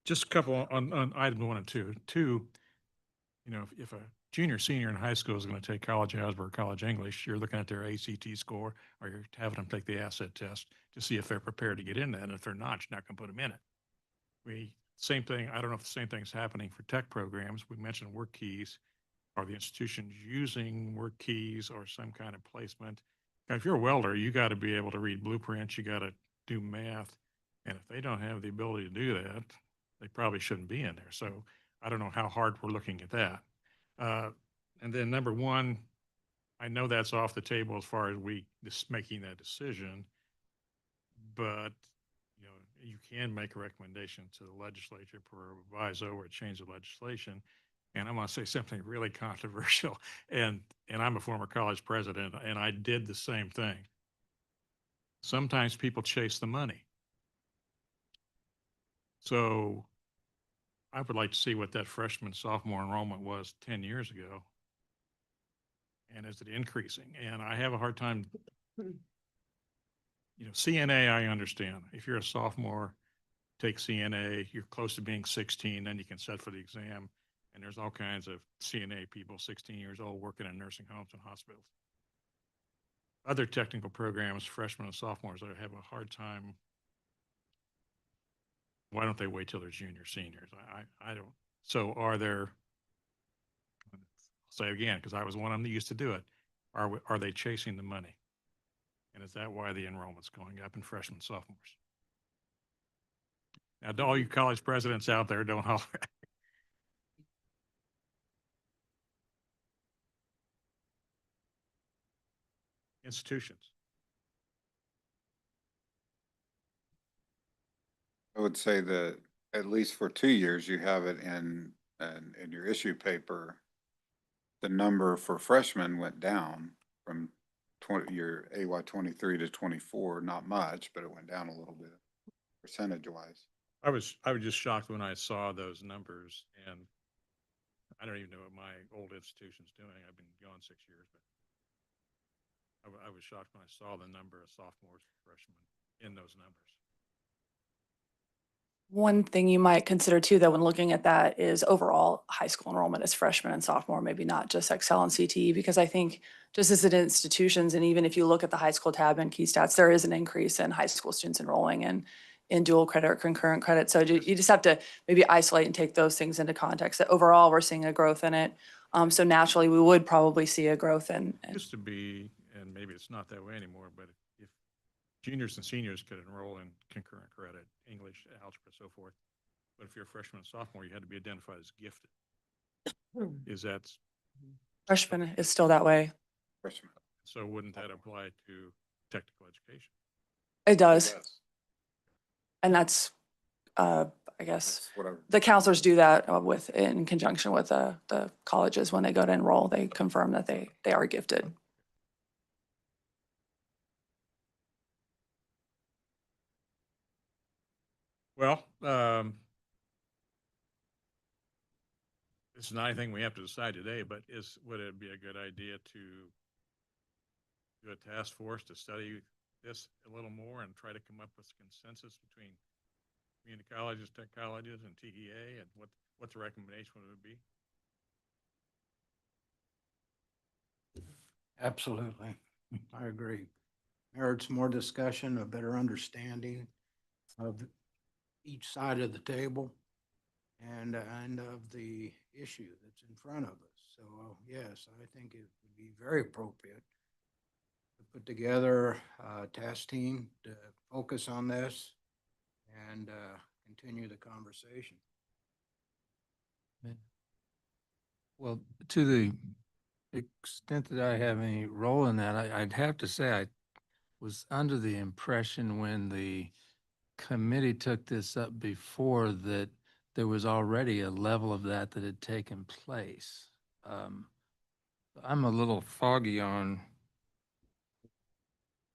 Just a couple on item 1 and 2. 2, if a junior, senior in high school is going to take college algebra or college English, you're looking at their ACT score, or you're having them take the asset test to see if they're prepared to get in that. And if they're not, you're not going to put them in it. Same thing, I don't know if the same thing's happening for tech programs. We mentioned work keys. Are the institutions using work keys or some kind of placement? Now, if you're a welder, you got to be able to read blueprints, you got to do math. And if they don't have the ability to do that, they probably shouldn't be in there. So I don't know how hard we're looking at that. And then number 1, I know that's off the table as far as just making that decision, but you can make a recommendation to the legislature for a reviso or a change of legislation. And I'm going to say something really controversial. And I'm a former college president, and I did the same thing. Sometimes people chase the money. So I would like to see what that freshman, sophomore enrollment was 10 years ago. And is it increasing? And I have a hard time, CNA, I understand. If you're a sophomore, take CNA, you're close to being 16, then you can set for the exam. And there's all kinds of CNA people, 16 years old, working in nursing homes and hospitals. Other technical programs, freshmen and sophomores, I have a hard time. Why don't they wait till they're juniors, seniors? I don't. So are there, I'll say again, because I was one of them that used to do it. Are they chasing the money? And is that why the enrollment's going up in freshmen, sophomores? Now, to all you college presidents out there, don't holler. Institutions. I would say that at least for 2 years, you have it in your issue paper. The number for freshmen went down from your AY 23 to 24, not much, but it went down a little bit percentage wise. I was just shocked when I saw those numbers, and I don't even know what my old institution's doing. I've been gone 6 years, but I was shocked when I saw the number of sophomores and freshmen in those numbers. One thing you might consider too, though, when looking at that is overall high school enrollment as freshman and sophomore, maybe not just Excel and CTE, because I think just as in institutions, and even if you look at the high school tab and key stats, there is an increase in high school students enrolling in dual credit or concurrent credit. So you just have to maybe isolate and take those things into context. That overall, we're seeing a growth in it. So naturally, we would probably see a growth in. Used to be, and maybe it's not that way anymore, but if juniors and seniors could enroll in concurrent credit, English, algebra, so forth. But if you're a freshman and sophomore, you had to be identified as gifted. Is that? Freshman is still that way. Freshman. So wouldn't that apply to technical education? It does. And that's, I guess, Whatever. the counselors do that in conjunction with the colleges when they go to enroll. They confirm that they are gifted. Well, this is not anything we have to decide today, but would it be a good idea to do a task force to study this a little more and try to come up with consensus between community colleges, tech colleges, and TEA, and what the recommendation would be? Absolutely. I agree. Merits more discussion, a better understanding of each side of the table and of the issue that's in front of us. So yes, I think it would be very appropriate to put together a task team to focus on this and continue the conversation. Well, to the extent that I have any role in that, I'd have to say I was under the impression when the committee took this up before that there was already a level of that had taken place. I'm a little foggy on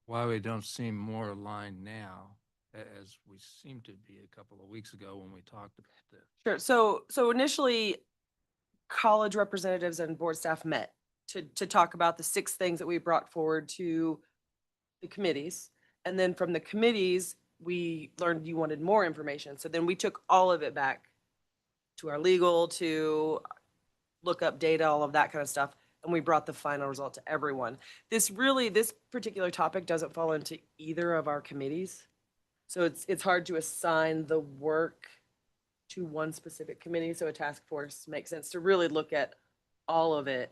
why we don't seem more aligned now, as we seem to be a couple of weeks ago when we talked about this. Sure. So initially, college representatives and board staff met to talk about the 6 things that we brought forward to the committees. And then from the committees, we learned you wanted more information. So then we took all of it back to our legal to look up data, all of that kind of stuff. And we brought the final result to everyone. This particular topic doesn't fall into either of our committees. So it's hard to assign the work to one specific committee. So a task force makes sense to really look at all of it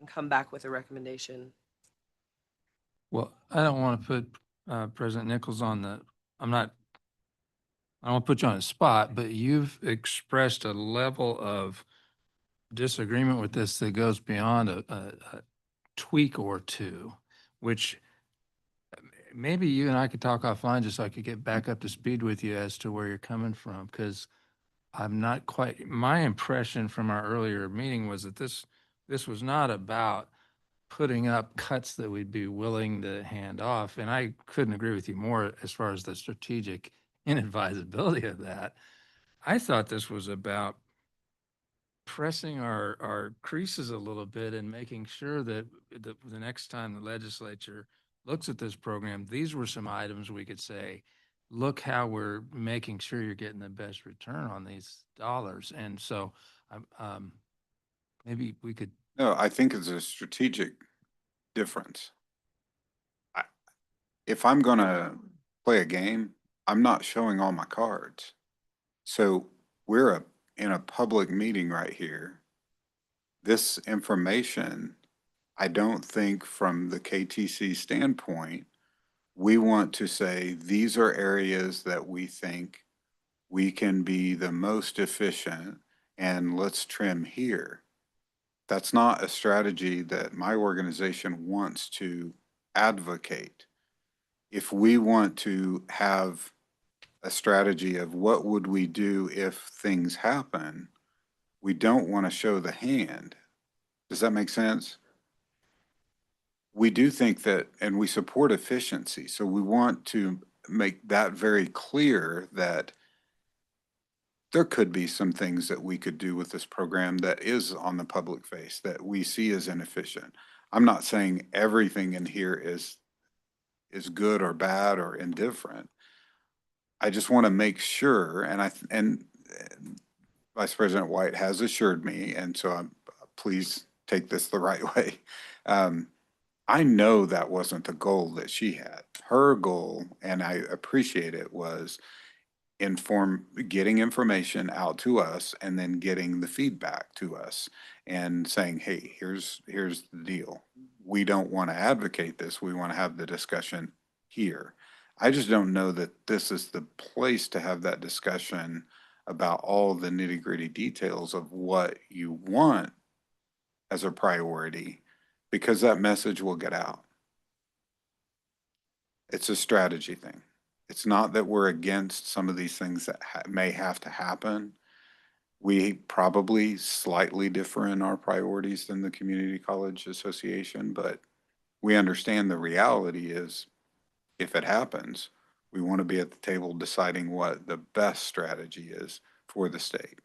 and come back with a recommendation. Well, I don't want to put President Nichols on the, I don't want to put you on the spot, but you've expressed a level of disagreement with this that goes beyond a tweak or two, which maybe you and I could talk offline just so I could get back up to speed with you as to where you're coming from, because I'm not quite, my impression from our earlier meeting was that this was not about putting up cuts that we'd be willing to hand off. And I couldn't agree with you more as far as the strategic inadvisability of that. I thought this was about pressing our creases a little bit and making sure that the next time the legislature looks at this program, these were some items we could say, look how we're making sure you're getting the best return on these dollars. And so maybe we could. No, I think it's a strategic difference. If I'm going to play a game, I'm not showing all my cards. So we're in a public meeting right here. This information, I don't think from the KTC standpoint, we want to say these are areas that we think we can be the most efficient and let's trim here. That's not a strategy that my organization wants to advocate. If we want to have a strategy of what would we do if things happen. We don't want to show the hand. Does that make sense? We do think that, and we support efficiency. So we want to make that very clear that there could be some things that we could do with this program that is on the public face that we see as inefficient. I'm not saying everything in here is good or bad or indifferent. I just want to make sure, and Vice President White has assured me, and so please take this the right way. I know that wasn't the goal that she had. Her goal, and I appreciate it, was getting information out to us and then getting the feedback to us and saying, hey, here's the deal. We don't want to advocate this. We want to have the discussion here. I just don't know that this is the place to have that discussion about all the nitty-gritty details of what you want as a priority, because that message will get out. It's a strategy thing. It's not that we're against some of these things that may have to happen. We probably slightly differ in our priorities than the Community College Association, but we understand the reality is if it happens, we want to be at the table deciding what the best strategy is for the state.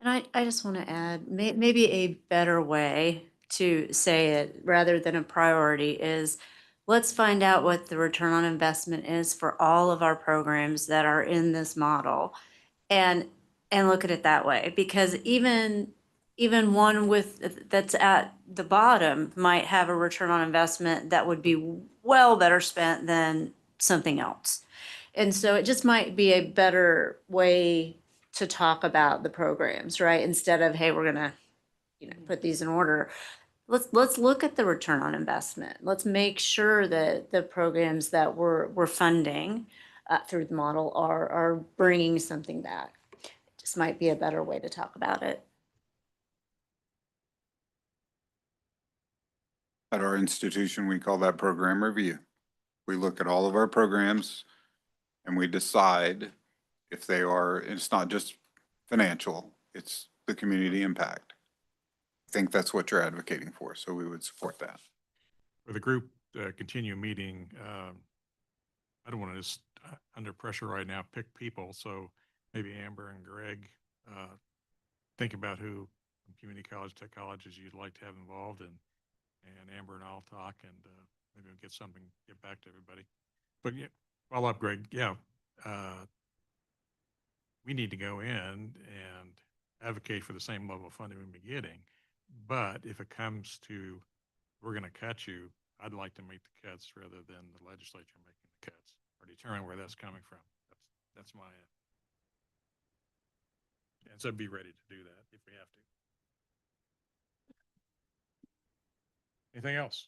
And I just want to add, maybe a better way to say it rather than a priority is let's find out what the return on investment is for all of our programs that are in this model and look at it that way. Because even one that's at the bottom might have a return on investment that would be well better spent than something else. And so it just might be a better way to talk about the programs, right? Instead of, hey, we're gonna, put these in order. Let's look at the return on investment. Let's make sure that the programs that we're funding through the model are bringing something back. Just might be a better way to talk about it. At our institution, we call that program review. We look at all of our programs and we decide if they are, it's not just financial, it's the community impact. I think that's what you're advocating for, so we would support that. For the group continue meeting, I don't want to just under pressure right now pick people, so maybe Amber and Greg think about who from community college, tech colleges you'd like to have involved, and Amber and I'll talk, and maybe we'll get back to everybody. But yeah, follow up, Greg. Yeah, we need to go in and advocate for the same level of funding we've been getting. But if it comes to, we're going to cut you, I'd like to make the cuts rather than the legislature making the cuts, or determine where that's coming from. That's my, and so be ready to do that if we have to. Anything else?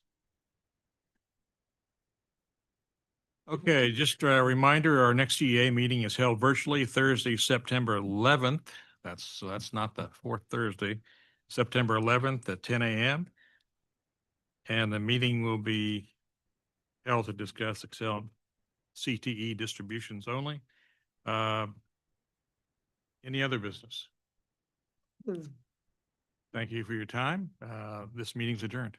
Okay, just a reminder, our next EA meeting is held virtually Thursday, September 11th. So that's not the fourth Thursday, September 11th at 10 a.m. And the meeting will be held to discuss Excel CTE distributions only. Any other business? Thank you for your time. This meeting's adjourned.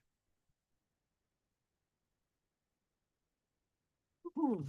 Ooh.